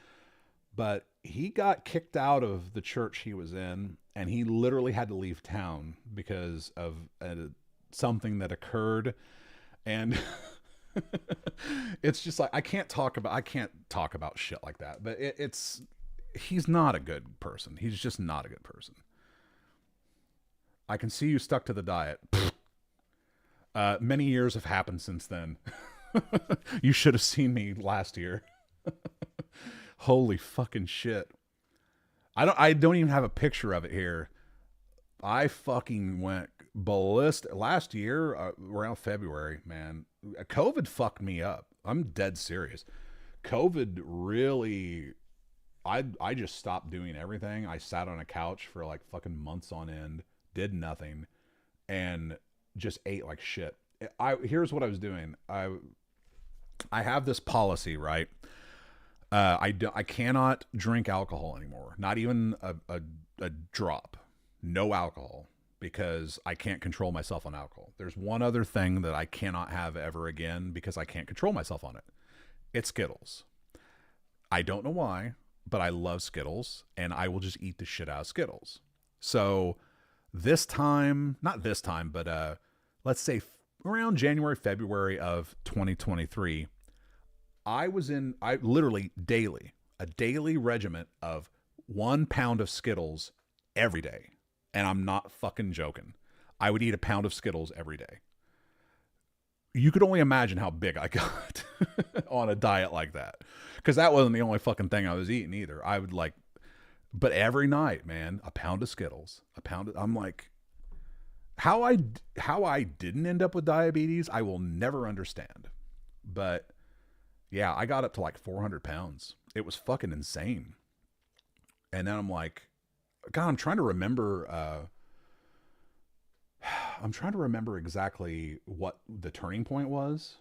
but he got kicked out of the church he was in, and he literally had to leave town because of something that occurred. And it's just like, I can't talk about shit like that, but he's not a good person. He's just not a good person. I can see you stuck to the diet. Many years have happened since then. You should have seen me last year. Holy fucking shit. I don't even have a picture of it here. I fucking went ballistic last year, around February, man. COVID fucked me up. I'm dead serious. COVID really, I just stopped doing everything. I sat on a couch for like fucking months on end, did nothing, and just ate like shit. Here's what I was doing. I have this policy, right? I cannot drink alcohol anymore. Not even a drop. No alcohol, because I can't control myself on alcohol. There's one other thing that I cannot have ever again because I can't control myself on it. It's Skittles. I don't know why, but I love Skittles, and I will just eat the shit out of Skittles. So this time, not this time, but let's say around January, February of 2023, I literally a daily regiment of 1 pound of Skittles every day. And I'm not fucking joking. I would eat a pound of Skittles every day. You could only imagine how big I got on a diet like that. Because that wasn't the only fucking thing I was eating either. I would but every night, man, a pound of Skittles. I'm like, how I didn't end up with diabetes, I will never understand. But yeah, I got up to like 400 pounds. It was fucking insane. And then I'm like, God, I'm trying to remember exactly what the turning point was.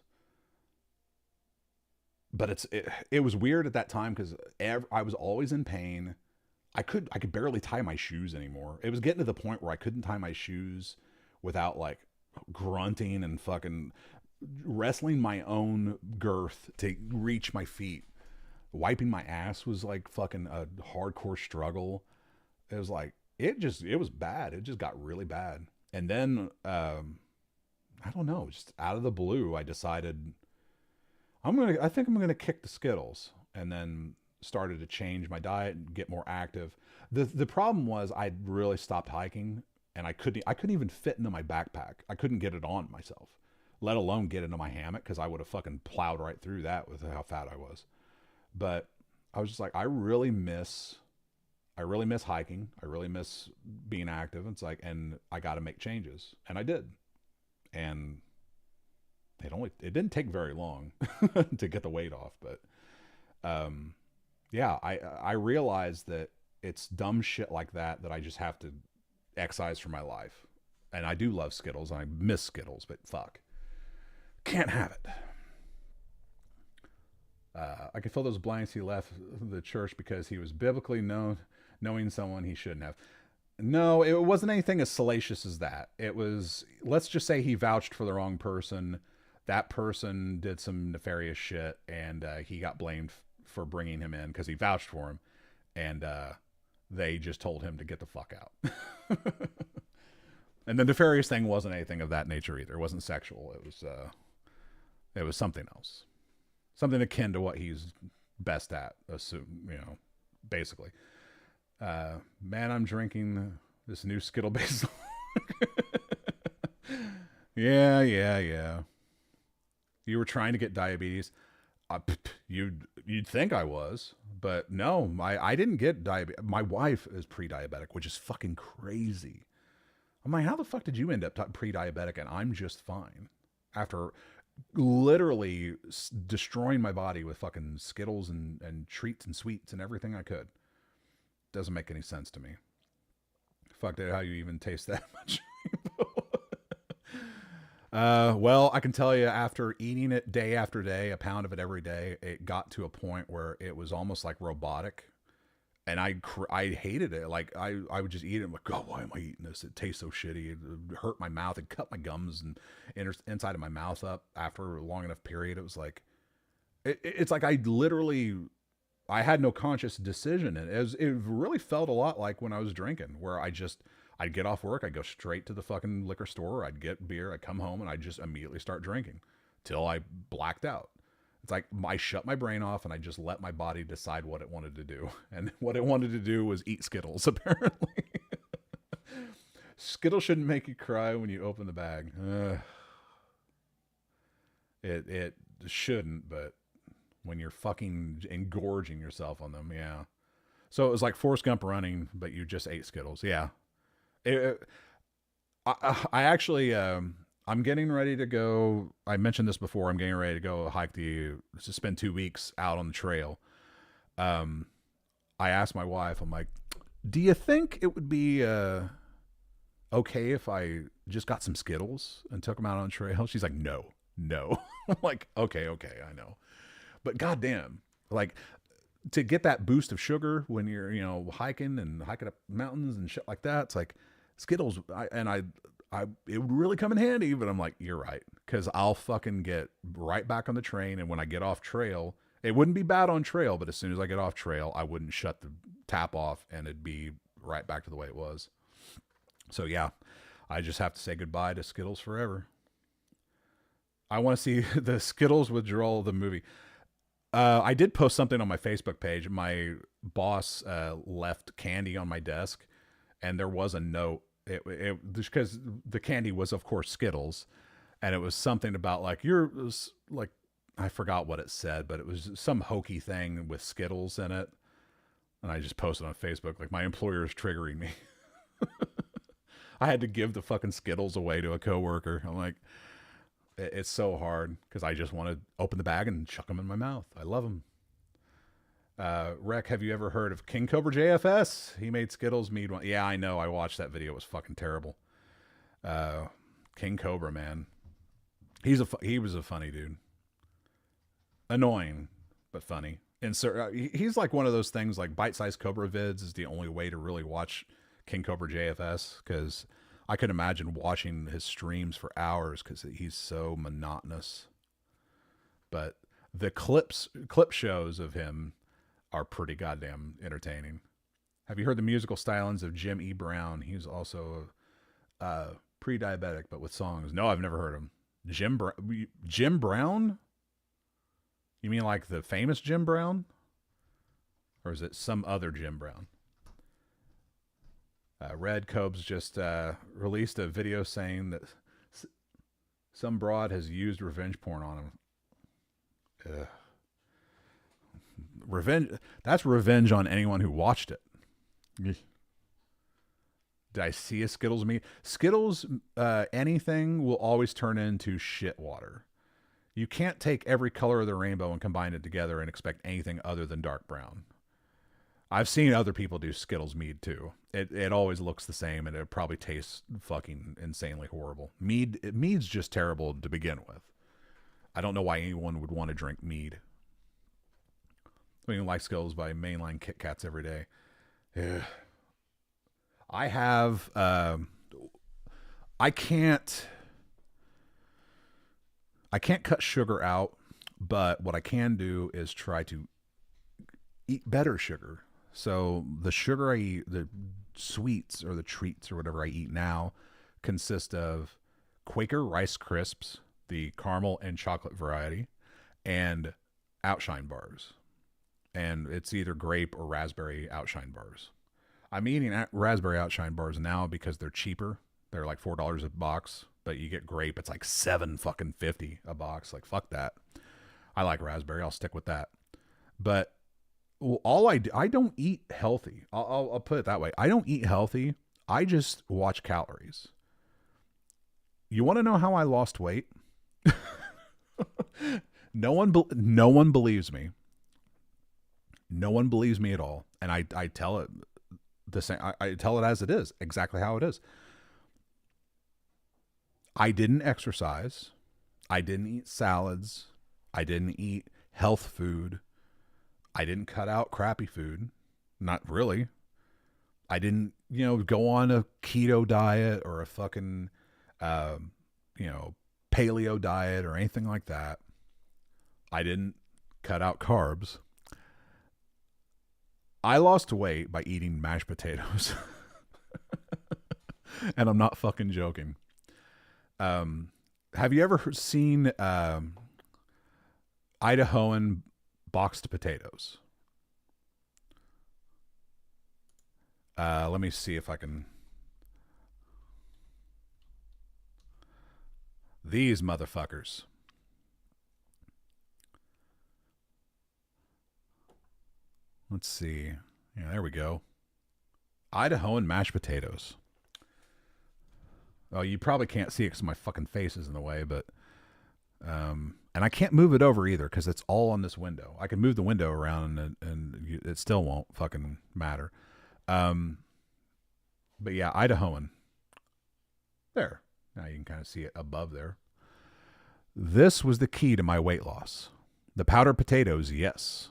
But it was weird at that time because I was always in pain. I could barely tie my shoes anymore. It was getting to the point where I couldn't tie my shoes without like grunting and fucking wrestling my own girth to reach my feet. Wiping my ass was like fucking a hardcore struggle. It was like, it was bad. It just got really bad. And then, I don't know, just out of the blue, I decided I think I'm going to kick the Skittles, and then started to change my diet and get more active. The problem was I'd really stopped hiking, and I couldn't even fit into my backpack. I couldn't get it on myself, let alone get into my hammock, because I would have fucking plowed right through that with how fat I was. But I was just like, I really miss hiking. I really miss being active. It's like, and I got to make changes, and I did. And it didn't take very long to get the weight off, but yeah, I realized that it's dumb shit like that I just have to excise from my life. And I do love Skittles, and I miss Skittles, but fuck, can't have it. I can fill those blanks. He left the church because he was biblically knowing someone he shouldn't have. No, it wasn't anything as salacious as that. It was, let's just say he vouched for the wrong person. That person did some nefarious shit, and he got blamed for bringing him in because he vouched for him, and they just told him to get the fuck out. And the nefarious thing wasn't anything of that nature either. It wasn't sexual. It was something else. Something akin to what he's best at, basically. Man, I'm drinking this new Skittle based. Yeah. You were trying to get diabetes. You'd think I was, but no, I didn't get diabetes. My wife is pre-diabetic, which is fucking crazy. I'm like, how the fuck did you end up pre-diabetic and I'm just fine after literally destroying my body with fucking Skittles and treats and sweets and everything I could? Doesn't make any sense to me. Fuck it, how you even taste that much? Well, I can tell you, after eating it day after day, a pound of it every day, it got to a point where it was almost like robotic, and I hated it. Like I would just eat it. I'm like, God, why am I eating this? It tastes so shitty. It hurt my mouth. It cut my gums and inside of my mouth up after a long enough period. It was like, it's like I had no conscious decision. It really felt a lot like when I was drinking, where I'd get off work, I'd go straight to the fucking liquor store, I'd get beer, I'd come home, and I'd just immediately start drinking till I blacked out. It's like I shut my brain off and I just let my body decide what it wanted to do. And what it wanted to do was eat Skittles, apparently. Skittles shouldn't make you cry when you open the bag. It shouldn't, but when you're fucking engorging yourself on them, yeah. So it was like Forrest Gump running, but you just ate Skittles, yeah. I actually, I'm getting ready to go. I mentioned this before. I'm getting ready to go hike to spend 2 weeks out on the trail. I asked my wife, I'm like, do you think it would be okay if I just got some Skittles and took them out on the trail? She's like, no. I'm like, okay, I know. But goddamn, like, to get that boost of sugar when you're, hiking up mountains and shit like that, it's like Skittles. It would really come in handy, but I'm like, you're right. Cause I'll fucking get right back on the train. And when I get off trail, it wouldn't be bad on trail, but as soon as I get off trail, I wouldn't shut the tap off and it'd be right back to the way it was. So yeah, I just have to say goodbye to Skittles forever. I want to see the Skittles withdrawal of the movie. I did post something on my Facebook page. My boss left candy on my desk, and there was a note. It because the candy was, of course, Skittles, and it was something about like I forgot what it said, but it was some hokey thing with Skittles in it. And I just posted on Facebook like, my employer is triggering me. I had to give the fucking Skittles away to a coworker. I'm like, it's so hard because I just want to open the bag and chuck them in my mouth. I love them. Rec, have you ever heard of King Cobra JFS? He made Skittles mead one. Yeah, I know. I watched that video. It was fucking terrible. King Cobra, man. He was a funny dude. Annoying, but funny. He's like one of those things like bite-sized Cobra vids is the only way to really watch King Cobra JFS, because I could imagine watching his streams for hours because he's so monotonous. But the clip shows of him are pretty goddamn entertaining. Have you heard the musical stylings of Jim E. Brown? He's also pre-diabetic, but with songs. No, I've never heard him. Jim Brown? You mean like the famous Jim Brown? Or is it some other Jim Brown? Red Cobes just released a video saying that some broad has used revenge porn on him. Revenge. That's revenge on anyone who watched it. Did I see a Skittles meat? Skittles, anything will always turn into shit water. You can't take every color of the rainbow and combine it together and expect anything other than dark brown. I've seen other people do Skittles mead too. It always looks the same, and it probably tastes fucking insanely horrible. Mead's just terrible to begin with. I don't know why anyone would want to drink mead. I mean, like Skittles by mainline Kit Kats every day. Yeah. I have, I can't cut sugar out, but what I can do is try to eat better sugar. So the sugar I eat, the sweets or the treats or whatever I eat now, consist of Quaker Rice Crisps, the caramel and chocolate variety, and Outshine bars. And it's either grape or raspberry Outshine bars. I'm eating raspberry Outshine bars now because they're cheaper. They're like $4 a box, but you get grape, it's like $7.50 a box. Like, fuck that. I like raspberry. I'll stick with that. But I don't eat healthy. I'll put it that way. I don't eat healthy. I just watch calories. You want to know how I lost weight? No one believes me. No one believes me at all. And I tell it the same. I tell it as it is, exactly how it is. I didn't exercise. I didn't eat salads. I didn't eat health food. I didn't cut out crappy food. Not really. I didn't, go on a keto diet or a fucking, paleo diet or anything like that. I didn't cut out carbs. I lost weight by eating mashed potatoes. And I'm not fucking joking. Have you ever seen Idahoan boxed potatoes? Let me see if I can. These motherfuckers. Let's see. Yeah, there we go. Idahoan mashed potatoes. Oh, you probably can't see it because my fucking face is in the way, but and I can't move it over either because it's all on this window. I can move the window around and it still won't fucking matter. But yeah, Idahoan. There. Now you can kind of see it above there. This was the key to my weight loss. The powdered potatoes, yes.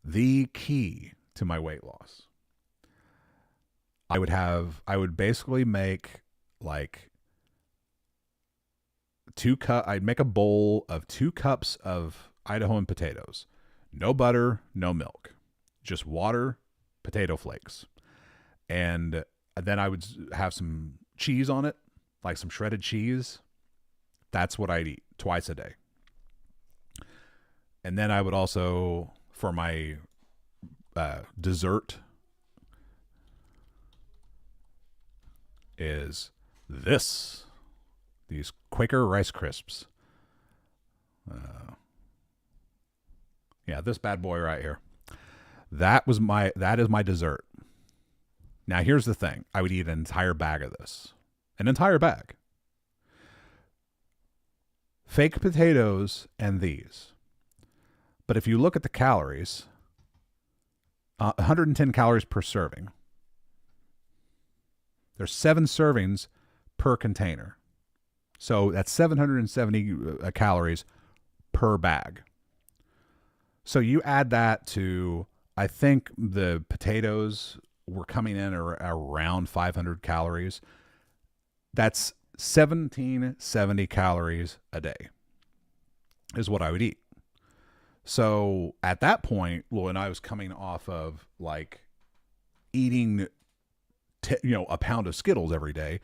The key to my weight loss. I would basically make like I'd make a bowl of 2 cups of Idahoan potatoes. No butter, no milk. Just water, potato flakes. And then I would have some cheese on it, like some shredded cheese. That's what I'd eat twice a day. And then I would also, for my dessert, is these Quaker Rice Crisps. Yeah, this bad boy right here. That is my dessert. Now here's the thing. I would eat an entire bag of this. An entire bag. Fake potatoes and these. But if you look at the calories, 110 calories per serving. There's 7 servings per container. So that's 770 calories per bag. So you add that to, I think the potatoes were coming in around 500 calories. That's 1770 calories a day is what I would eat. So at that point, when I was coming off of like eating a pound of Skittles every day,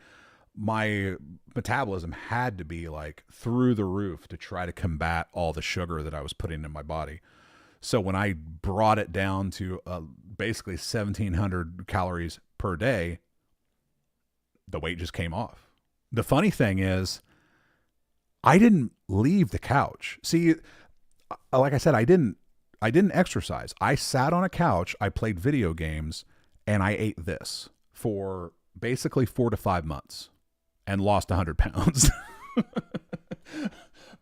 my metabolism had to be like through the roof to try to combat all the sugar that I was putting in my body. So when I brought it down to basically 1,700 calories per day, the weight just came off. The funny thing is, I didn't leave the couch. See, like I said, I didn't exercise. I sat on a couch, I played video games, and I ate this for basically 4 to 5 months and lost 100 pounds.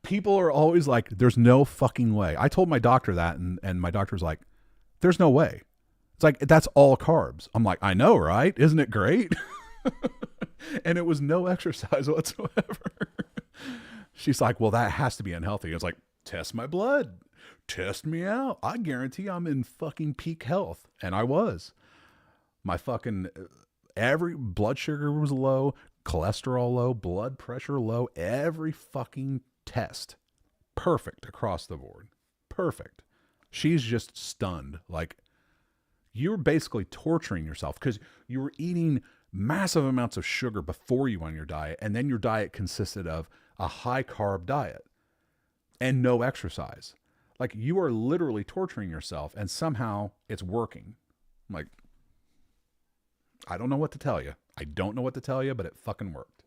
People are always like, there's no fucking way. I told my doctor that, and my doctor's like, there's no way. It's like, that's all carbs. I'm like, I know, right? Isn't it great? And it was no exercise whatsoever. She's like, well, that has to be unhealthy. It's like, test my blood. Test me out. I guarantee I'm in fucking peak health. And I was. My fucking, every blood sugar was low, cholesterol low, blood pressure low, every fucking test. Perfect across the board. Perfect. She's just stunned. Like, you were basically torturing yourself because you were eating massive amounts of sugar before you went on your diet, and then your diet consisted of a high carb diet and no exercise. Like, you are literally torturing yourself, and somehow it's working. I'm like, I don't know what to tell you. I don't know what to tell you, but it fucking worked.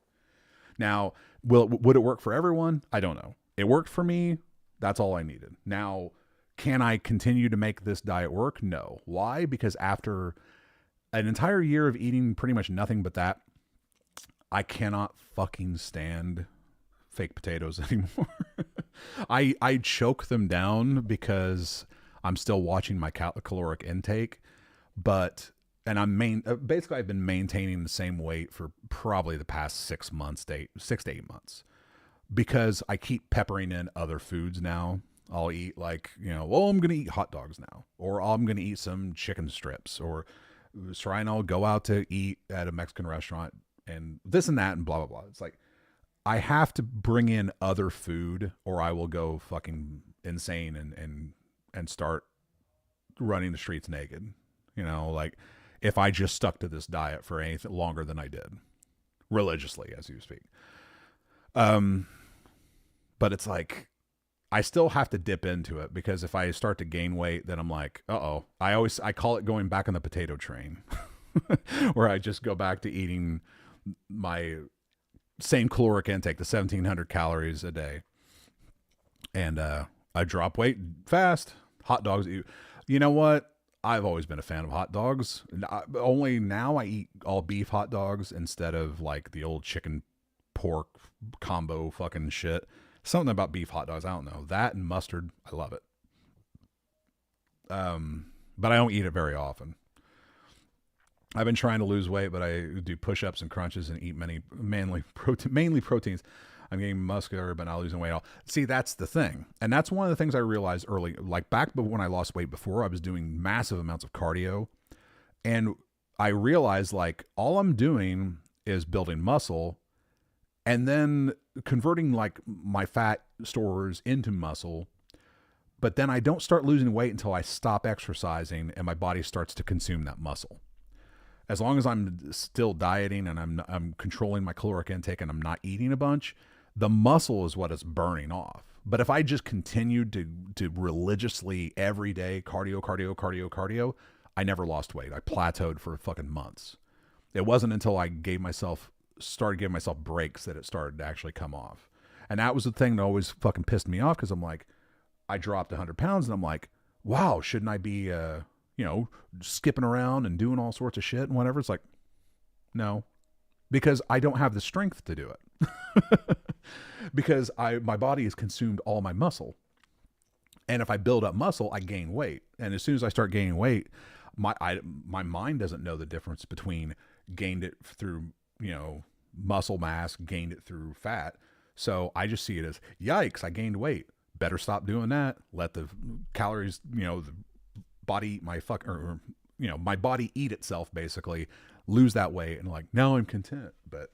Now, would it work for everyone? I don't know. It worked for me. That's all I needed. Now, can I continue to make this diet work? No. Why? Because after an entire year of eating pretty much nothing but that, I cannot fucking stand fake potatoes anymore. I choke them down because I'm still watching my caloric intake, and basically I've been maintaining the same weight for probably the past 6 to 8 months, because I keep peppering in other foods now. I'll eat I'm going to eat hot dogs now, or I'm going to eat some chicken strips, or I'll go out to eat at a Mexican restaurant and this and that and blah, blah, blah. It's like, I have to bring in other food or I will go fucking insane and start running the streets naked. Like, if I just stuck to this diet for anything longer than I did, religiously, as you speak. But it's like, I still have to dip into it, because if I start to gain weight, then I'm like, uh-oh. I call it going back on the potato train, where I just go back to eating my same caloric intake, the 1,700 calories a day. And I drop weight fast. Hot dogs. You know what? I've always been a fan of hot dogs. Only now I eat all beef hot dogs instead of like the old chicken pork combo fucking shit. Something about beef hot dogs, I don't know. That and mustard, I love it. But I don't eat it very often. I've been trying to lose weight, but I do push-ups and crunches and eat mainly proteins. I'm getting muscular, but not losing weight at all. See, that's the thing. And that's one of the things I realized early, like back when I lost weight before, I was doing massive amounts of cardio. And I realized, like, all I'm doing is building muscle and then converting like my fat stores into muscle. But then I don't start losing weight until I stop exercising and my body starts to consume that muscle. As long as I'm still dieting and I'm controlling my caloric intake and I'm not eating a bunch, the muscle is what is burning off. But if I just continued to religiously every day cardio, I never lost weight. I plateaued for fucking months. It wasn't until I started giving myself breaks that it started to actually come off. And that was the thing that always fucking pissed me off, because I'm like, I dropped 100 pounds and I'm like, wow, shouldn't I be skipping around and doing all sorts of shit and whatever? It's like, no, because I don't have the strength to do it. Because my body has consumed all my muscle. And if I build up muscle, I gain weight. And as soon as I start gaining weight, my mind doesn't know the difference between gained it through, muscle mass, gained it through fat. So I just see it as, yikes, I gained weight. Better stop doing that. Let the calories, the body eat my body eat itself, basically, lose that weight, and like, now I'm content. But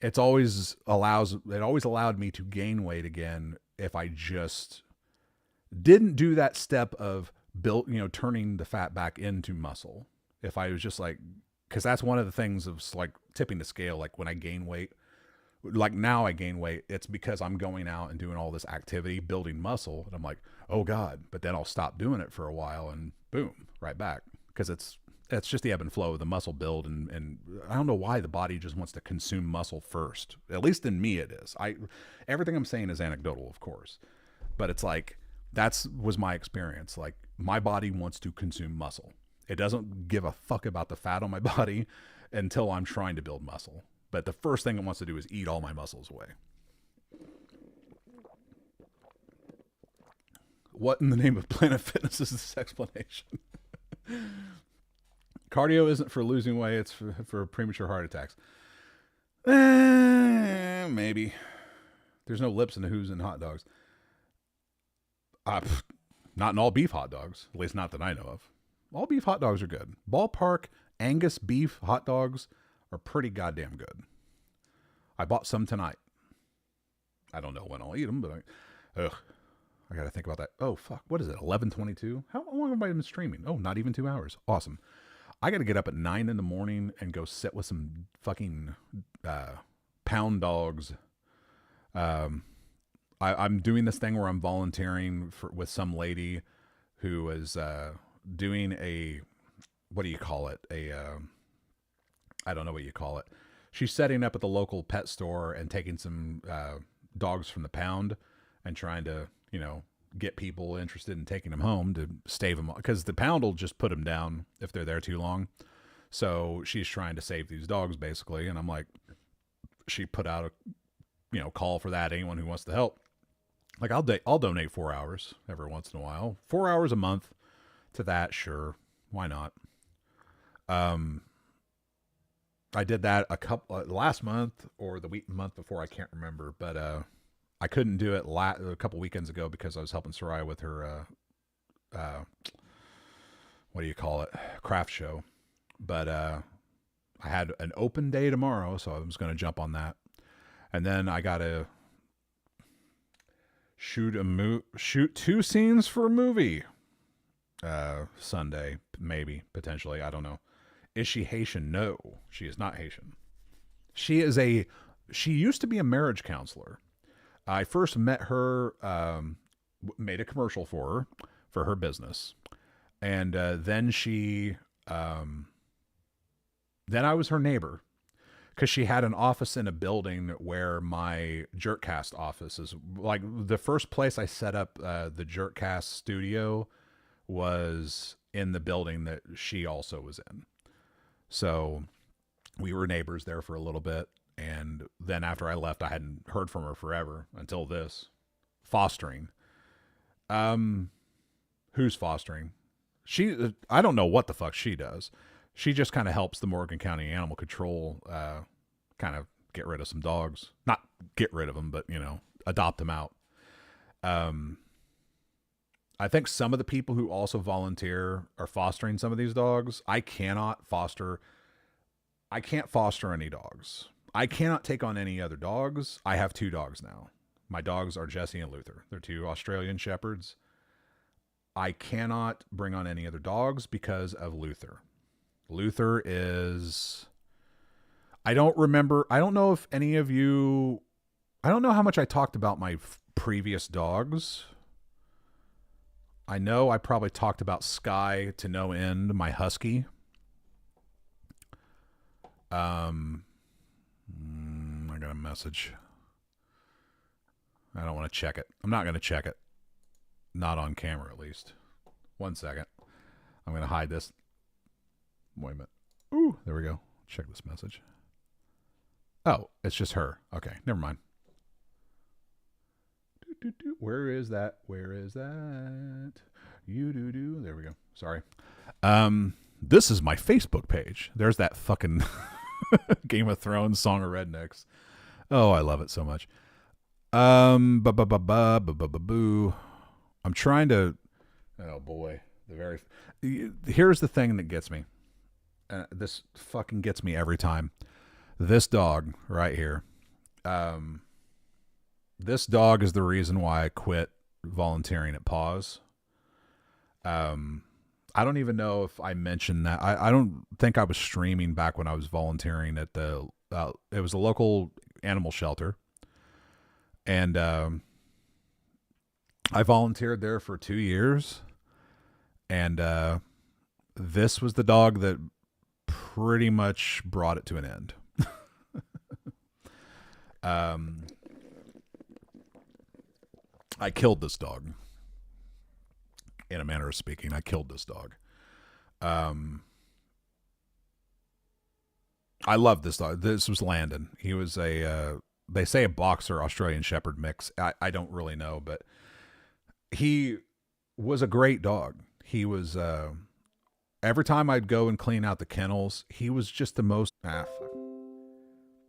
it always allowed me to gain weight again if I just didn't do that step of turning the fat back into muscle. If I was just like, because that's one of the things of like tipping the scale. Like when I gain weight, like now I gain weight, it's because I'm going out and doing all this activity, building muscle, and I'm like, oh God, but then I'll stop doing it for a while and boom, right back. Because it's just the ebb and flow of the muscle build. And I don't know why the body just wants to consume muscle first. At least in me it is. Everything I'm saying is anecdotal, of course, but it's like, was my experience. Like, my body wants to consume muscle. It doesn't give a fuck about the fat on my body until I'm trying to build muscle. But the first thing it wants to do is eat all my muscles away. What in the name of Planet Fitness is this explanation? Cardio isn't for losing weight, it's for premature heart attacks. Maybe. There's no lips in the who's in hot dogs. Not in all beef hot dogs, at least not that I know of. All beef hot dogs are good. Ballpark Angus beef hot dogs are pretty goddamn good. I bought some tonight. I don't know when I'll eat them, but I got to think about that. Oh, fuck. What is it? 11:22? How long have I been streaming? Oh, not even 2 hours. Awesome. I got to get up at 9 in the morning and go sit with some fucking pound dogs. I'm doing this thing where I'm volunteering with some lady who is doing a, what do you call it? I don't know what you call it. She's setting up at the local pet store and taking some dogs from the pound and trying to, you know, get people interested in taking them home to stave them, because the pound will just put them down if they're there too long. So she's trying to save these dogs basically. And I'm like, she put out a, you know, call for that. Anyone who wants to help. Like I'll donate 4 hours every once in a while, 4 hours a month to that. Sure. Why not? I did that last month or the month before. I can't remember, but, I couldn't do it a couple weekends ago because I was helping Soraya with her, what do you call it? Craft show. But, I had an open day tomorrow, so I was going to jump on that. And then I got to shoot 2 scenes for a movie, Sunday, maybe, potentially. I don't know. Is she Haitian? No, she is not Haitian. She used to be a marriage counselor. I first met her, made a commercial for her business. And then then I was her neighbor, because she had an office in a building where my Jerkcast office is. Like the first place I set up the Jerkcast studio was in the building that she also was in. So we were neighbors there for a little bit. And then after I left, I hadn't heard from her forever until this. Fostering. Who's fostering? I don't know what the fuck she does. She just kind of helps the Morgan County Animal Control kind of get rid of some dogs. Not get rid of them, but, you know, adopt them out. I think some of the people who also volunteer are fostering some of these dogs. I can't foster any dogs. I cannot take on any other dogs. I have 2 dogs now. My dogs are Jesse and Luther. They're 2 Australian Shepherds. I cannot bring on any other dogs because of Luther. Luther is... I don't know if any of you... I don't know how much I talked about my previous dogs. I know I probably talked about Sky to no end, my husky. I got a message. I don't want to check it. I'm not going to check it. Not on camera, at least. 1 second. I'm going to hide this. Wait a minute. Ooh, there we go. Check this message. Oh, it's just her. Okay, never mind. Where is that? Where is that? There we go. Sorry. This is my Facebook page. There's that fucking Game of Thrones Song of Rednecks. Oh, I love it so much. I'm trying to. Oh boy, here's the thing that gets me. This fucking gets me every time. This dog right here. This dog is the reason why I quit volunteering at Paws. I don't even know if I mentioned that. I don't think I was streaming back when I was volunteering at it was a local animal shelter. And I volunteered there for 2 years. And this was the dog that pretty much brought it to an end. I killed this dog. In a manner of speaking, I killed this dog. I love this dog. This was Landon. He was they say a boxer Australian Shepherd mix. I don't really know, but he was a great dog. He was, every time I'd go and clean out the kennels, he was just the most, fuck.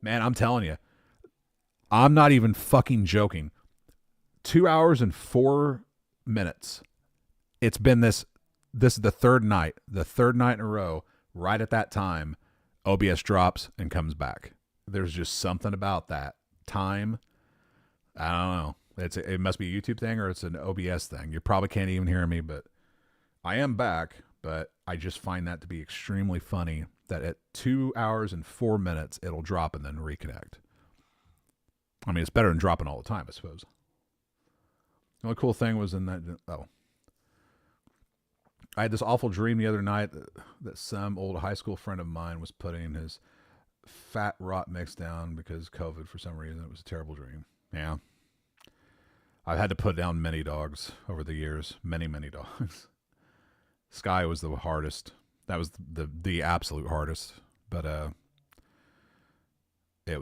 Man, I'm telling you, I'm not even fucking joking. 2 hours and 4 minutes. It's been this is the third night in a row. Right at that time, OBS drops and comes back. There's just something about that time. I don't know. It must be a YouTube thing or it's an OBS thing. You probably can't even hear me, but I am back. but I just find that to be extremely funny that at 2 hours and 4 minutes, it'll drop and then reconnect. I mean, it's better than dropping all the time, I suppose. The only cool thing was in that, I had this awful dream the other night that some old high school friend of mine was putting his fat rot mix down because COVID for some reason. It was a terrible dream. Yeah. I've had to put down many dogs over the years. Many, many dogs. Sky was the hardest. That was the absolute hardest. But it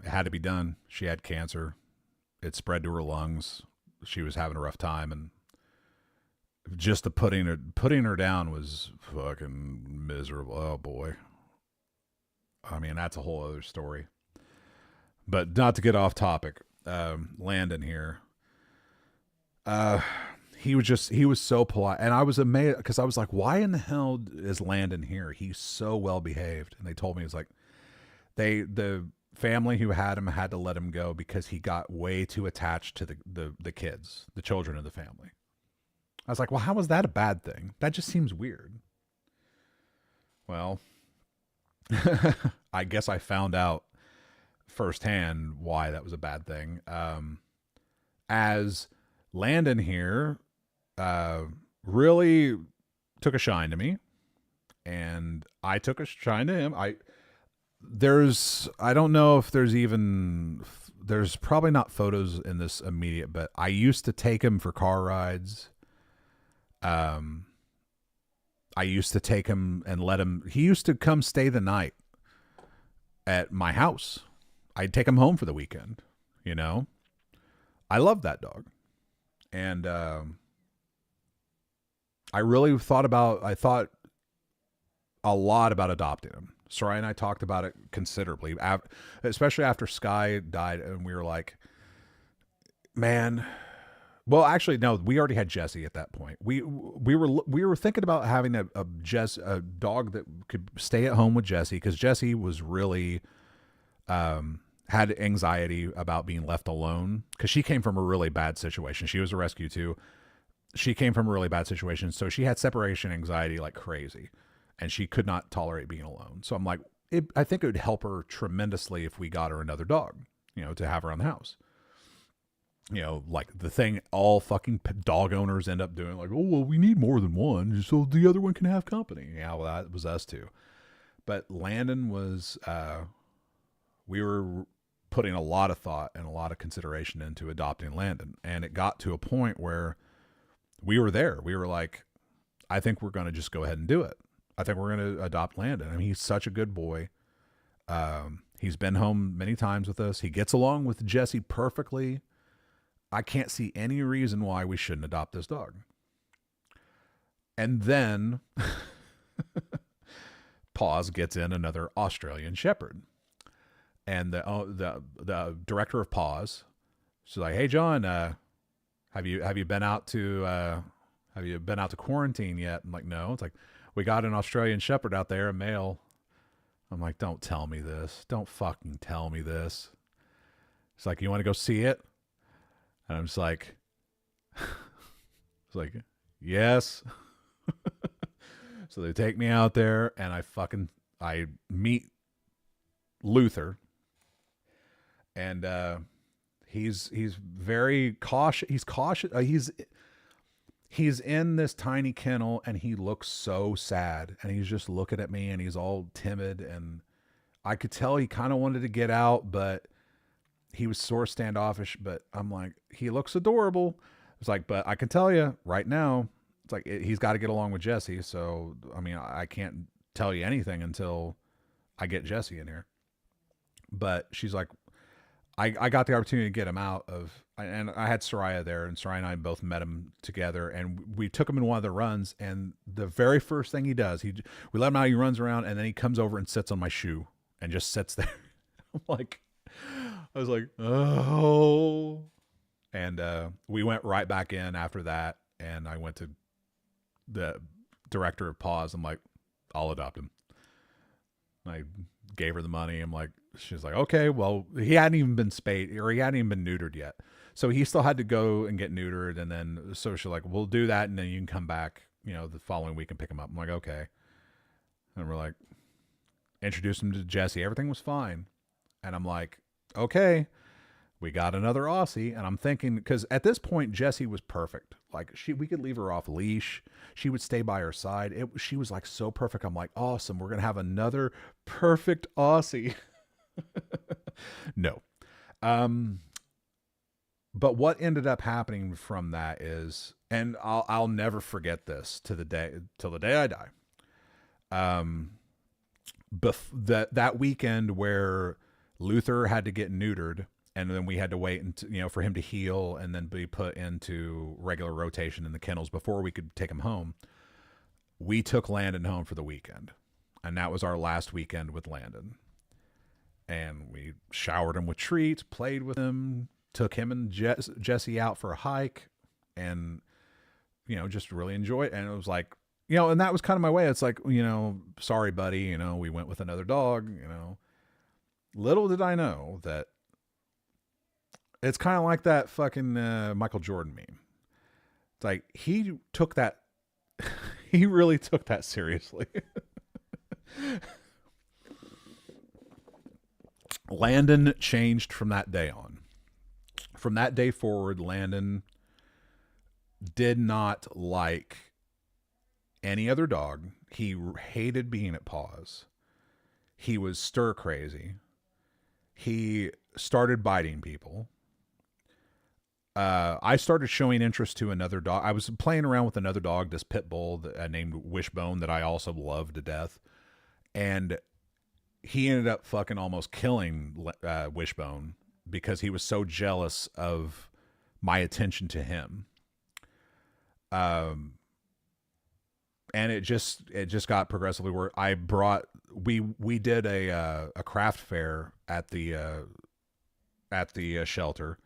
had to be done. She had cancer. It spread to her lungs. She was having a rough time, and just the putting her down was fucking miserable. Oh boy. I mean, that's a whole other story. But not to get off topic. Landon here. He was so polite, and I was amazed because I was like, why in the hell is Landon here? He's so well behaved. And they told me, it's like the family who had him had to let him go because he got way too attached to the kids, the children of the family. I was like, well, how is that a bad thing? That just seems weird. Well, I guess I found out firsthand why that was a bad thing. As Landon here really took a shine to me, and I took a shine to him. I don't know if there's probably not photos in this immediate, but I used to take him for car rides. I used to take him and he used to come stay the night at my house. I'd take him home for the weekend, you know. I loved that dog. And I thought a lot about adopting him. Soraya and I talked about it considerably, especially after Sky died, and we were like, man. Well, actually, no. We already had Jesse at that point. We were thinking about having a dog that could stay at home with Jesse, because Jesse was really had anxiety about being left alone, because she came from a really bad situation. She was a rescue too. She came from a really bad situation, so she had separation anxiety like crazy, and she could not tolerate being alone. So I'm like, I think it would help her tremendously if we got her another dog, you know, to have around the house. You know, like the thing all fucking dog owners end up doing, like, oh, well, we need more than one so the other one can have company. Yeah, well, that was us too. But Landon was, we were putting a lot of thought and a lot of consideration into adopting Landon. And it got to a point where we were there. We were like, I think we're going to just go ahead and do it. I think we're going to adopt Landon. I mean, he's such a good boy. He's been home many times with us. He gets along with Jesse perfectly. I can't see any reason why we shouldn't adopt this dog. And then Paws gets in another Australian Shepherd. And the director of Paws, she's like, "Hey John, have you been out to quarantine yet?" I'm like, "No." It's like, "We got an Australian Shepherd out there, a male." I'm like, "Don't tell me this. Don't fucking tell me this." It's like, "You want to go see it?" And I'm just like, it's like, yes. So they take me out there, and I meet Luther, and he's very cautious. He's cautious. He's in this tiny kennel, and he looks so sad, and he's just looking at me, and he's all timid, and I could tell he kind of wanted to get out, but he was sort of standoffish. But I'm like, he looks adorable. It's like, but I can tell you right now, it's like he's got to get along with Jesse. So, I mean, I can't tell you anything until I get Jesse in here. But she's like, I got the opportunity to get him out of, and I had Soraya there, and Soraya and I both met him together, and we took him in one of the runs, and the very first thing he does, we let him out, he runs around, and then he comes over and sits on my shoe and just sits there. I'm like, I was like, oh. And we went right back in after that, and I went to the director of Paws. I'm like, I'll adopt him. I gave her the money. I'm like, she's like, okay, well, he hadn't even been spayed, or he hadn't even been neutered yet. So he still had to go and get neutered. And then, so she's like, we'll do that, and then you can come back the following week and pick him up. I'm like, okay. And we're like, introduced him to Jesse. Everything was fine. And I'm like, okay, we got another Aussie. And I'm thinking, because at this point, Jessie was perfect. Like we could leave her off leash. She would stay by her side. She was like so perfect. I'm like, awesome. We're going to have another perfect Aussie. No. But what ended up happening from that is, and I'll never forget this till the day I die. That weekend where Luther had to get neutered, and then we had to wait for him to heal and then be put into regular rotation in the kennels before we could take him home. We took Landon home for the weekend, and that was our last weekend with Landon. And we showered him with treats, played with him, took him and Jesse out for a hike, and just really enjoyed it. And it was like, and that was kind of my way. It's like, sorry, buddy, we went with another dog. Little did I know that it's kind of like that fucking Michael Jordan meme. It's like he took that, he really took that seriously. Landon changed from that day on. From that day forward, Landon did not like any other dog. He hated being at Paws. He was stir crazy. He started biting people. I started showing interest to another dog. I was playing around with another dog, this pit bull named Wishbone, that I also loved to death. And he ended up fucking almost killing Wishbone because he was so jealous of my attention to him. And it just got progressively worse. We did a craft fair at the shelter.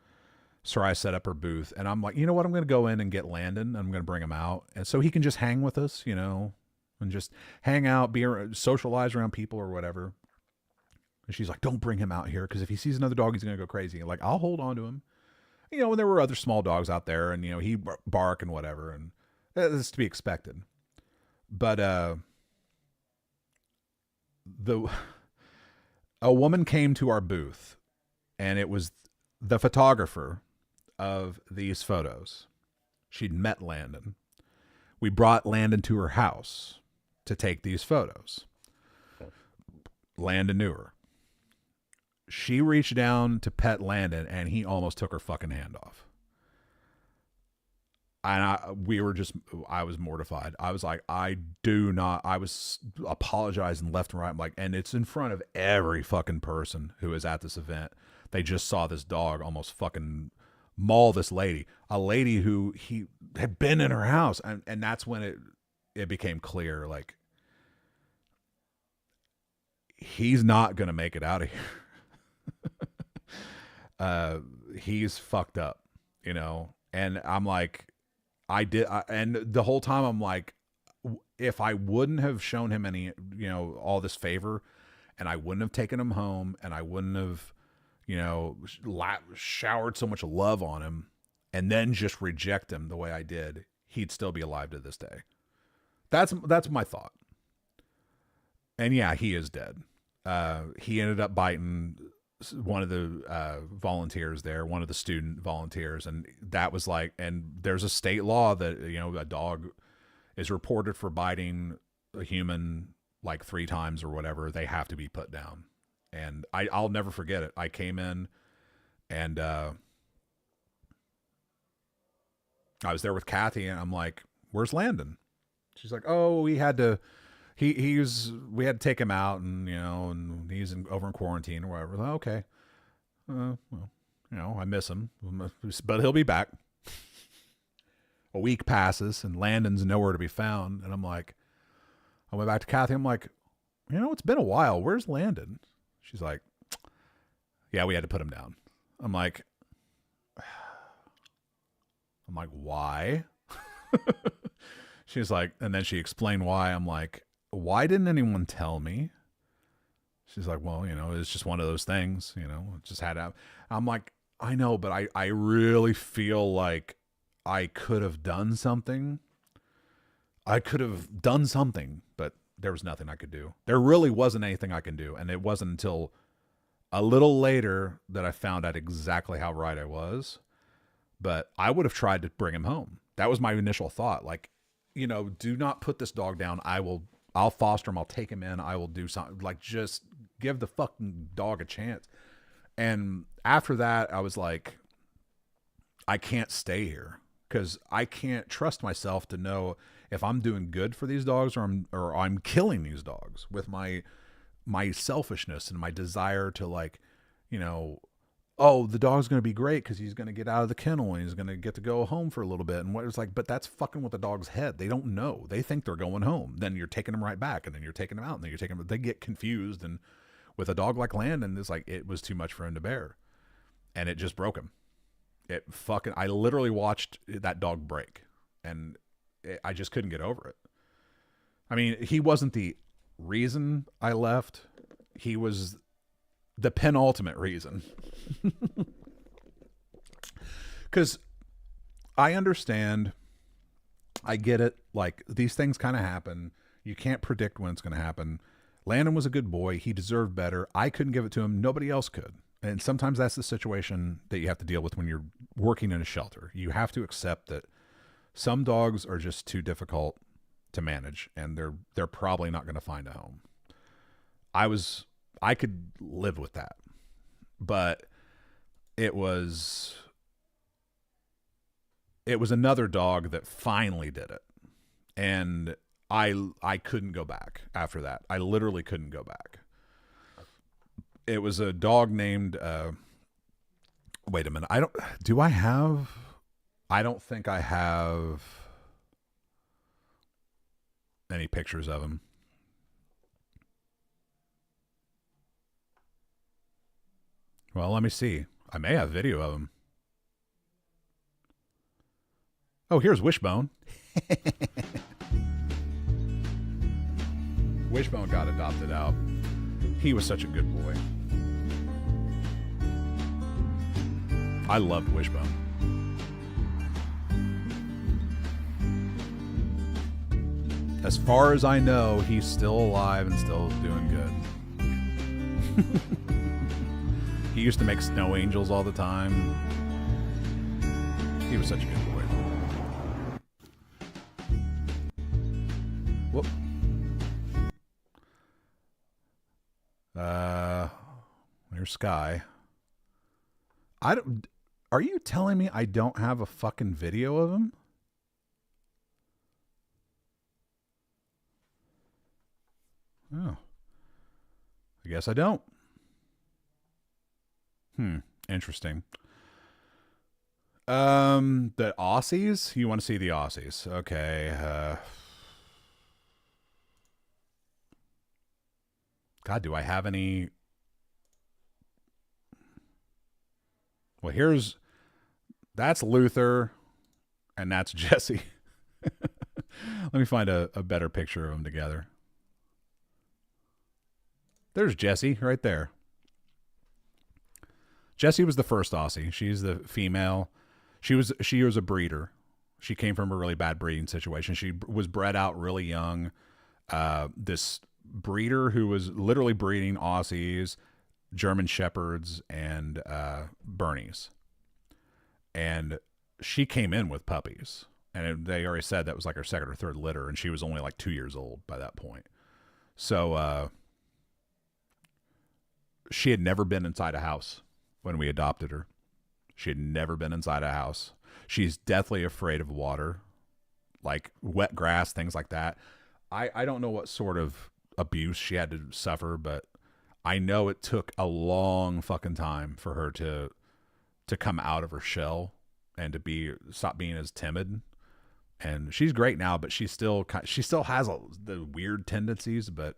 Sarai set up her booth, and I'm like, you know what? I'm going to go in and get Landon. I'm going to bring him out, and so he can just hang with us, and just hang out, socialize around people or whatever. And she's like, don't bring him out here, because if he sees another dog, he's going to go crazy. And like, I'll hold on to him. And there were other small dogs out there, and he bark and whatever, and that's to be expected. But a woman came to our booth, and it was the photographer of these photos. She'd met Landon. We brought Landon to her house to take these photos. Landon knew her. She reached down to pet Landon, and he almost took her fucking hand off. And I was mortified. I was like, I was apologizing left and right. I'm like, and it's in front of every fucking person who is at this event. They just saw this dog almost fucking maul this lady, a lady who he had been in her house. And that's when it became clear, like, he's not going to make it out of here. He's fucked up, and I'm like, and the whole time I'm like, if I wouldn't have shown him any, all this favor, and I wouldn't have taken him home, and I wouldn't have, showered so much love on him, and then just reject him the way I did, he'd still be alive to this day. That's my thought. And yeah, he is dead. He ended up biting one of the volunteers there, one of the student volunteers, and that was like, and there's a state law that a dog is reported for biting a human like 3 times or whatever, they have to be put down. And I'll never forget it. I came in, and I was there with Kathy, and I'm like, "Where's Landon?" She's like, "Oh, we had to take him out, and and he's over in quarantine or whatever." Like, okay, well, I miss him, but he'll be back. A week passes, and Landon's nowhere to be found, and I'm like, I went back to Kathy. I'm like, it's been a while. Where's Landon? She's like, yeah, we had to put him down. I'm like, why? She's like, and then she explained why. I'm like, why didn't anyone tell me? She's like, well, it's just one of those things, it just had to. I'm like, I know, but I really feel like I could have done something. I could have done something, but there was nothing I could do. There really wasn't anything I can do. And it wasn't until a little later that I found out exactly how right I was. But I would have tried to bring him home. That was my initial thought. Like, you know, do not put this dog down. I'll foster him. I'll take him in. I will do something. Like, just give the fucking dog a chance. And after that, I was like, I can't stay here because I can't trust myself to know if I'm doing good for these dogs or I'm killing these dogs with my selfishness and my desire to, like, you know, oh, the dog's going to be great because he's going to get out of the kennel and he's going to get to go home for a little bit. And what it's like, but that's fucking with the dog's head. They don't know. They think they're going home. Then you're taking them right back, and then you're taking them out, and then you're taking them. They get confused. And with a dog like Landon, it's like, it was too much for him to bear. And it just broke him. I literally watched that dog break, and I just couldn't get over it. I mean, he wasn't the reason I left. He was the penultimate reason. Because I understand, I get it. Like, these things kind of happen. You can't predict when it's going to happen. Landon was a good boy. He deserved better. I couldn't give it to him. Nobody else could. And sometimes that's the situation that you have to deal with when you're working in a shelter. You have to accept that some dogs are just too difficult to manage, and they're probably not going to find a home. I could live with that, but it was another dog that finally did it. And I couldn't go back after that. I literally couldn't go back. It was a dog named, wait a minute. I don't think I have any pictures of him. Well, let me see. I may have video of him. Oh, here's Wishbone. Wishbone got adopted out. He was such a good boy. I loved Wishbone. As far as I know, he's still alive and still doing good. He used to make snow angels all the time. He was such a good boy. Whoop. There's Sky. Are you telling me I don't have a fucking video of him? Oh. I guess I don't. Interesting. The Aussies? You want to see the Aussies? Okay. God, do I have any? Well, that's Luther, and that's Jesse. Let me find a better picture of them together. There's Jessie right there. Jessie was the first Aussie. She's the female. She was a breeder. She came from a really bad breeding situation. She was bred out really young. This breeder who was literally breeding Aussies, German Shepherds, and Bernies. And she came in with puppies. And they already said that was like her second or third litter, and she was only like 2 years old by that point. So she had never been inside a house when we adopted her. She had never been inside a house. She's deathly afraid of water, like wet grass, things like that. I don't know what sort of abuse she had to suffer, but I know it took a long fucking time for her to come out of her shell and to stop being as timid. And she's great now, but she still has the weird tendencies, but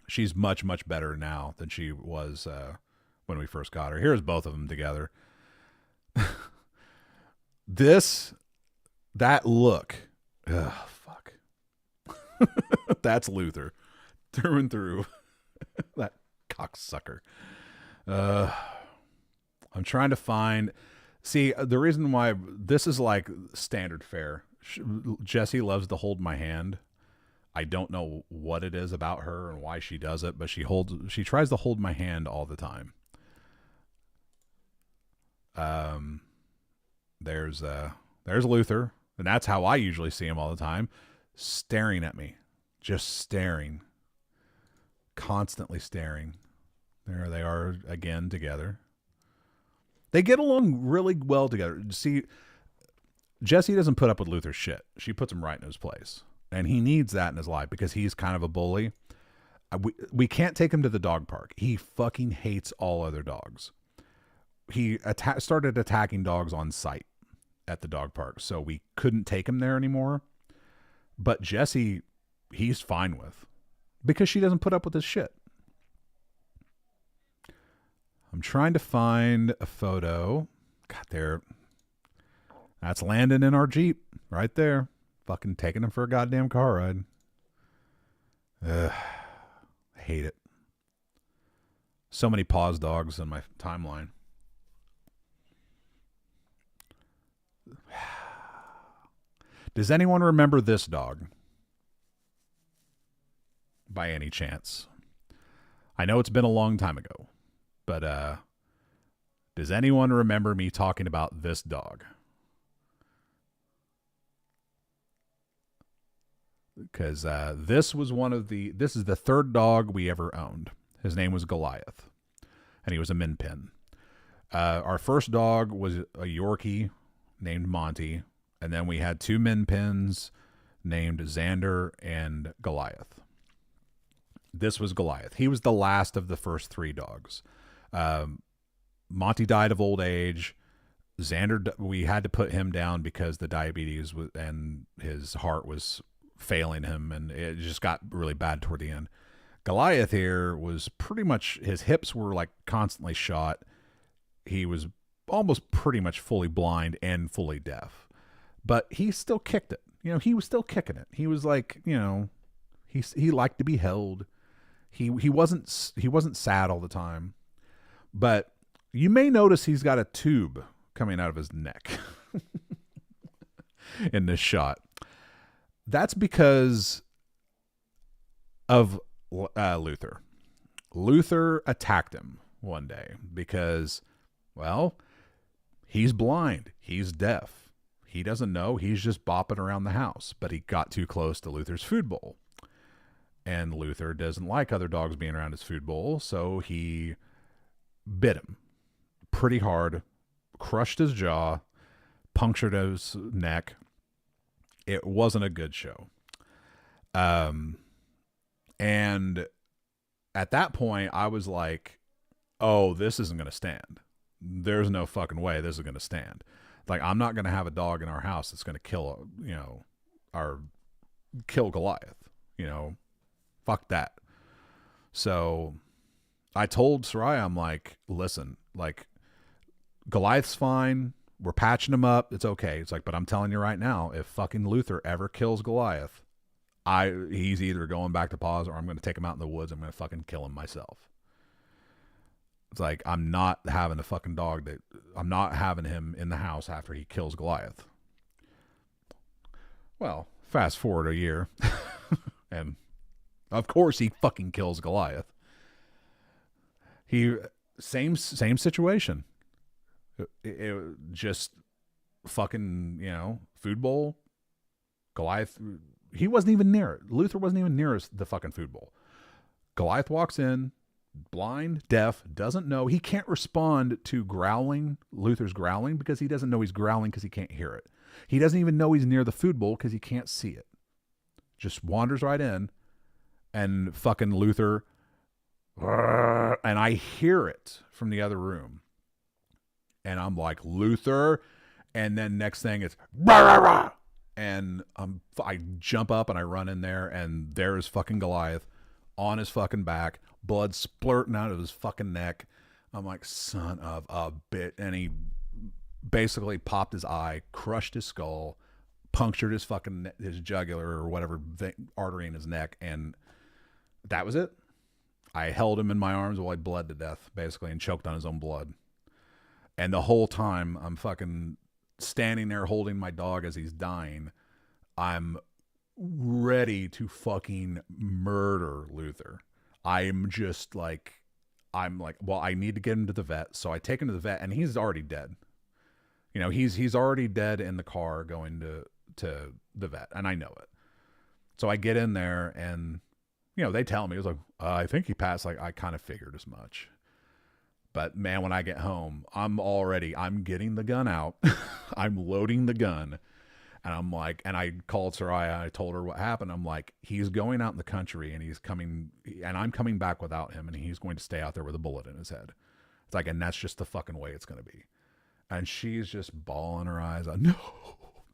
she's much, much better now than she was when we first got her. Here's both of them together. That look. Ugh, fuck. That's Luther. Through and through. That cocksucker. I'm trying to find... See, the reason why this is like standard fare. Jessie loves to hold my hand. I don't know what it is about her and why she does it, but she tries to hold my hand all the time. There's Luther, and that's how I usually see him all the time, staring at me, just staring, constantly staring. There they are again together. They get along really well together. See, Jessie doesn't put up with Luther's shit. She puts him right in his place. And he needs that in his life because he's kind of a bully. We can't take him to the dog park. He fucking hates all other dogs. He started attacking dogs on sight at the dog park, so we couldn't take him there anymore. But Jessie, he's fine with because she doesn't put up with his shit. I'm trying to find a photo. God, there. That's Landon in our Jeep right there. Fucking taking him for a goddamn car ride. Ugh. I hate it. So many pause dogs in my timeline. Does anyone remember this dog? By any chance? I know it's been a long time ago, but does anyone remember me talking about this dog? Because this is the third dog we ever owned. His name was Goliath, and he was a min pin. Our first dog was a Yorkie named Monty, and then we had 2 min pins named Xander and Goliath. This was Goliath. He was the last of the first 3 dogs. Monty died of old age. Xander, we had to put him down because the diabetes and his heart was failing him, and it just got really bad toward the end. Goliath here was pretty much, his hips were like constantly shot. He was almost pretty much fully blind and fully deaf, but he still kicked it. You know, he was still kicking it. He was like, you know, he liked to be held. He wasn't sad all the time, but you may notice he's got a tube coming out of his neck in this shot. That's because of Luther. Luther attacked him one day because, well, he's blind. He's deaf. He doesn't know. He's just bopping around the house. But he got too close to Luther's food bowl. And Luther doesn't like other dogs being around his food bowl, so he bit him pretty hard, crushed his jaw, punctured his neck. It wasn't a good show. And at that point, I was like, oh, this isn't going to stand. There's no fucking way this is going to stand. Like, I'm not going to have a dog in our house that's going to kill, kill Goliath. You know, fuck that. So I told Soraya, I'm like, listen, like, Goliath's fine. We're patching him up. It's okay. It's like, but I'm telling you right now, if fucking Luther ever kills Goliath, he's either going back to pause or I'm going to take him out in the woods. I'm going to fucking kill him myself. It's like, I'm not having a fucking dog I'm not having him in the house after he kills Goliath. Well, fast forward a year and of course he fucking kills Goliath. Same situation. It just fucking, food bowl. Goliath, he wasn't even near it. Luther wasn't even near the fucking food bowl. Goliath walks in, blind, deaf, doesn't know. He can't respond to growling, Luther's growling, because he doesn't know he's growling because he can't hear it. He doesn't even know he's near the food bowl because he can't see it. Just wanders right in, and fucking Luther, and I hear it from the other room. And I'm like, Luther. And then next thing it's, rah, rah, rah. And I jump up and I run in there, and there's fucking Goliath on his fucking back, blood splurting out of his fucking neck. I'm like, son of a bitch. And he basically popped his eye, crushed his skull, punctured his jugular or whatever artery in his neck. And that was it. I held him in my arms while he bled to death, basically, and choked on his own blood. And the whole time I'm fucking standing there holding my dog as he's dying. I'm ready to fucking murder Luther. I'm like, well, I need to get him to the vet. So I take him to the vet, and he's already dead. You know, he's already dead in the car going to the vet, and I know it. So I get in there, and, you know, they tell me, it was like, I think he passed. Like, I kind of figured as much. But man, when I get home, I'm getting the gun out. I'm loading the gun. And I'm like, and I called Soraya. I told her what happened. I'm like, he's going out in the country, and he's coming, and I'm coming back without him, and he's going to stay out there with a bullet in his head. It's like, and that's just the fucking way it's going to be. And she's just bawling her eyes out. No,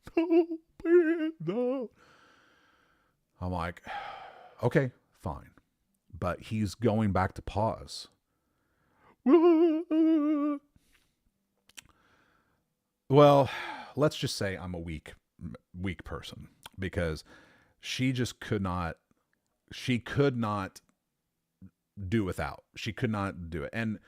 please, no. I'm like, okay, fine. But he's going back to pause. Well, let's just say I'm a weak person, because she could not do without. She could not do it. And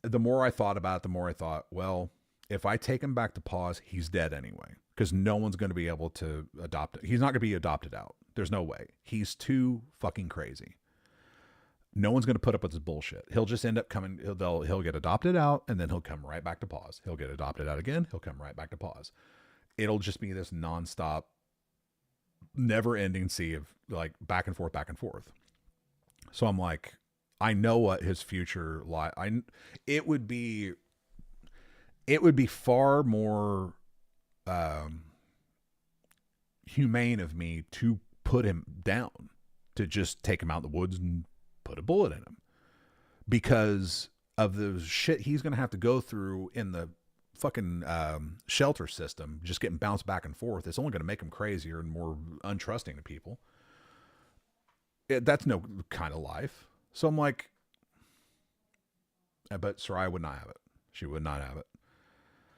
the more I thought about it, the more I thought, well, if I take him back to pause, he's dead anyway, because no one's going to be able to adopt it. He's not going to be adopted out. There's no way. He's too fucking crazy. No one's going to put up with this bullshit. He'll just end up coming, he'll get adopted out, and then he'll come right back to pause. He'll get adopted out again. He'll come right back to pause. It'll just be this nonstop, never ending sea of like back and forth, back and forth. So I'm like, I know what his future it would be far more humane of me to put him down, to just take him out in the woods and put a bullet in him, because of the shit he's going to have to go through in the fucking shelter system, just getting bounced back and forth. It's only going to make him crazier and more untrusting to people. That's no kind of life. So I'm like, but Soraya would not have it. She would not have it.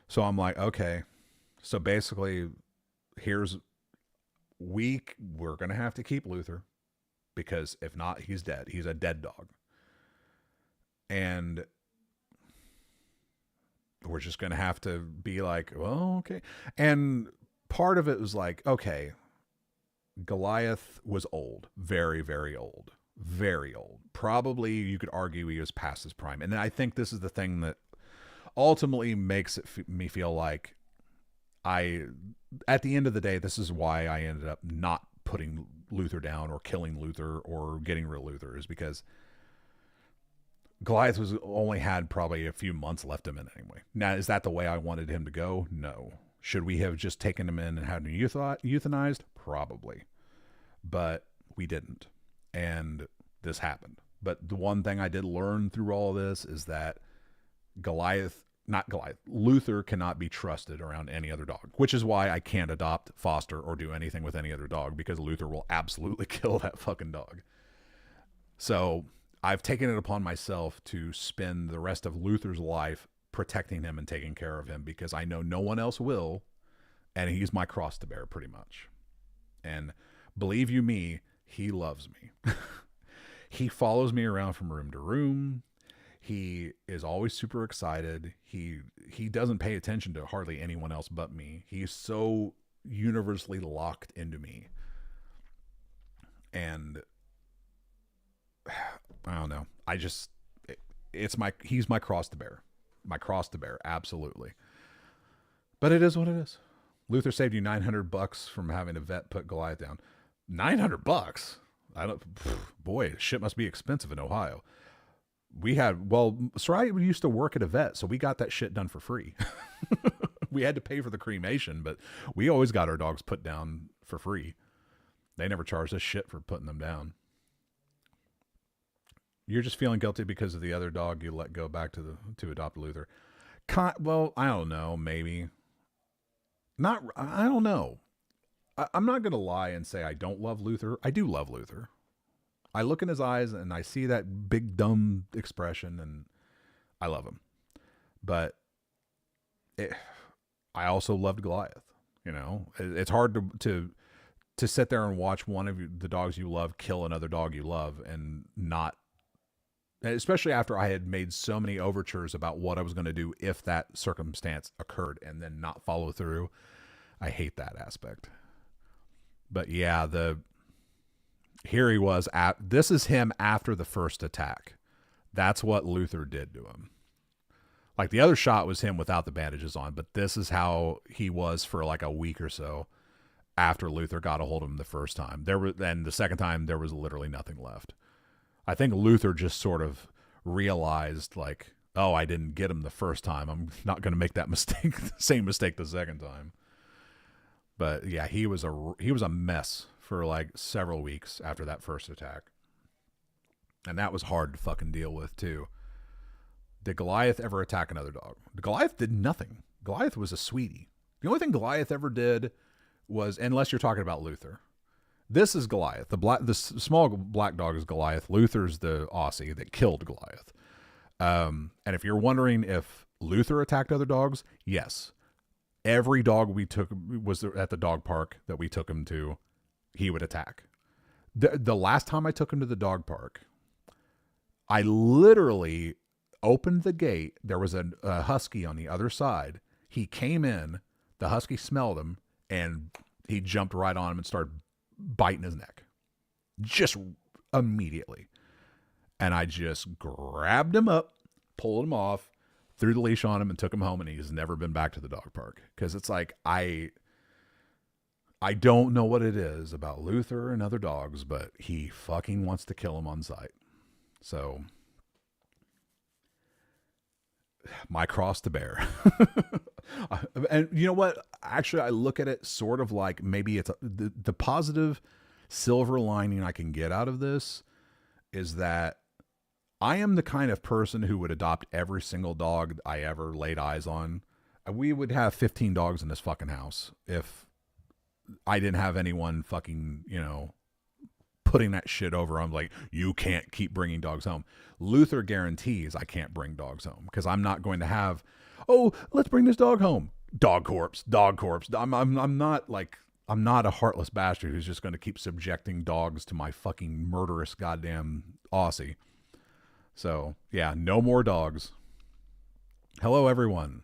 So I'm like, okay. So basically, we're going to have to keep Luther, because if not, he's dead. He's a dead dog. And we're just going to have to be like, well, okay. And part of it was like, okay, Goliath was old, very, very old, very old. Probably you could argue he was past his prime. And I think this is the thing that ultimately makes me feel like at the end of the day, this is why I ended up not putting Luther down or killing Luther or getting rid of Luther, is because Goliath only had probably a few months left in him anyway. Now, is that the way I wanted him to go? No. Should we have just taken him in and had him euthanized? Probably. But we didn't. And this happened. But the one thing I did learn through all of this is that Luther cannot be trusted around any other dog, which is why I can't adopt, foster, or do anything with any other dog, because Luther will absolutely kill that fucking dog. So I've taken it upon myself to spend the rest of Luther's life protecting him and taking care of him, because I know no one else will, and he's my cross to bear pretty much. And believe you me, he loves me. He follows me around from room to room. He is always super excited. He doesn't pay attention to hardly anyone else but me. He's so universally locked into me. And I don't know. He's my cross to bear. My cross to bear, absolutely. But it is what it is. Luther saved you $900 from having a vet put Goliath down. $900? Boy, shit must be expensive in Ohio. Soraya used to work at a vet, so we got that shit done for free. We had to pay for the cremation, but we always got our dogs put down for free. They never charged us shit for putting them down. You're just feeling guilty because of the other dog you let go back to adopt Luther. Well, I don't know, maybe. I don't know. I'm not going to lie and say I don't love Luther. I do love Luther. I look in his eyes and I see that big dumb expression, and I love him. But I also loved Goliath. You know, it's hard to sit there and watch one of the dogs you love kill another dog you love, and not, especially after I had made so many overtures about what I was going to do if that circumstance occurred, and then not follow through. I hate that aspect. But yeah, here he was this is him after the first attack. That's what Luther did to him. Like the other shot was him without the bandages on, but this is how he was for like a week or so after Luther got a hold of him the first time. And the second time there was literally nothing left. I think Luther just sort of realized like, oh, I didn't get him the first time. I'm not going to make that mistake, the same mistake the second time. But yeah, he was a mess for like several weeks after that first attack. And that was hard to fucking deal with too. Did Goliath ever attack another dog? Goliath did nothing. Goliath was a sweetie. The only thing Goliath ever did was, unless you're talking about Luther, this is Goliath. The small black dog is Goliath. Luther's the Aussie that killed Goliath. And if you're wondering if Luther attacked other dogs, yes. Every dog we took was at the dog park that we took him to, he would attack. The last time I took him to the dog park, I literally opened the gate. There was a husky on the other side. He came in, the husky smelled him, and he jumped right on him and started biting his neck. Just immediately. And I just grabbed him up, pulled him off, threw the leash on him, and took him home, and he's never been back to the dog park. Because it's like, I don't know what it is about Luther and other dogs, but he fucking wants to kill him on sight. So, my cross to bear. And you know what? Actually, I look at it sort of like maybe it's the positive silver lining I can get out of this is that I am the kind of person who would adopt every single dog I ever laid eyes on. We would have 15 dogs in this fucking house if I didn't have anyone fucking, putting that shit over. I'm like, you can't keep bringing dogs home. Luther guarantees I can't bring dogs home because I'm not going to have, oh, let's bring this dog home. Dog corpse. I'm not a heartless bastard who's just going to keep subjecting dogs to my fucking murderous goddamn Aussie. So yeah, no more dogs. Hello, everyone.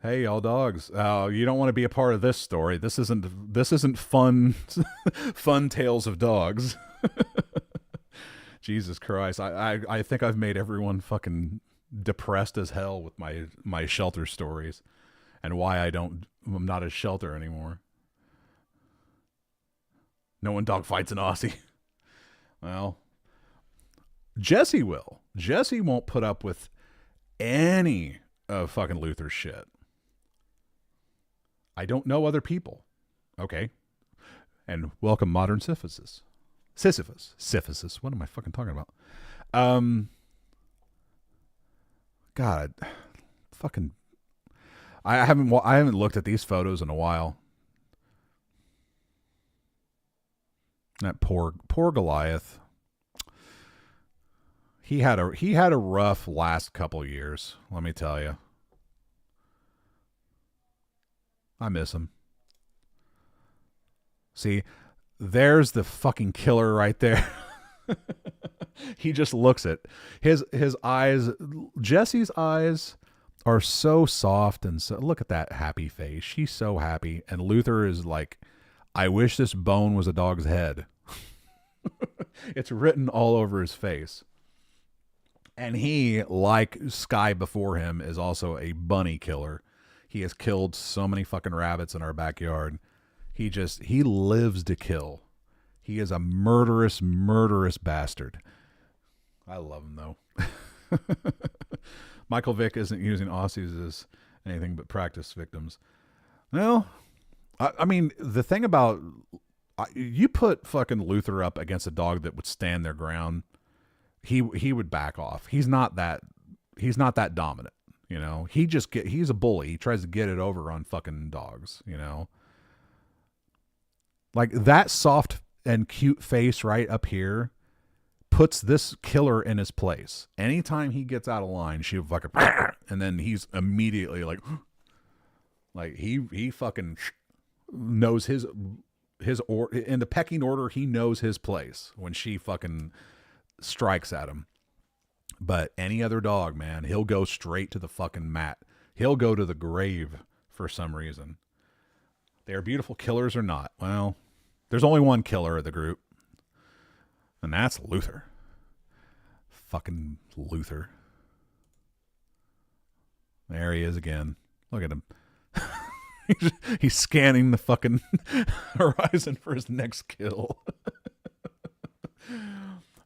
Hey, y'all dogs. You don't want to be a part of this story. This isn't fun, fun tales of dogs. Jesus Christ. I think I've made everyone fucking depressed as hell with my shelter stories and why I'm not a shelter anymore. No one dog fights an Aussie. Well, Jesse will. Jesse won't put up with any of fucking Luther's shit. I don't know other people. Okay. And welcome, modern Sisyphus. Sisyphus. What am I fucking talking about? God, fucking. I haven't looked at these photos in a while. That poor Goliath. He had a rough last couple years, let me tell you. I miss him. See, there's the fucking killer right there. He just looks at his eyes. Jesse's eyes are so soft and so, look at that happy face. She's so happy. And Luther is like, I wish this bone was a dog's head. It's written all over his face. And he, like Sky before him, is also a bunny killer. He has killed so many fucking rabbits in our backyard. He lives to kill. He is a murderous bastard. I love him, though. Michael Vick isn't using Aussies as anything but practice victims. Well, I mean, the thing about... you put fucking Luther up against a dog that would stand their ground, he would back off. He's not that dominant, he's a bully. He tries to get it over on fucking dogs, like that soft and cute face right up here puts this killer in his place. Anytime he gets out of line, she'll fucking, and then he's immediately like he fucking knows his in the pecking order. He knows his place when she fucking strikes at him. But any other dog, man, he'll go straight to the fucking mat. He'll go to the grave for some reason. They are beautiful killers or not. Well, there's only one killer of the group, and that's Luther. Fucking Luther. There he is again. Look at him. He's scanning the fucking horizon for his next kill.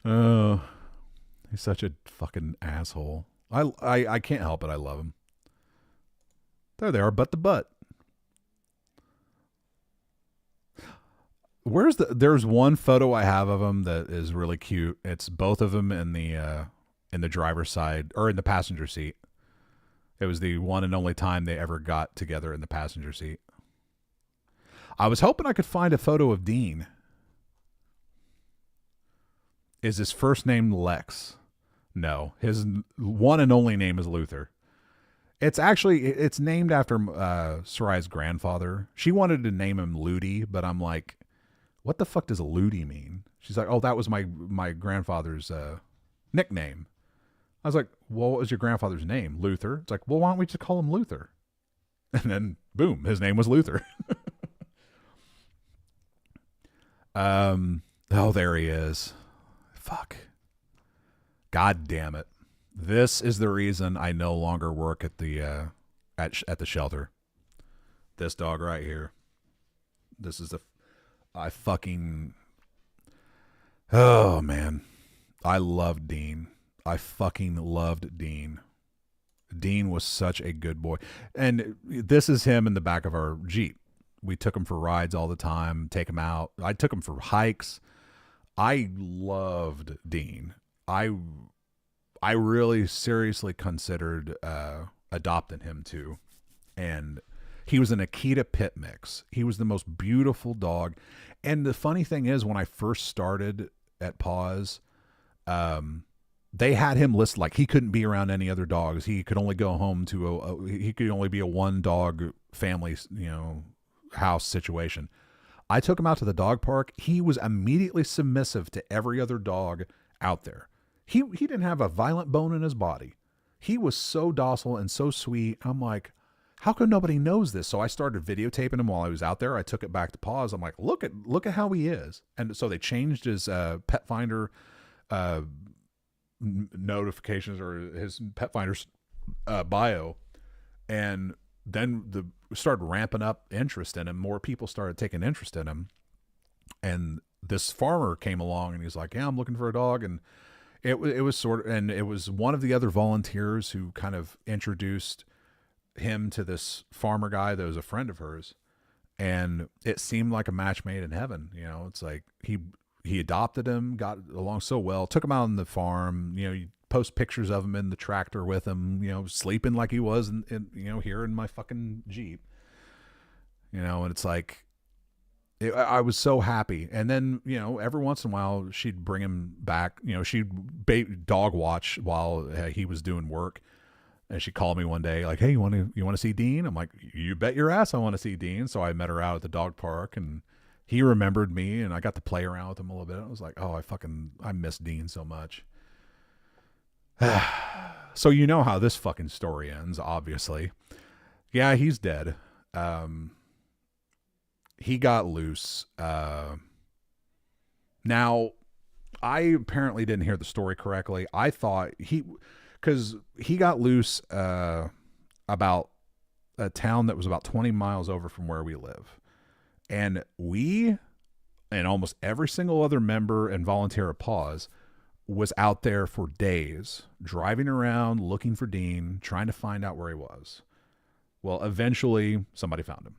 Oh, he's such a fucking asshole. I can't help it. I love him. There they are, butt to butt. There's one photo I have of them that is really cute. It's both of them in the driver's side or in the passenger seat. It was the one and only time they ever got together in the passenger seat. I was hoping I could find a photo of Dean. Is his first name Lex? No, his one and only name is Luther. It's named after Soraya's grandfather. She wanted to name him Ludi, but I'm like, what the fuck does Ludi mean? She's like, oh, that was my grandfather's nickname. I was like, well, what was your grandfather's name? Luther. It's like, well, why don't we just call him Luther? And then, boom, his name was Luther. Oh, there he is. Fuck. God damn it. This is the reason I no longer work at the at the shelter. This dog right here. This is oh man. I loved Dean. I fucking loved Dean. Dean was such a good boy. And this is him in the back of our Jeep. We took him for rides all the time, take him out. I took him for hikes. I loved Dean. I really seriously considered adopting him too. And he was an Akita pit mix. He was the most beautiful dog. And the funny thing is, when I first started at Paws, they had him listed like he couldn't be around any other dogs. He could only go home to he could only be a one dog family, house situation. I took him out to the dog park. He was immediately submissive to every other dog out there. He didn't have a violent bone in his body. He was so docile and so sweet. I'm like, how come nobody knows this? So I started videotaping him while I was out there. I took it back to Paws. I'm like, look at how he is. And so they changed his pet finder notifications or his pet finder's bio, and then started ramping up interest in him. More people started taking interest in him, and this farmer came along and he's like, yeah, I'm looking for a dog. And it was and it was one of the other volunteers who kind of introduced him to this farmer guy that was a friend of hers, and it seemed like a match made in heaven. It's like he adopted him, got along so well, took him out on the farm. You post pictures of him in the tractor with him, sleeping like he was in here in my fucking Jeep. And it's like, I was so happy. And then, every once in a while she'd bring him back, she'd dog watch while he was doing work. And she called me one day like, hey, you want to see Dean? I'm like, you bet your ass I want to see Dean. So I met her out at the dog park, and he remembered me, and I got to play around with him a little bit. I was like, oh, I miss Dean so much. So you know how this fucking story ends, obviously. Yeah, he's dead. He got loose. Now, I apparently didn't hear the story correctly. I thought because he got loose about a town that was about 20 miles over from where we live. And we, and almost every single other member and volunteer of Paws, was out there for days, driving around, looking for Dean, trying to find out where he was. Well, eventually, somebody found him.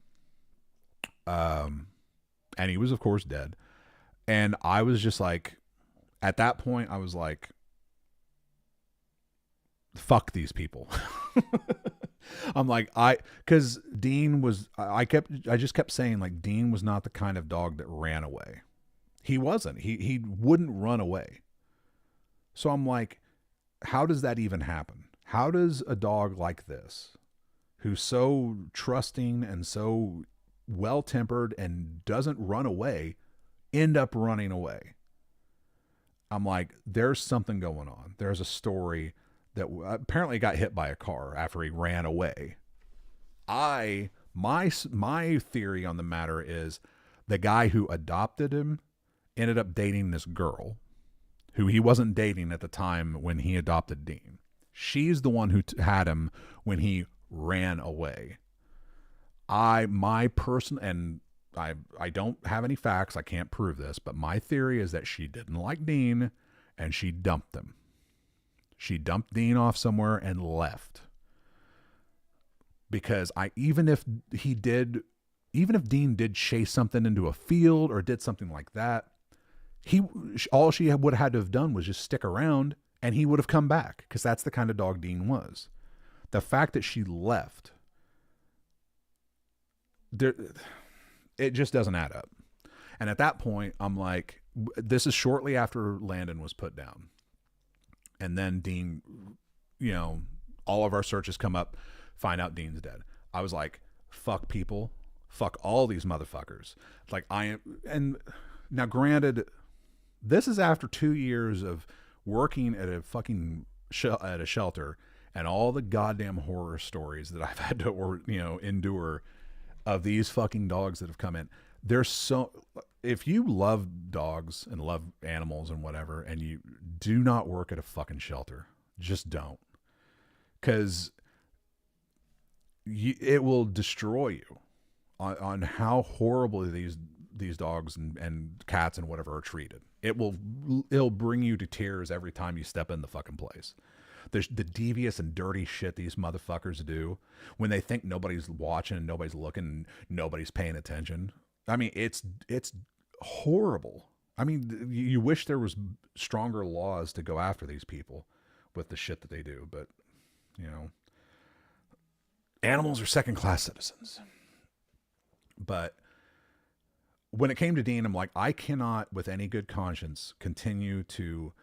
And he was, of course, dead. And I was just like, at that point, I was like, fuck these people. I'm like, because Dean was, I just kept saying, like, Dean was not the kind of dog that ran away. He wasn't. He wouldn't run away. So I'm like, how does that even happen? How does a dog like this, who's so trusting and so well-tempered and doesn't run away, end up running away? I'm like, there's something going on. There's a story that apparently got hit by a car after he ran away. My theory on the matter is the guy who adopted him ended up dating this girl who he wasn't dating at the time when he adopted Dean. She's the one who had him when he ran away. I don't have any facts. I can't prove this, but my theory is that she didn't like Dean and she dumped him. She dumped Dean off somewhere and left. Because even if Dean did chase something into a field or did something like that, all she would have had to have done was just stick around and he would have come back, because that's the kind of dog Dean was. The fact that she left, it just doesn't add up. And at that point, I'm like, this is shortly after Landon was put down. And then Dean, all of our searches come up, find out Dean's dead. I was like, fuck people, fuck all these motherfuckers. Like and now granted, this is after 2 years of working at a fucking at a shelter and all the goddamn horror stories that I've had to, endure of these fucking dogs that have come in. If you love dogs and love animals and whatever, and you do not work at a fucking shelter, just don't. Because it will destroy you on how horribly these dogs and cats and whatever are treated. It'll bring you to tears every time you step in the fucking place. The devious and dirty shit these motherfuckers do when they think nobody's watching, nobody's looking, nobody's paying attention. I mean, it's horrible. I mean, you wish there was stronger laws to go after these people with the shit that they do, but animals are second-class citizens. But when it came to Dean, I'm like, I cannot, with any good conscience, continue to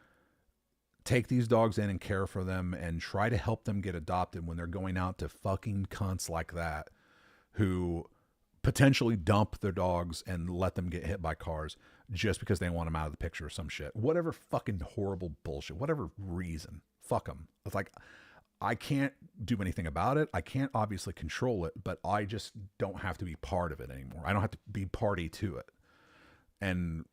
take these dogs in and care for them and try to help them get adopted when they're going out to fucking cunts like that who potentially dump their dogs and let them get hit by cars just because they want them out of the picture or some shit. Whatever fucking horrible bullshit, whatever reason, fuck them. It's like, I can't do anything about it. I can't obviously control it, but I just don't have to be part of it anymore. I don't have to be party to it. And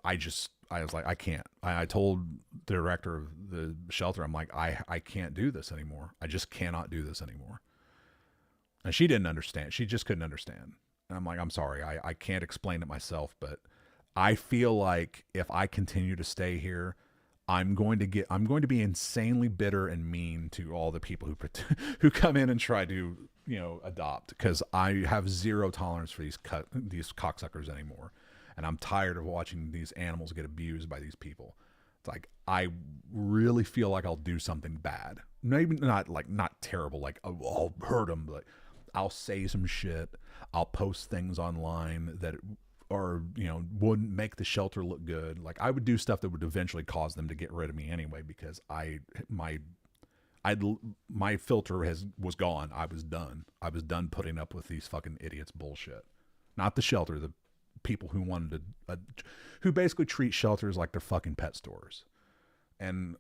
I was like, I can't. I told the director of the shelter, I'm like, I can't do this anymore. I just cannot do this anymore. And she didn't understand. She just couldn't understand. And I'm like, I'm sorry. I can't explain it myself, but I feel like if I continue to stay here, I'm going to be insanely bitter and mean to all the people who come in and try to, adopt, because I have zero tolerance for these cocksuckers anymore. And I'm tired of watching these animals get abused by these people. It's like, I really feel like I'll do something bad. Maybe not terrible, like I'll hurt them, but I'll say some shit. I'll post things online that or wouldn't make the shelter look good. Like, I would do stuff that would eventually cause them to get rid of me anyway, because my filter was gone. I was done. I was done putting up with these fucking idiots bullshit. Not the shelter, the people who wanted to who basically treat shelters like they're fucking pet stores. And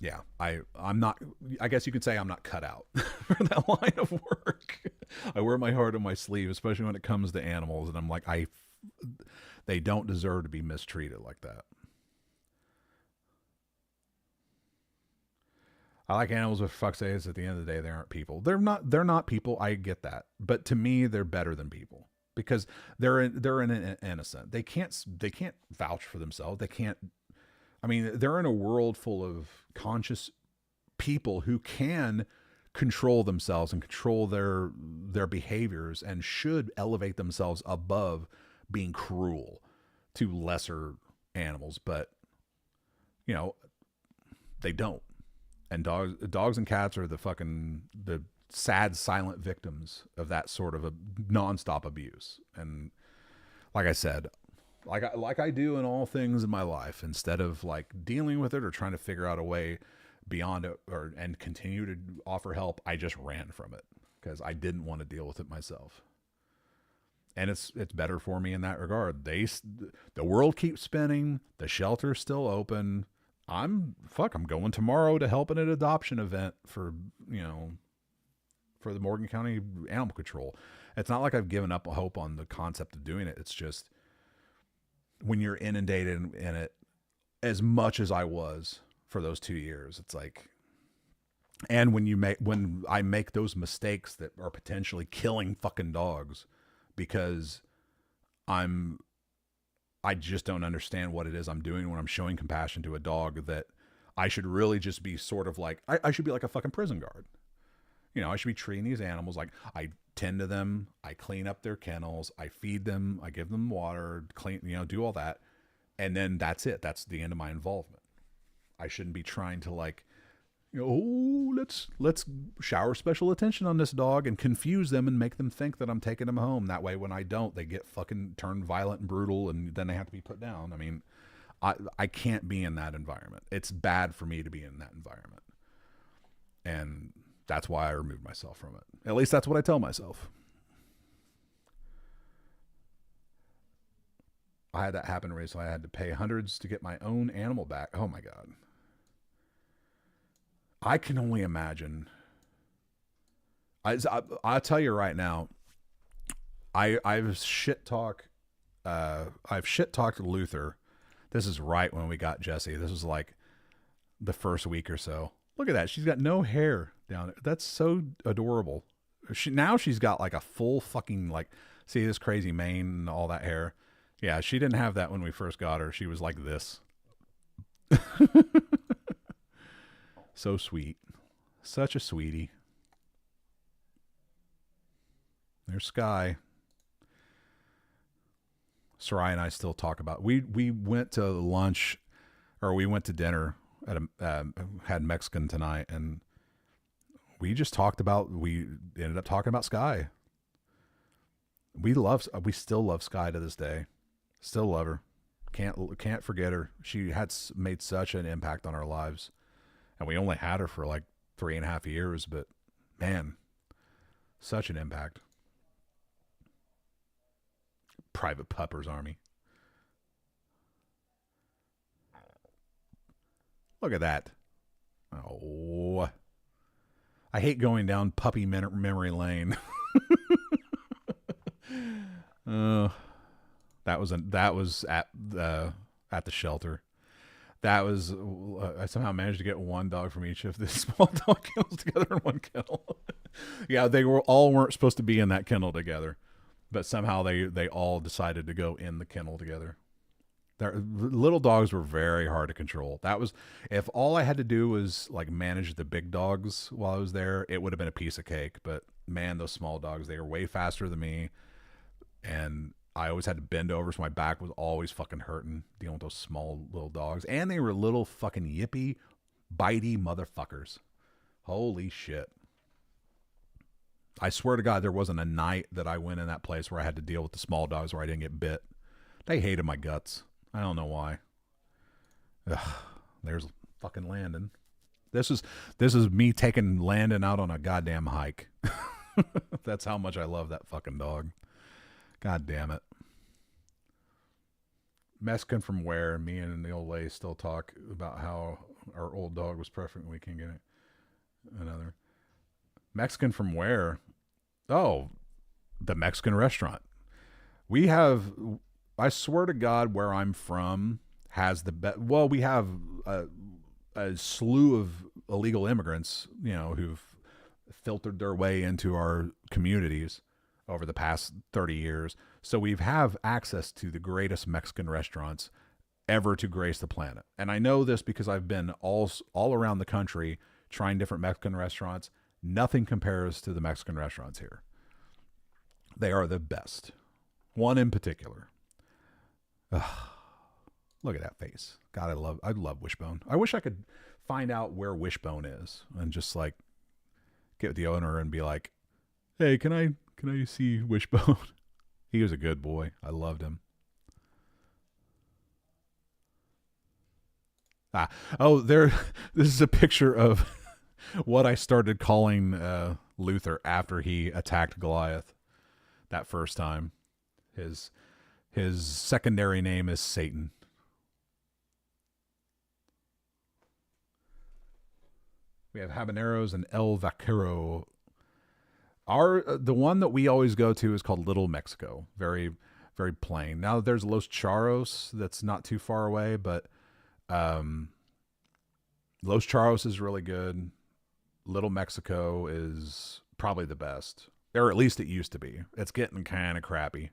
yeah, I'm not, I guess you could say I'm not cut out for that line of work. I wear my heart on my sleeve, especially when it comes to animals. And I'm like, they don't deserve to be mistreated like that. I like animals, but fuck's sakes, at the end of the day, they aren't people. They're not people. I get that. But to me, they're better than people because they're innocent. They can't vouch for themselves. They can't, I mean, they're in a world full of conscious people who can control themselves and control their behaviors and should elevate themselves above being cruel to lesser animals. But, they don't. And dogs and cats are the sad, silent victims of that sort of a nonstop abuse. And like I said, like I do in all things in my life, instead of like dealing with it or trying to figure out a way beyond it and continue to offer help, I just ran from it because I didn't want to deal with it myself. And it's better for me in that regard. The world keeps spinning. The shelter's still open. I'm going tomorrow to help in an adoption event for for the Morgan County Animal Control. It's not like I've given up hope on the concept of doing it. It's just when you're inundated in it as much as I was for those 2 years, it's like, and when I make those mistakes that are potentially killing fucking dogs because I just don't understand what it is I'm doing when I'm showing compassion to a dog that I should really just be sort of like, I should be like a fucking prison guard. You know, I should be treating these animals like I tend to them, I clean up their kennels, I feed them, I give them water, clean, you know, do all that. And then that's it. That's the end of my involvement. I shouldn't be trying to like, you know, oh, let's shower special attention on this dog and confuse them and make them think that I'm taking them home. That way, when I don't, they get fucking turned violent and brutal and then they have to be put down. I mean, I can't be in that environment. It's bad for me to be in that environment. And that's why I removed myself from it. At least that's what I tell myself. I had that happen recently. I had to pay hundreds to get my own animal back. Oh my God. I can only imagine. I'll tell you right now, I've shit talked Luther. This is right when we got Jessie. This was like the first week or so. Look at that. She's got no hair down there. That's so adorable. Now she's got like a full fucking, like, see this crazy mane and all that hair. Yeah, she didn't have that when we first got her. She was like this. So sweet. Such a sweetie. There's Sky. Sarai and I still talk about, we went to lunch, or we went to dinner at had Mexican tonight, and we ended up talking about Sky. We still love Sky to this day. Still love her. Can't forget her. She had made such an impact on our lives. And we only had her for like 3.5 years, but man, such an impact. Private Puppers Army. Look at that. Oh, I hate going down puppy memory lane. That was at the shelter. That was, I somehow managed to get one dog from each of the small dog kennels together in one kennel. Yeah, they weren't supposed to be in that kennel together, but somehow they all decided to go in the kennel together. Little dogs were very hard to control. That was, if all I had to do was like manage the big dogs while I was there, it would have been a piece of cake. But man, those small dogs, they were way faster than me. And I always had to bend over, so my back was always fucking hurting dealing with those small little dogs. And they were little fucking yippy, bitey motherfuckers. Holy shit. I swear to God, there wasn't a night that I went in that place where I had to deal with the small dogs where I didn't get bit. They hated my guts. I don't know why. Ugh, there's fucking Landon. This is me taking Landon out on a goddamn hike. That's how much I love that fucking dog. God damn it. Mexican from where? Me and the old lady still talk about how our old dog was perfect and we can't get it. Another. Mexican from where? Oh, the Mexican restaurant. We have, I swear to God, where I'm from has the best. Well, we have a slew of illegal immigrants, you know, who've filtered their way into our communities over the past 30 years. So we have access to the greatest Mexican restaurants ever to grace the planet. And I know this because I've been all around the country trying different Mexican restaurants. Nothing compares to the Mexican restaurants here. They are the best. One in particular. Ugh. Look at that face. God, I love Wishbone. I wish I could find out where Wishbone is and just like get with the owner and be like, hey, can I see Wishbone? He was a good boy. I loved him. This is a picture of what I started calling Luther after he attacked Goliath that first time. His secondary name is Satan. We have Habaneros and El Vaquero. The one that we always go to is called Little Mexico. Very, very plain. Now there's Los Charros that's not too far away, but Los Charros is really good. Little Mexico is probably the best, or at least it used to be. It's getting kind of crappy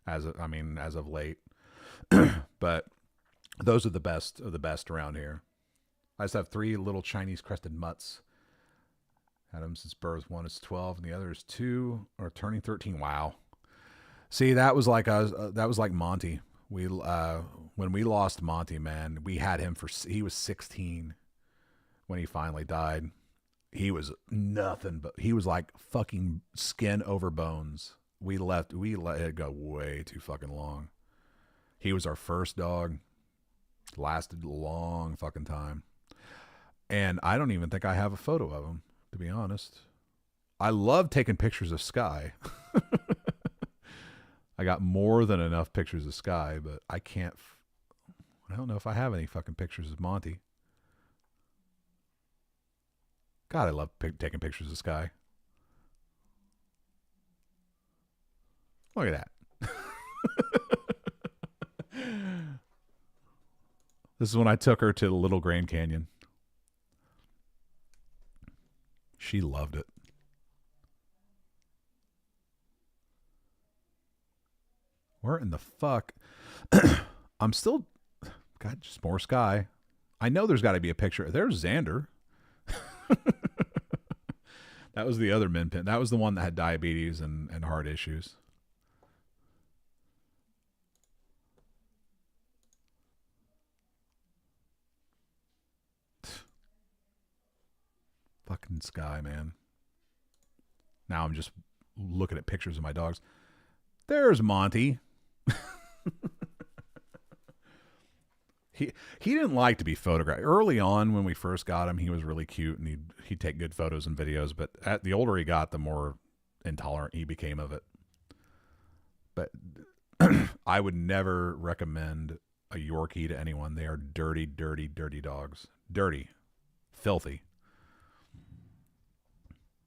as of late. But those are the best of the best around here. I just have 3 little Chinese crested mutts. Had them since birth. One is 12 and the other is 2 or turning 13. Wow. See, that was like Monty. We when we lost Monty, man, we had him he was 16 when he finally died. He was nothing but, he was like fucking skin over bones. We let it go way too fucking long. He was our first dog. Lasted a long fucking time. And I don't even think I have a photo of him, to be honest. I love taking pictures of Sky. I got more than enough pictures of Sky, but I don't know if I have any fucking pictures of Monty. God, I love taking pictures of Sky. Look at that. This is when I took her to the Little Grand Canyon. She loved it. Where in the fuck? I'm still... God, just more Sky. I know there's got to be a picture. There's Xander. That was the other min pin. That was the one that had diabetes and heart issues. Fucking Sky, man. Now I'm just looking at pictures of my dogs. There's Monty. He didn't like to be photographed. Early on, when we first got him, he was really cute and he'd take good photos and videos. But the older he got, the more intolerant he became of it. But I would never recommend a Yorkie to anyone. They are dirty, dirty, dirty dogs. Dirty, filthy.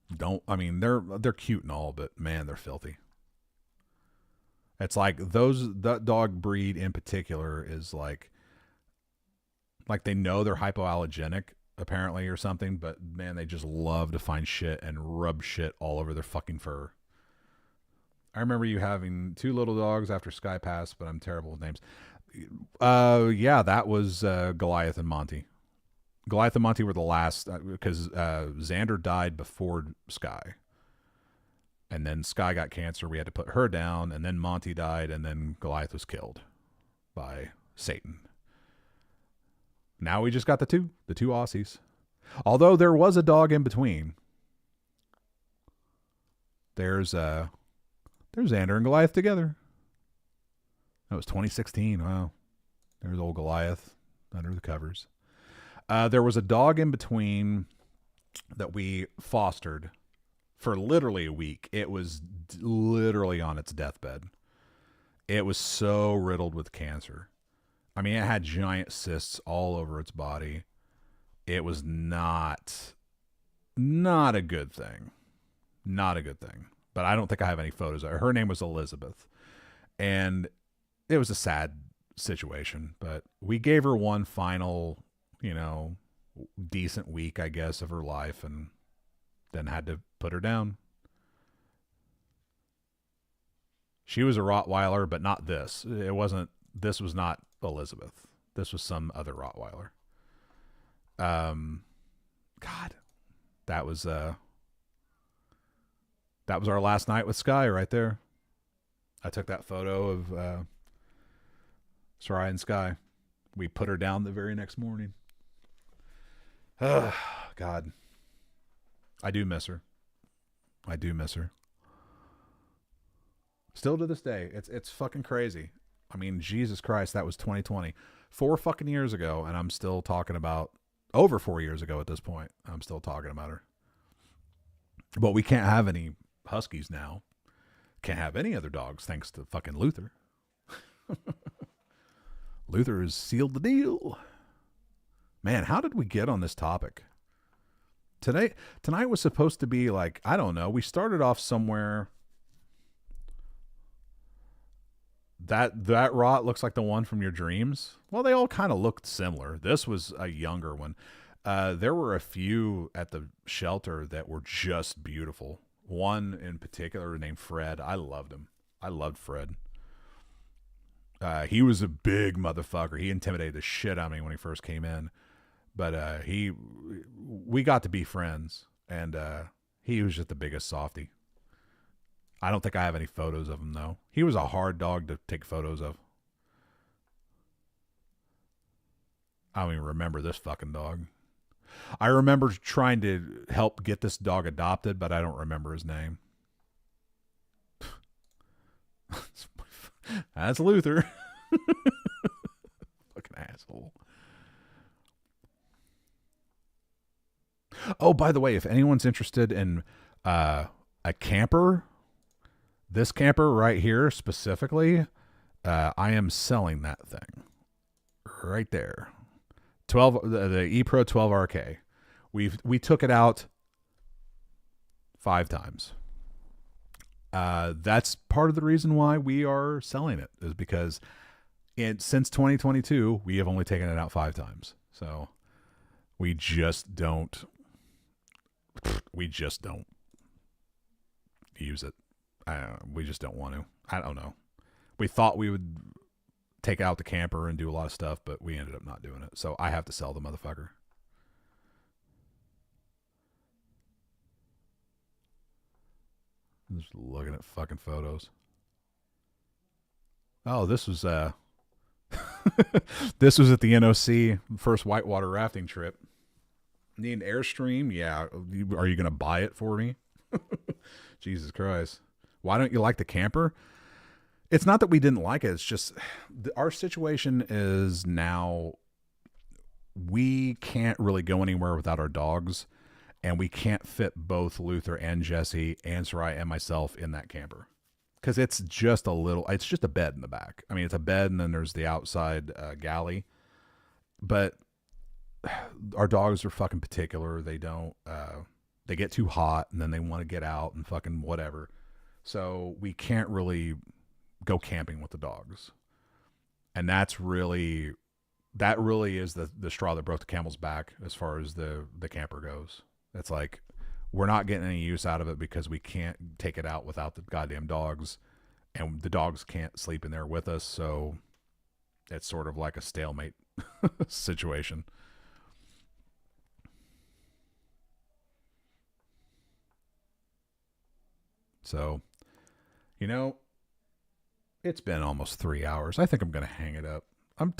They're cute and all, but man, they're filthy. It's like that dog breed in particular is like they know they're hypoallergenic apparently or something, but man, they just love to find shit and rub shit all over their fucking fur. I remember you having 2 little dogs after Sky passed, but I'm terrible with names. Yeah, that was Goliath and Monty. Goliath and Monty were the last, because Xander died before Sky. And then Sky got cancer. We had to put her down. And then Monty died. And then Goliath was killed by Satan. Now we just got the two Aussies. Although there was a dog in between. There's Xander and Goliath together. That was 2016. Wow. There's old Goliath under the covers. There was a dog in between that we fostered for literally a week. It was literally on its deathbed. It was so riddled with cancer. I mean, it had giant cysts all over its body. It was not a good thing. Not a good thing. But I don't think I have any photos of her. Her name was Elizabeth. And it was a sad situation. But we gave her one final, decent week, I guess, of her life. And then had to put her down. She was a Rottweiler, but not this. This was not Elizabeth. This was some other Rottweiler. God, that was our last night with Sky right there. I took that photo of Sarai and Sky. We put her down the very next morning. God. I do miss her. I do miss her. Still to this day, it's fucking crazy. I mean, Jesus Christ, that was 2020. 4 fucking years ago, and I'm still talking about, over 4 years ago at this point, I'm still talking about her. But we can't have any Huskies now. Can't have any other dogs thanks to fucking Luther. Luther has sealed the deal. Man, how did we get on this topic? Tonight was supposed to be like, I don't know. We started off somewhere. That rot looks like the one from your dreams. Well, they all kind of looked similar. This was a younger one. There were a few at the shelter that were just beautiful. One in particular named Fred. I loved him. I loved Fred. He was a big motherfucker. He intimidated the shit out of me when he first came in. But we got to be friends, and he was just the biggest softie. I don't think I have any photos of him, though. He was a hard dog to take photos of. I don't even remember this fucking dog. I remember trying to help get this dog adopted, but I don't remember his name. That's Luther. Fucking asshole. Oh, by the way, if anyone's interested in a camper, this camper right here specifically, I am selling that thing right there. The ePro 12RK. We took it out 5 times. That's part of the reason why we are selling it, is because since 2022 we have only taken it out 5 times. So we just don't use it. We just don't want to. I don't know. We thought we would take out the camper and do a lot of stuff, but we ended up not doing it. So I have to sell the motherfucker. I'm just looking at fucking photos. Oh, this was this was at the NOC first whitewater rafting trip. Need an Airstream? Yeah. Are you going to buy it for me? Jesus Christ. Why don't you like the camper? It's not that we didn't like it. It's just our situation is now we can't really go anywhere without our dogs, and we can't fit both Luther and Jesse and Sarai and myself in that camper. Because it's just a bed in the back. I mean, it's a bed, and then there's the outside galley. But our dogs are fucking particular. They don't, they get too hot, and then they want to get out and fucking whatever. So we can't really go camping with the dogs. And that really is the straw that broke the camel's back as far as the camper goes. It's like, we're not getting any use out of it because we can't take it out without the goddamn dogs, and the dogs can't sleep in there with us. So it's sort of like a stalemate situation. So, it's been almost 3 hours. I think I'm going to hang it up. I'm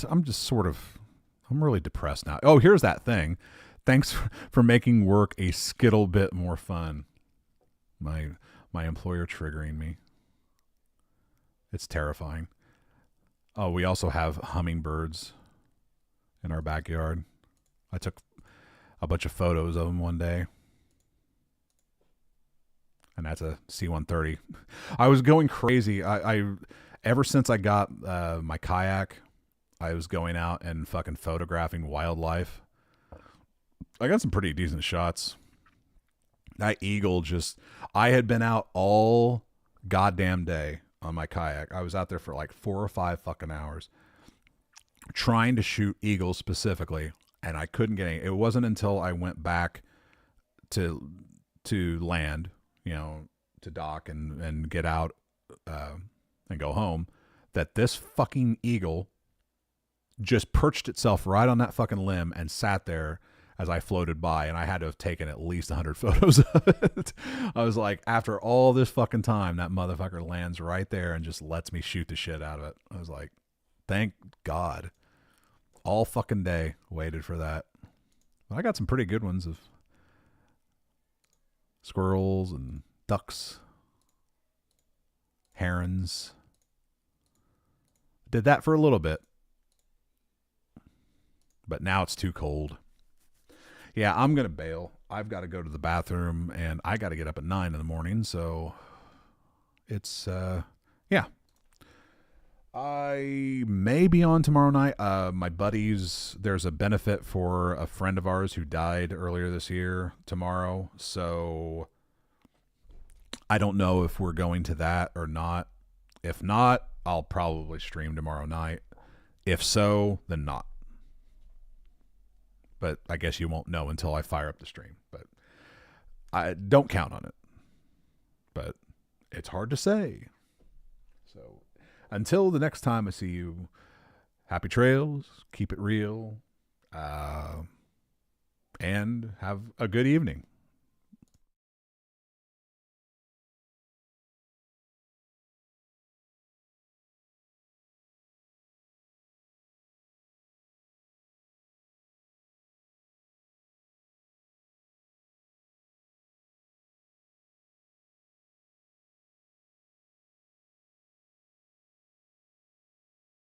really depressed now. Oh, here's that thing. Thanks for making work a skittle bit more fun. My employer triggering me. It's terrifying. Oh, we also have hummingbirds in our backyard. I took a bunch of photos of them one day. And that's a C-130. I was going crazy. I ever since I got my kayak, I was going out and fucking photographing wildlife. I got some pretty decent shots. That eagle I had been out all goddamn day on my kayak. I was out there for like 4 or 5 fucking hours trying to shoot eagles specifically, and I couldn't get any. It wasn't until I went back to land, to dock and get out and go home, that this fucking eagle just perched itself right on that fucking limb and sat there as I floated by, and I had to have taken at least 100 photos of it. I was like, after all this fucking time, that motherfucker lands right there and just lets me shoot the shit out of it. I was like, thank God. All fucking day waited for that. But I got some pretty good ones of squirrels and ducks, herons. Did that for a little bit. But now it's too cold. Yeah, I'm going to bail. I've got to go to the bathroom, and I got to get up at 9 in the morning, so it's, yeah. I may be on tomorrow night. My buddies, there's a benefit for a friend of ours who died earlier this year tomorrow. So I don't know if we're going to that or not. If not, I'll probably stream tomorrow night. If so, then not. But I guess you won't know until I fire up the stream. But I don't count on it. But it's hard to say. So until the next time I see you, happy trails, keep it real, and have a good evening.